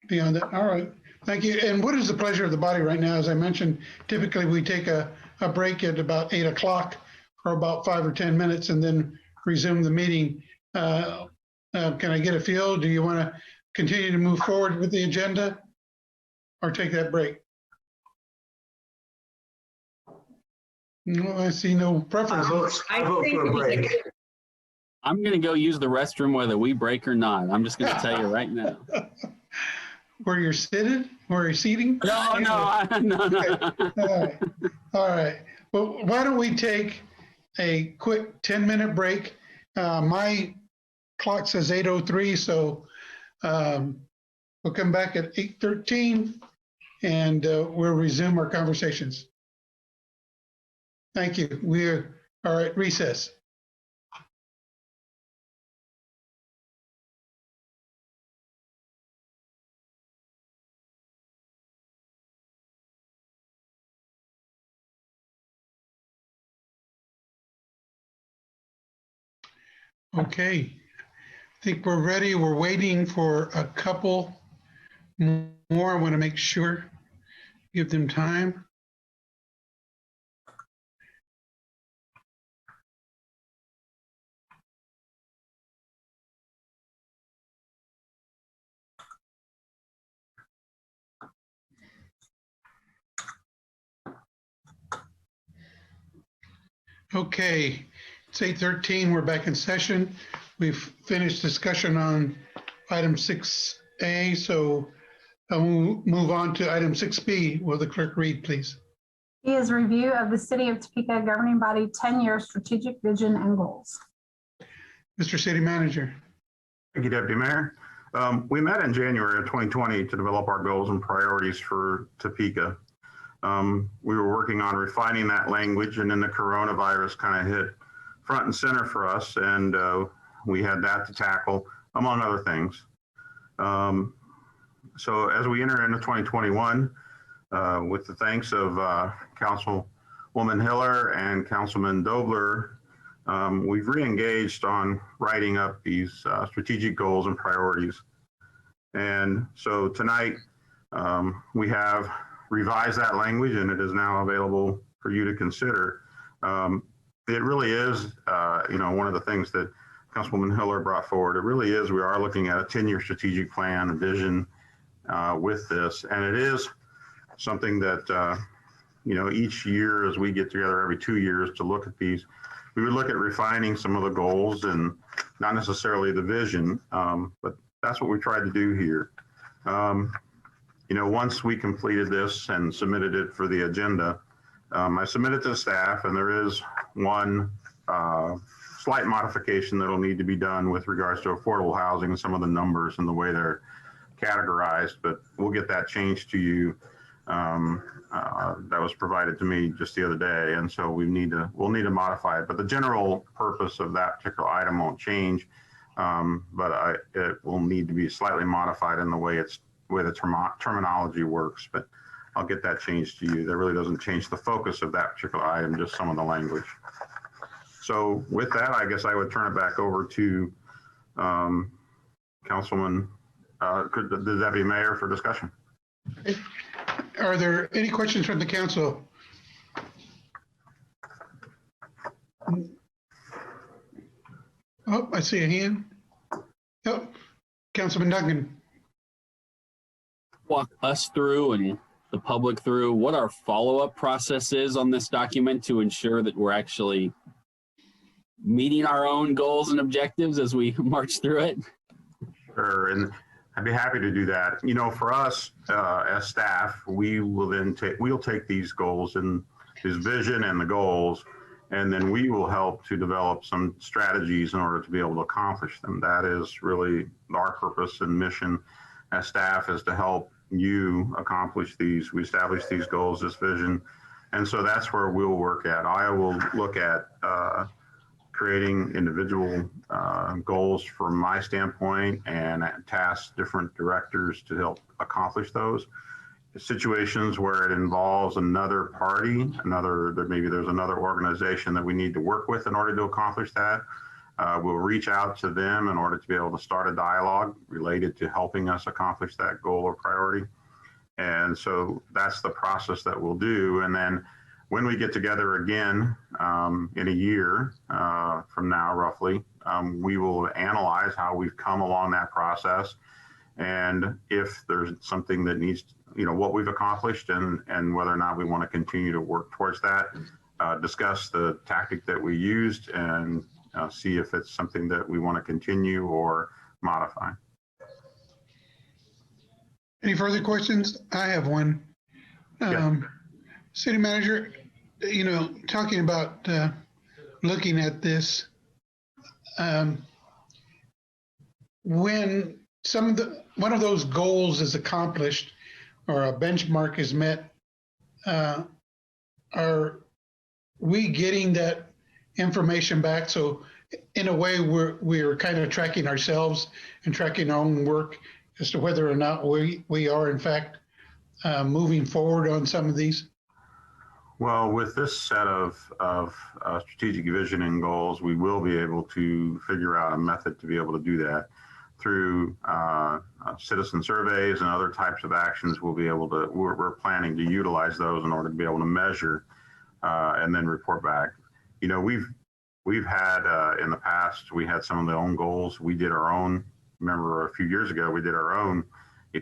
Beyond that, all right. Thank you. And what is the pleasure of the body right now? As I mentioned, typically we take a break at about 8 o'clock for about 5 or 10 minutes and then resume the meeting. Can I get a feel? Do you want to continue to move forward with the agenda or take that break? No, I see no preference. I vote for a break. I'm going to go use the restroom whether we break or not. I'm just going to tell you right now. Where you're seated? Where you're seating? No. Okay. All right. Well, why don't we take a quick 10-minute break? My clock says 8:03, so we'll come back at 8:13 and we'll resume our conversations. Thank you. We are at recess. Okay, I think we're ready. We're waiting for a couple more. I want to make sure, give them time. Okay, it's 8:13. We're back in session. We've finished discussion on item 6A, so we'll move on to item 6B. Will the clerk read, please? E is review of the City of Topeka governing body 10-year strategic vision and goals. Mr. City Manager. Thank you, Deputy Mayor. We met in January of 2020 to develop our goals and priorities for Topeka. We were working on refining that language, and then the coronavirus kind of hit front and center for us, and we had that to tackle, among other things. So as we enter into 2021, with the thanks of Councilwoman Hiller and Councilman Dobler, we've re-engaged on writing up these strategic goals and priorities. And so tonight, we have revised that language, and it is now available for you to consider. It really is, one of the things that Councilwoman Hiller brought forward. It really is, we are looking at a 10-year strategic plan and vision with this. And it is something that, each year as we get together every 2 years to look at these, we would look at refining some of the goals and not necessarily the vision, but that's what we tried to do here. Once we completed this and submitted it for the agenda, I submitted to staff, and there is one slight modification that'll need to be done with regards to affordable housing and some of the numbers and the way they're categorized, but we'll get that changed to you. That was provided to me just the other day, and so we'll need to modify it. But the general purpose of that particular item won't change, but it will need to be slightly modified in the way the terminology works. But I'll get that changed to you. That really doesn't change the focus of that particular item, just some of the language. So with that, I guess I would turn it back over to Councilman, the Deputy Mayor for discussion. Okay. Are there any questions from the council? Oh, I see a hand. Oh, Councilman Duncan. Walk us through and the public through what our follow-up process is on this document to ensure that we're actually meeting our own goals and objectives as we march through it? Sure, and I'd be happy to do that. For us as staff, we'll take these goals and this vision and the goals, and then we will help to develop some strategies in order to be able to accomplish them. That is really our purpose and mission as staff, is to help you accomplish these. We establish these goals, this vision, and so that's where we'll work at. I will look at creating individual goals from my standpoint and task different directors to help accomplish those. Situations where it involves another party, maybe there's another organization that we need to work with in order to accomplish that. We'll reach out to them in order to be able to start a dialogue related to helping us accomplish that goal or priority. And so that's the process that we'll do. And then when we get together again in a year from now, roughly, we will analyze how we've come along that process. And if there's something that needs, what we've accomplished and whether or not we want to continue to work towards that, discuss the tactic that we used and see if it's something that we want to continue or modify. Any further questions? I have one. City Manager, talking about looking at this, when one of those goals is accomplished or a benchmark is met, are we getting that information back? So in a way, we're kind of tracking ourselves and tracking our own work as to whether or not we are in fact moving forward on some of these. Well, with this set of strategic vision and goals, we will be able to figure out a method to be able to do that through citizen surveys and other types of actions. We're planning to utilize those in order to be able to measure and then report back. We've had in the past, we had some of the own goals. We did our own. Remember, a few years ago, we did our own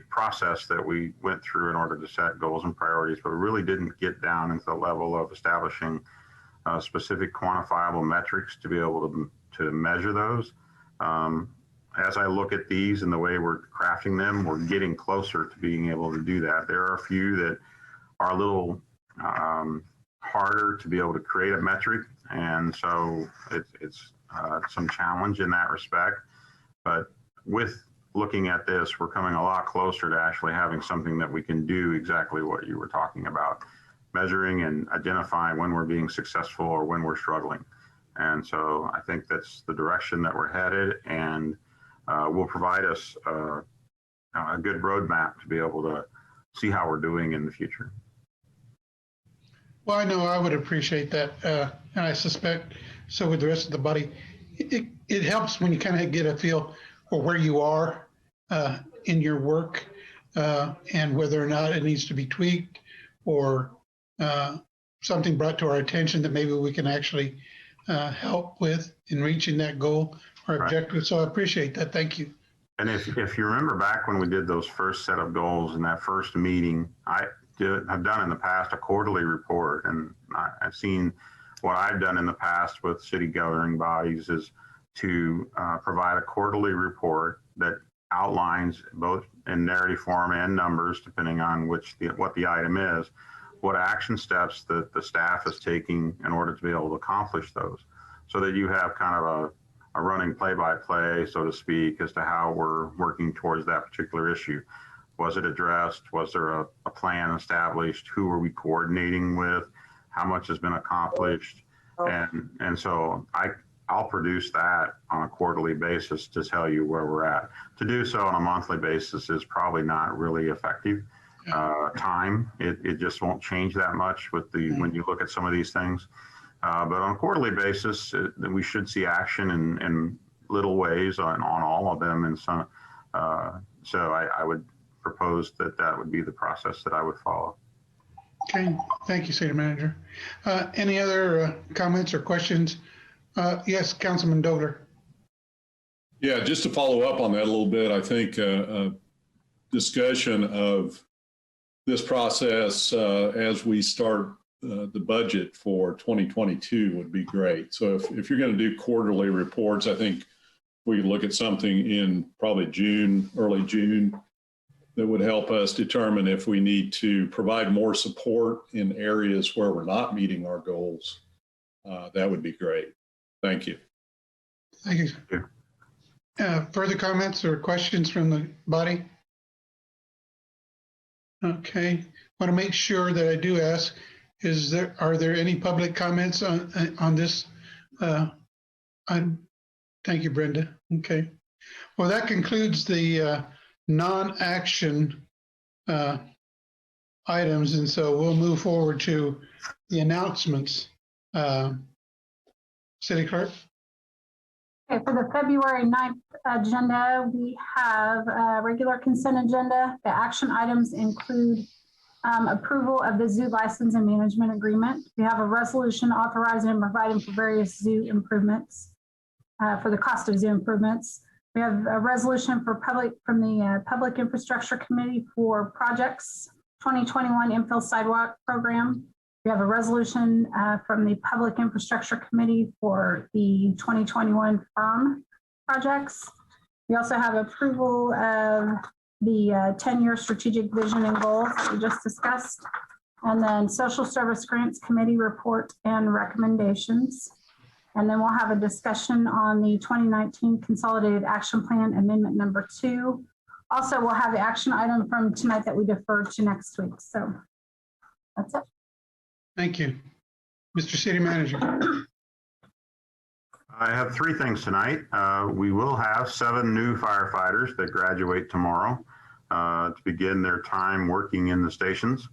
process that we went through in order to set goals and priorities, but we really didn't get down into the level of establishing specific quantifiable metrics to be able to measure those. As I look at these and the way we're crafting them, we're getting closer to being able to do that. There are a few that are a little harder to be able to create a metric. And so it's some challenge in that respect. But with looking at this, we're coming a lot closer to actually having something that we can do exactly what you were talking about, measuring and identifying when we're being successful or when we're struggling. And so I think that's the direction that we're headed, and will provide us a good roadmap to be able to see how we're doing in the future. Well, I know I would appreciate that, and I suspect so with the rest of the body. It helps when you kind of get a feel for where you are in your work and whether or not it needs to be tweaked or something brought to our attention that maybe we can actually help with in reaching that goal or objective. So I appreciate that. Thank you. And if you remember back when we did those first set of goals in that first meeting, I've done in the past a quarterly report, and I've seen what I've done in the past with city governing bodies is to provide a quarterly report that outlines both in narrative form and numbers, depending on what the item is, what action steps that the staff is taking in order to be able to accomplish those, so that you have kind of a running play-by-play, so to speak, as to how we're working towards that particular issue. Was it addressed? Was there a plan established? Who are we coordinating with? How much has been accomplished? And so I'll produce that on a quarterly basis to tell you where we're at. To do so on a monthly basis is probably not really effective. It just won't change that much with when you look at some of these things. But on a quarterly basis, we should see action in little ways on all of them. And so I would propose that would be the process that I would follow. Okay, thank you, City Manager. Any other comments or questions? Yes, Councilman Dogler. Yeah, just to follow up on that a little bit, I think a discussion of this process as we start the budget for 2022 would be great. So if you're going to do quarterly reports, I think we could look at something in probably June, early June, that would help us determine if we need to provide more support in areas where we're not meeting our goals. That would be great. Thank you. Thank you. Further comments or questions from the body? Okay, want to make sure that I do ask, are there any public comments on this? Thank you, Brenda. Okay. Well, that concludes the non-action items, and so we'll move forward to the announcements. City Clerk? Okay, for the February 9th agenda, we have a regular consent agenda. The action items include approval of the zoo license and management agreement. We have a resolution authorizing and providing for various zoo improvements, for the cost of zoo improvements. We have a resolution from the Public Infrastructure Committee for projects 2021 infill sidewalk program. We have a resolution from the Public Infrastructure Committee for the 2021 firm projects. We also have approval of the 10-year strategic vision and goals that we just discussed, and then Social Service Grants Committee report and recommendations. And then we'll have a discussion on the 2019 Consolidated Action Plan Amendment number 2. Also, we'll have the action item from tonight that we deferred to next week. So that's it. Thank you. Mr. City Manager. I have 3 things tonight. We will have 7 new firefighters that graduate tomorrow to begin their time working in the stations.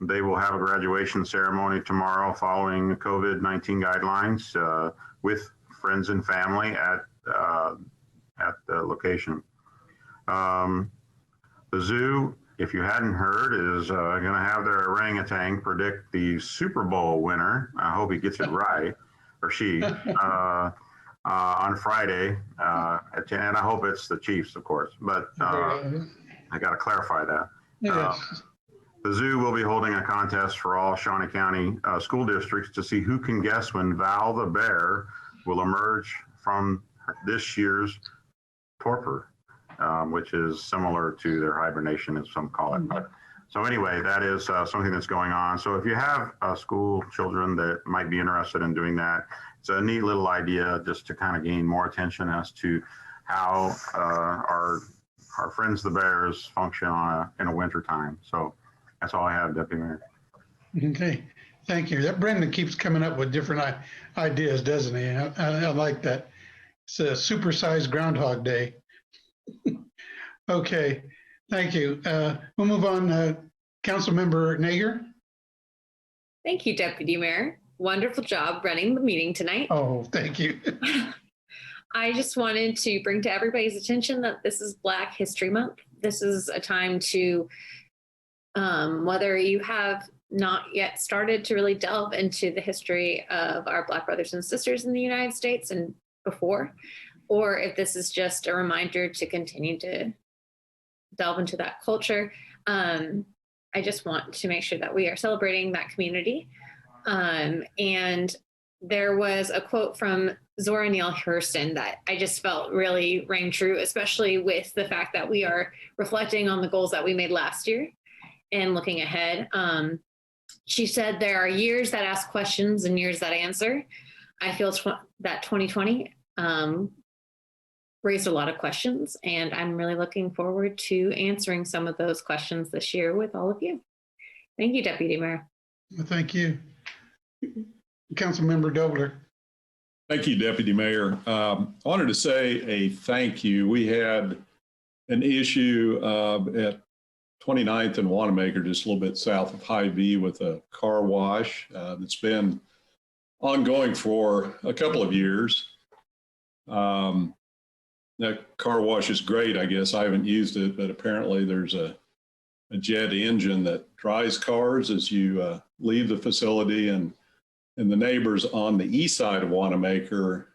They will have a graduation ceremony tomorrow following the COVID-19 guidelines with friends and family at the location. The zoo, if you hadn't heard, is going to have their orangutan predict the Super Bowl winner. I hope he gets it right, or she, on Friday at 10. And I hope it's the Chiefs, of course, but I got to clarify that. Yes. The zoo will be holding a contest for all Shawnee County school districts to see who can guess when Val the bear will emerge from this year's torpor, which is similar to their hibernation, as some call it. But So anyway, that is something that's going on. So if you have school children that might be interested in doing that, it's a neat little idea just to kind of gain more attention as to how our friends the bears function in a winter time. So that's all I have, Deputy Mayor. Okay, thank you. That Brendan keeps coming up with different ideas, doesn't he? I like that. It's a supersized Groundhog Day. Okay, thank you. We'll move on. Councilmember Nager. Thank you, Deputy Mayor. Wonderful job running the meeting tonight. Oh, thank you. I just wanted to bring to everybody's attention that this is Black History Month. This is a time to, whether you have not yet started to really delve into the history of our Black brothers and sisters in the United States and before, or if this is just a reminder to continue to delve into that culture. I just want to make sure that we are celebrating that community. And there was a quote from Zora Neale Hurston that I just felt really rang true, especially with the fact that we are reflecting on the goals that we made last year and looking ahead. She said, there are years that ask questions and years that answer. I feel that 2020 raised a lot of questions, and I'm really looking forward to answering some of those questions this year with all of you. Thank you, Deputy Mayor. Thank you. Councilmember Dobler. Thank you, Deputy Mayor. I wanted to say a thank you. We had an issue at 29th and Wanamaker, just a little bit south of Hy-Vee, with a car wash that's been ongoing for a couple of years. That car wash is great, I guess. I haven't used it, but apparently there's a jet engine that dries cars as you leave the facility, and the neighbors on the east side of Wanamaker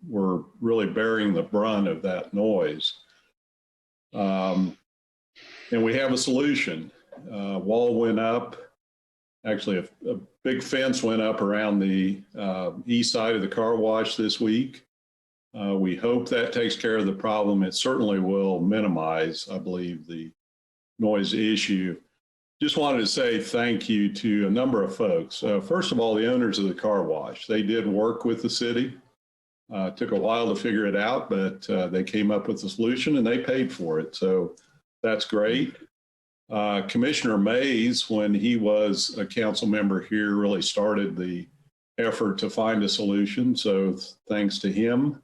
were really bearing the brunt of that noise. And we have a solution. Wall went up. Actually, a big fence went up around the east side of the car wash this week. We hope that takes care of the problem. It certainly will minimize, I believe, the noise issue. Just wanted to say thank you to a number of folks. First of all, the owners of the car wash. They did work with the city. Took a while to figure it out, but they came up with a solution and they paid for it. So that's great. Commissioner Mays, when he was a council member here, really started the effort to find a solution. So thanks to him.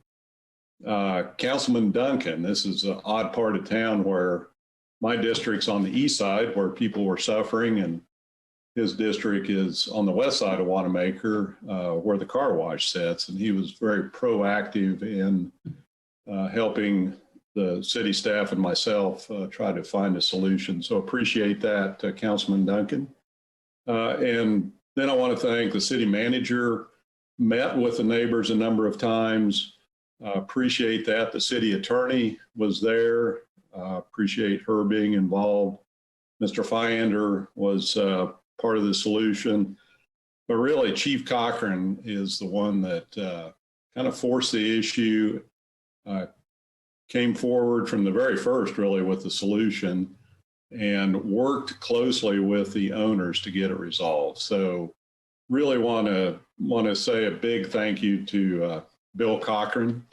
Councilman Duncan, this is an odd part of town where my district's on the east side where people were suffering, and his district is on the west side of Wanamaker where the car wash sits. And he was very proactive in helping the city staff and myself try to find a solution. So appreciate that, Councilman Duncan. And then I want to thank the city manager, met with the neighbors a number of times. Appreciate that. The city attorney was there. Appreciate her being involved. Mr. Fyander was part of the solution. But really, Chief Cochran is the one that kind of forced the issue, came forward from the very first, really, with the solution, and worked closely with the owners to get it resolved. So really want to say a big thank you to Bill Cochran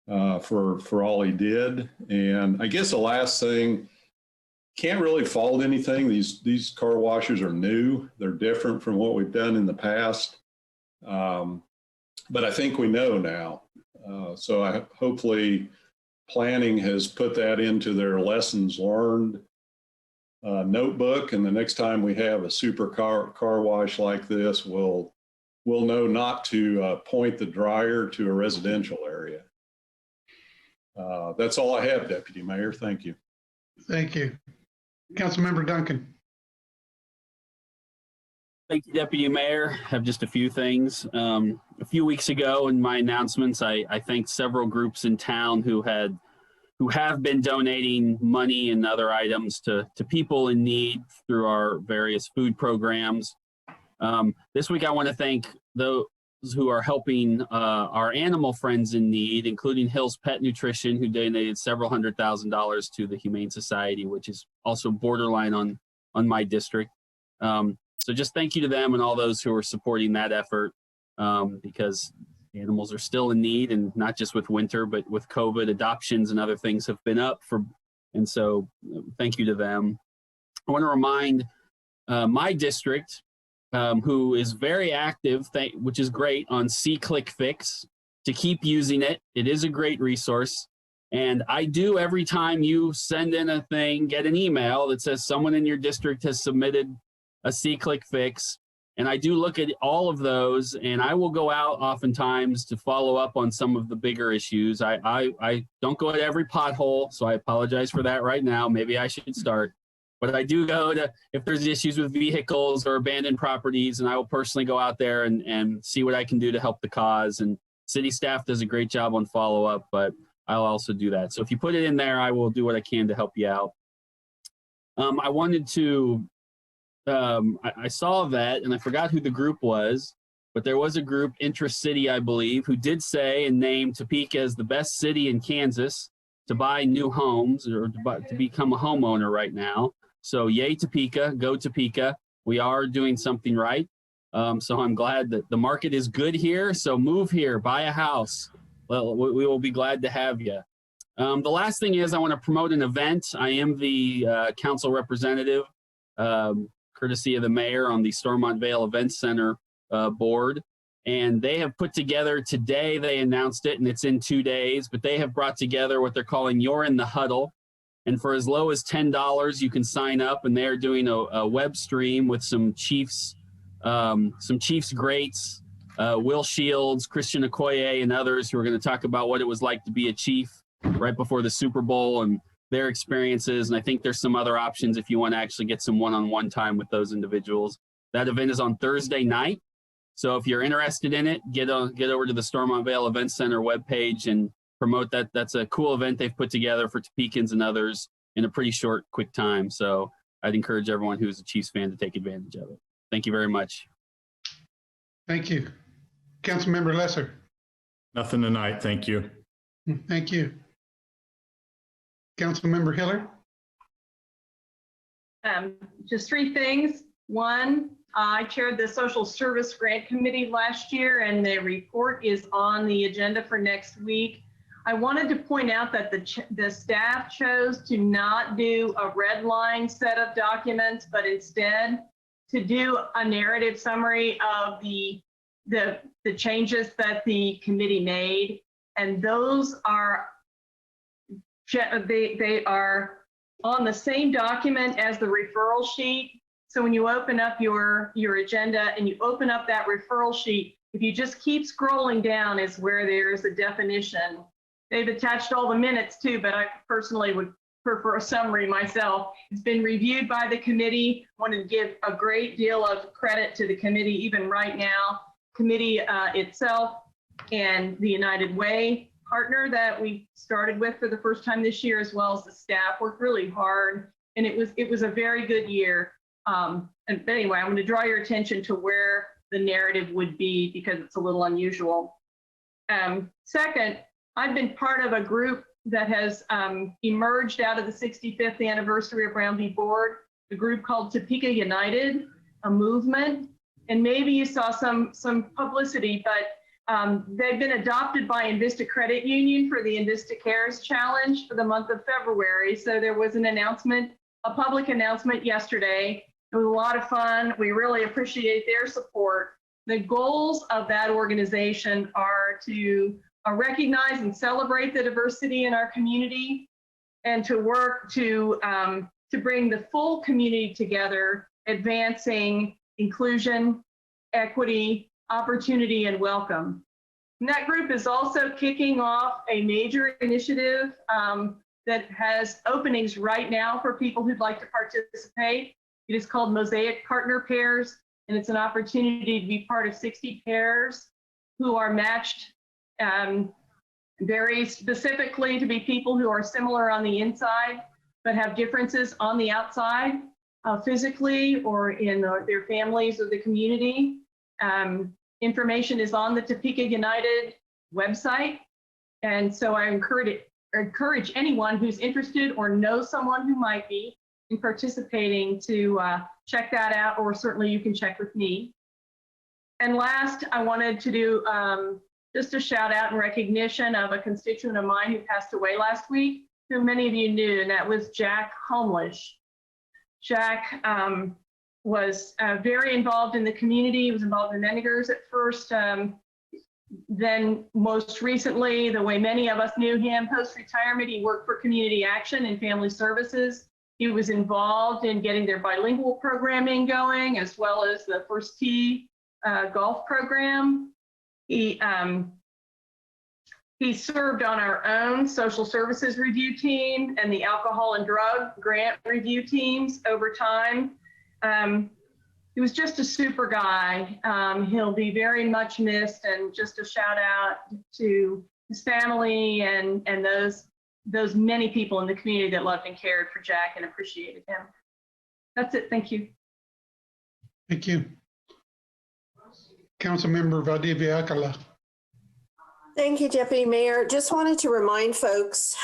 for all he did. And I guess the last thing, can't really fault anything. These car washers are new. They're different from what we've done in the past. But I think we know now. So hopefully planning has put that into their lessons learned notebook. And the next time we have a super car wash like this, we'll know not to point the dryer to a residential area. That's all I have, Deputy Mayor. Thank you. Thank you. Councilmember Duncan. Thank you, Deputy Mayor. I have just a few things. A few weeks ago in my announcements, I thanked several groups in town who have been donating money and other items to people in need through our various food programs. This week, I want to thank who are helping our animal friends in need, including Hill's Pet Nutrition, who donated several $100,000 to the Humane Society, which is also borderline on my district. So just thank you to them and all those who are supporting that effort, because animals are still in need, and not just with winter, but with COVID, adoptions and other things have been up for, and so thank you to them. I want to remind my district, who is very active, which is great, on SeeClickFix, to keep using it. It is a great resource. And I do, every time you send in a thing, get an email that says someone in your district has submitted a SeeClickFix. And I do look at all of those, and I will go out oftentimes to follow up on some of the bigger issues. I don't go at every pothole, so I apologize for that right now. Maybe I should start. But I do go to, if there's issues with vehicles or abandoned properties, and I will personally go out there and see what I can do to help the cause. And city staff does a great job on follow-up, but I'll also do that. So if you put it in there, I will do what I can to help you out. I wanted to, I saw that, and I forgot who the group was, but there was a group, Intra-City, I believe, who did say and name Topeka as the best city in Kansas to buy new homes, or to become a homeowner right now. So yay Topeka, go Topeka. We are doing something right. So I'm glad that the market is good here. So move here, buy a house. Well, we will be glad to have you. The last thing is I want to promote an event. I am the council representative, courtesy of the mayor, on the Stormont Vale Event Center board. And they have put together today, they announced it, and it's in 2 days, but they have brought together what they're calling You're in the Huddle. And for as low as $10, you can sign up, and they're doing a web stream with some Chiefs greats, Will Shields, Christian Okoye, and others who are going to talk about what it was like to be a Chief right before the Super Bowl and their experiences. And I think there's some other options if you want to actually get some one-on-one time with those individuals. That event is on Thursday night. So if you're interested in it, get over to the Stormont Vale Event Center webpage and promote that. That's a cool event they've put together for Topekans and others in a pretty short, quick time. So I'd encourage everyone who's a Chiefs fan to take advantage of it. Thank you very much. Thank you. Councilmember Lesser. Nothing tonight. Thank you. Thank you. Councilmember Hiller. Just 3 things. One, I chaired the Social Service Grant Committee last year, and the report is on the agenda for next week. I wanted to point out that the staff chose to not do a red line set of documents, but instead to do a narrative summary of the changes that the committee made. And those are, they are on the same document as the referral sheet. So when you open up your agenda and you open up that referral sheet, if you just keep scrolling down is where there's a definition. They've attached all the minutes too, but I personally would prefer a summary myself. It's been reviewed by the committee. I want to give a great deal of credit to the committee, even right now. Committee itself and the United Way partner that we started with for the first time this year, as well as the staff, worked really hard. And it was a very good year. And anyway, I'm going to draw your attention to where the narrative would be because it's a little unusual. Second, I've been part of a group that has emerged out of the 65th anniversary of Brown v. Board, a group called Topeka United, a movement. And maybe you saw some publicity, but they've been adopted by Invista Credit Union for the Invista Cares Challenge for the month of February. So there was an announcement, a public announcement yesterday. It was a lot of fun. We really appreciate their support. The goals of that organization are to recognize and celebrate the diversity in our community, and to work to bring the full community together, advancing inclusion, equity, opportunity, and welcome. And that group is also kicking off a major initiative that has openings right now for people who'd like to participate. It is called Mosaic Partner Pairs, and it's an opportunity to be part of 60 pairs who are matched very specifically to be people who are similar on the inside, but have differences on the outside, physically or in their families or the community. information is on the Topeka United website. And so I encourage anyone who's interested or knows someone who might be in participating to check that out, or certainly you can check with me. And last, I wanted to do just a shout out and recognition of a constituent of mine who passed away last week, who many of you knew, and that was Jack Homelish. Jack was very involved in the community. He was involved in Mendigers at first. Then most recently, the way many of us knew him, post-retirement, he worked for Community Action and Family Services. He was involved in getting their bilingual programming going, as well as the First Tee golf program. He served on our own social services review team and the alcohol and drug grant review teams over time. He was just a super guy. He'll be very much missed, and just a shout out to his family and those many people in the community that loved and cared for Jack and appreciated him. That's it. Thank you. Thank you. Councilmember Valdivia Acala. Thank you, Deputy Mayor. Just wanted to remind folks,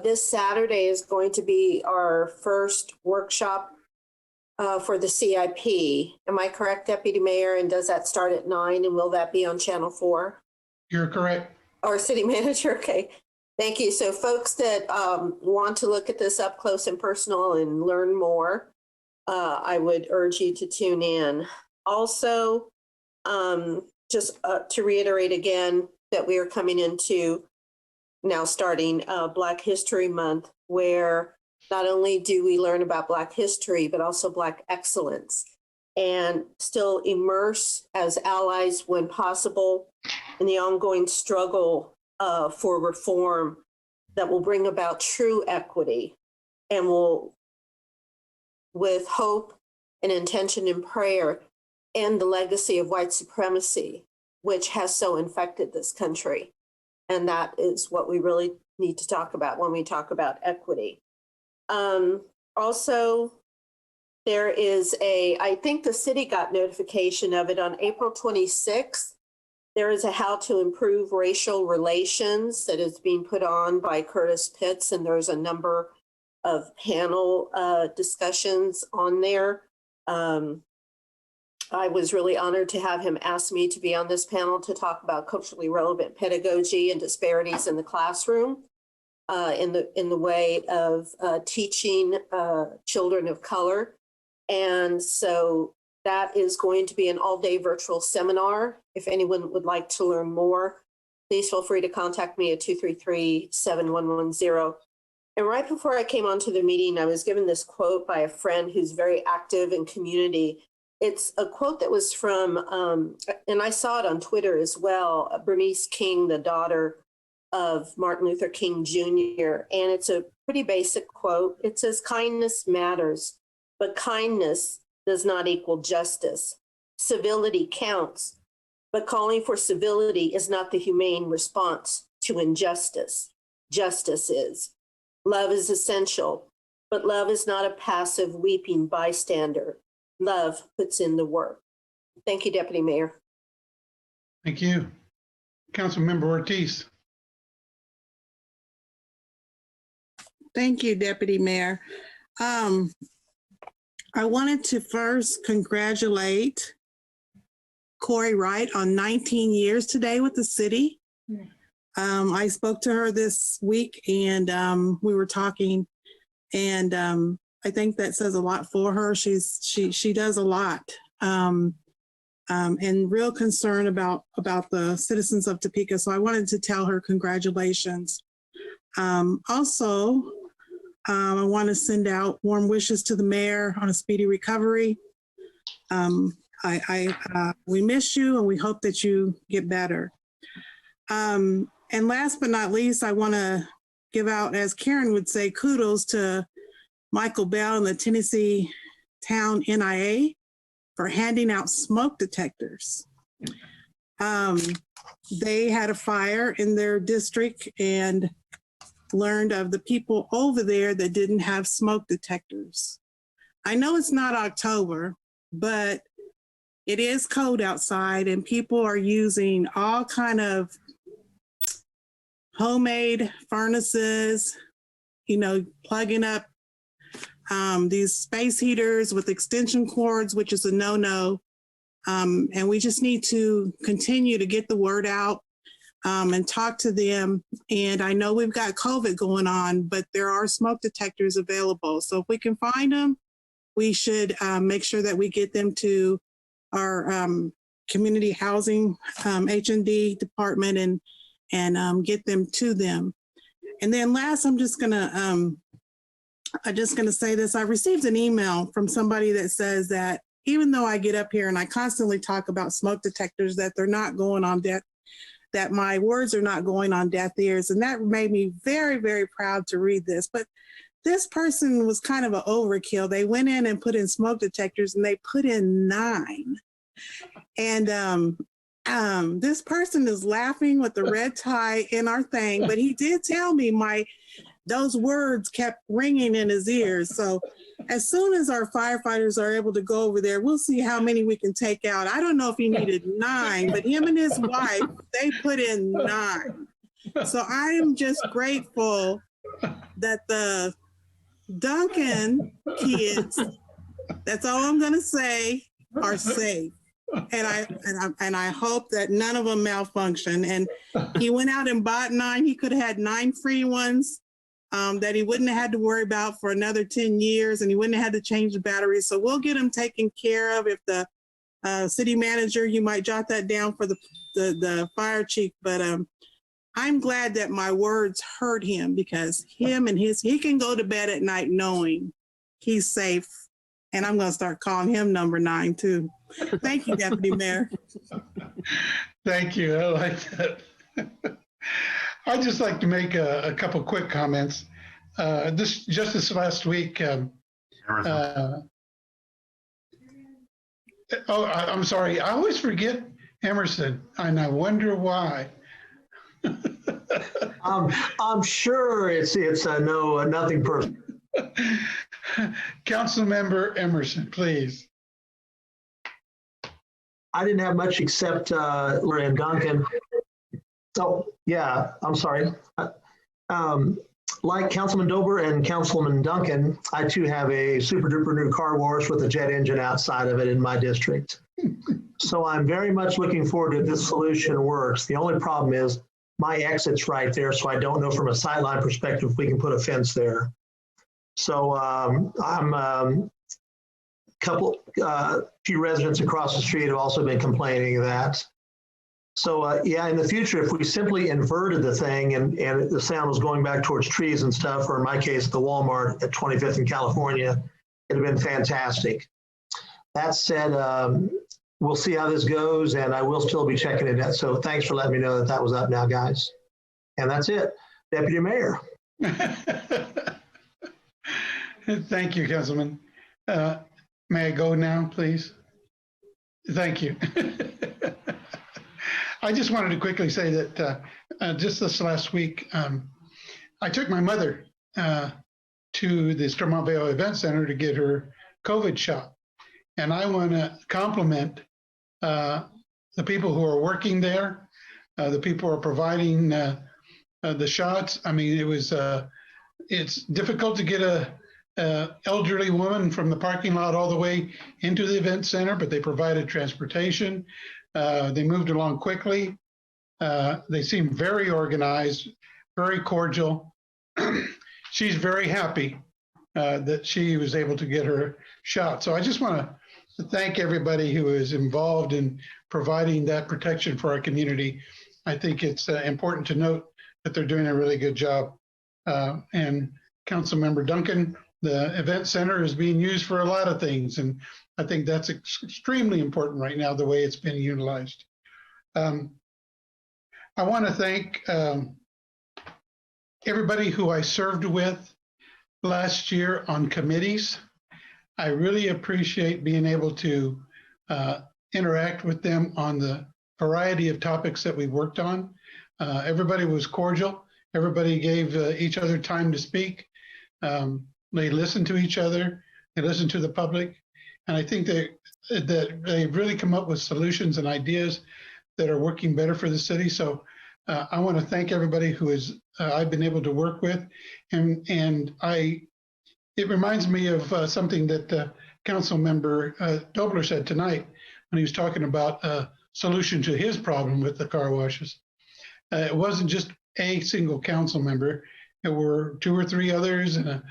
this Saturday is going to be our first workshop for the CIP. Am I correct, Deputy Mayor? And does that start at 9? And will that be on Channel 4? You're correct. Or City Manager? Okay. Thank you. So folks that want to look at this up close and personal and learn more, I would urge you to tune in. Also, just to reiterate again that we are coming into now starting Black History Month, where not only do we learn about Black history, but also Black excellence, and still immerse as allies when possible in the ongoing struggle for reform that will bring about true equity and will, with hope and intention and prayer, end the legacy of white supremacy, which has so infected this country. And that is what we really need to talk about when we talk about equity. Also, there is I think the city got notification of it on April 26th. There is a How to Improve Racial Relations that is being put on by Curtis Pitts, and there's a number of panel discussions on there. I was really honored to have him ask me to be on this panel to talk about culturally relevant pedagogy and disparities in the classroom in the way of teaching children of color. And so that is going to be an all-day virtual seminar. If anyone would like to learn more, please feel free to contact me at 233-7110. And right before I came onto the meeting, I was given this quote by a friend who's very active in community. It's a quote that was from, and I saw it on Twitter as well, Bernice King, the daughter of Martin Luther King Jr. And it's a pretty basic quote. It says, "Kindness matters, but kindness does not equal justice. Civility counts, but calling for civility is not the humane response to injustice. Justice is. Love is essential, but love is not a passive weeping bystander. Love puts in the work." Thank you, Deputy Mayor. Thank you. Councilmember Ortiz. Thank you, Deputy Mayor. I wanted to first congratulate Corey Wright on 19 years today with the city. I spoke to her this week and we were talking, and I think that says a lot for her. She does a lot, and real concern about the citizens of Topeka. So I wanted to tell her congratulations. Also, I want to send out warm wishes to the mayor on a speedy recovery. We miss you and we hope that you get better. And last but not least, I want to give out, as Karen would say, kudos to Michael Bell and the Tennessee Town NIA for handing out smoke detectors. They had a fire in their district and learned of the people over there that didn't have smoke detectors. I know it's not October, but it is cold outside and people are using all kind of homemade furnaces, plugging up these space heaters with extension cords, which is a no-no. And we just need to continue to get the word out and talk to them. And I know we've got COVID going on, but there are smoke detectors available. So if we can find them, we should make sure that we get them to our community housing H&D department and get them to them. And then last, I'm just gonna say this. I received an email from somebody that says that even though I get up here and I constantly talk about smoke detectors, that they're not going on that my words are not going on deaf ears. And that made me very, very proud to read this. But this person was kind of an overkill. They went in and put in smoke detectors and they put in 9. And this person is laughing with the red tie in our thing, but he did tell me those words kept ringing in his ears. So as soon as our firefighters are able to go over there, we'll see how many we can take out. I don't know if he needed 9, but him and his wife, they put in 9. So I am just grateful that the Duncan kids, that's all I'm going to say, are safe. And I hope that none of them malfunction. And he went out and bought 9. He could have had 9 free ones that he wouldn't have had to worry about for another 10 years, and he wouldn't have had to change the batteries. So we'll get him taken care of. If the city manager, you might jot that down for the fire chief. But I'm glad that my words hurt him, because he can go to bed at night knowing he's safe. And I'm going to start calling him number 9 too. Thank you, Deputy Mayor. Thank you. I like that. I'd just like to make a couple quick comments. This last week. I'm sorry. I always forget Emerson, and I wonder why. I'm sure it's nothing personal. Councilmember Emerson, please. I didn't have much except Lorraine Duncan. Oh, yeah, I'm sorry. Like Councilman Dober and Councilman Duncan, I too have a super duper new car wash with a jet engine outside of it in my district. So I'm very much looking forward to this solution works. The only problem is my exit's right there, so I don't know from a sightline perspective if we can put a fence there. So few residents across the street have also been complaining of that. So yeah, in the future, if we simply inverted the thing and the sound was going back towards trees and stuff, or in my case, the Walmart at 25th in California, it'd have been fantastic. That said, we'll see how this goes, and I will still be checking it out. So thanks for letting me know that was up now, guys. And that's it. Deputy Mayor. Thank you, Councilman. May I go now, please? Thank you. I just wanted to quickly say that just this last week, I took my mother to the Stormont Vale Event Center to get her COVID shot. And I want to compliment the people who are working there, the people who are providing the shots. I mean, it's difficult to get a elderly woman from the parking lot all the way into the event center, but they provided transportation. They moved along quickly. They seem very organized, very cordial. She's very happy that she was able to get her shot. So I just want to thank everybody who is involved in providing that protection for our community. I think it's important to note that they're doing a really good job. And Councilmember Duncan, the event center is being used for a lot of things, and I think that's extremely important right now, the way it's been utilized. I want to thank everybody who I served with last year on committees. I really appreciate being able to interact with them on the variety of topics that we worked on. Everybody was cordial. Everybody gave each other time to speak. They listened to each other. They listened to the public. And I think that they've really come up with solutions and ideas that are working better for the city. So I want to thank everybody who is I've been able to work with, and it reminds me of something that Council Member Dobler said tonight when he was talking about a solution to his problem with the car washes. It wasn't just a single council member; it were 2 or 3 others, and a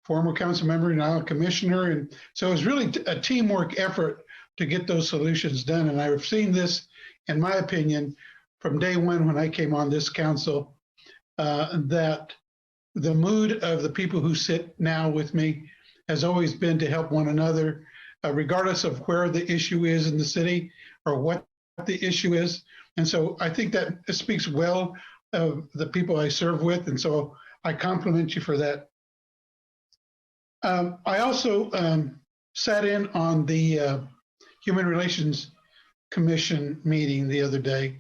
former council member and now a commissioner, and so it was really a teamwork effort to get those solutions done. And I've seen this, in my opinion, from day one when I came on this council, that the mood of the people who sit now with me has always been to help one another, regardless of where the issue is in the city or what the issue is. And so I think that speaks well of the people I serve with. And so I compliment you for that. I also sat in on the Human Relations Commission meeting the other day.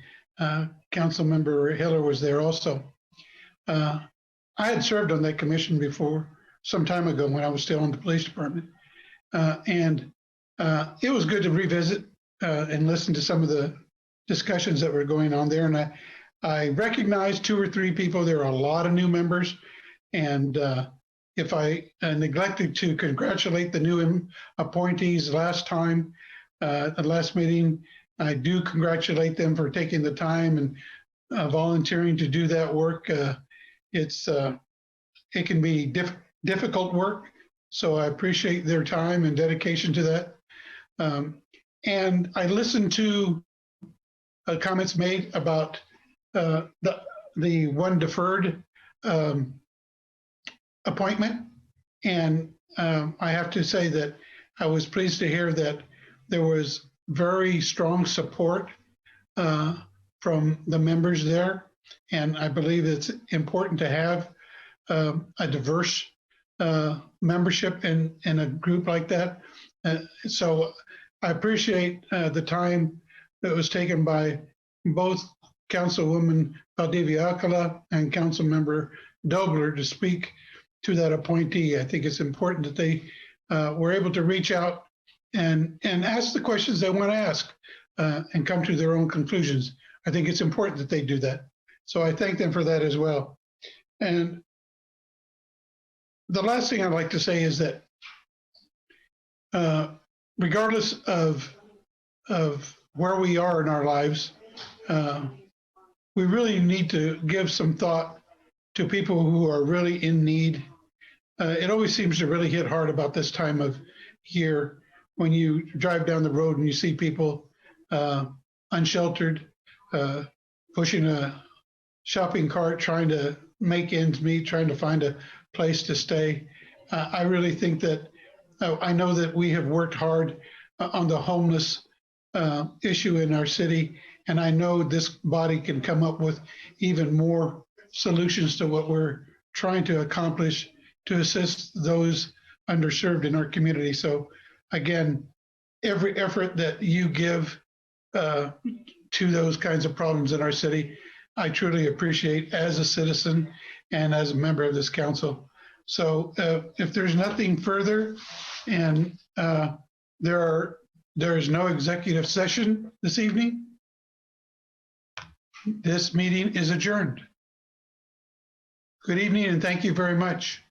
Councilmember Hiller was there also. I had served on that commission before, some time ago when I was still in the police department. And it was good to revisit and listen to some of the discussions that were going on there. And I recognized 2 or 3 people. There are a lot of new members. And if I neglected to congratulate the new appointees last time, the last meeting, I do congratulate them for taking the time and volunteering to do that work. It can be difficult work, so I appreciate their time and dedication to that. And I listened to comments made about the one deferred appointment. And I have to say that I was pleased to hear that there was very strong support from the members there. And I believe it's important to have a diverse membership in a group like that. So I appreciate the time that was taken by both Councilwoman Valdivia Alcala and Councilmember Dobler to speak to that appointee. I think it's important that they were able to reach out and ask the questions they want to ask and come to their own conclusions. I think it's important that they do that. So I thank them for that as well. And the last thing I'd like to say is that regardless of where we are in our lives, we really need to give some thought to people who are really in need. It always seems to really hit hard about this time of year when you drive down the road and you see people unsheltered, pushing a shopping cart, trying to make ends meet, trying to find a place to stay. I really think that, I know that we have worked hard on the homeless issue in our city, and I know this body can come up with even more solutions to what we're trying to accomplish to assist those underserved in our community. So again, every effort that you give to those kinds of problems in our city, I truly appreciate as a citizen and as a member of this council. So if there's nothing further, and there is no executive session this evening, this meeting is adjourned. Good evening and thank you very much.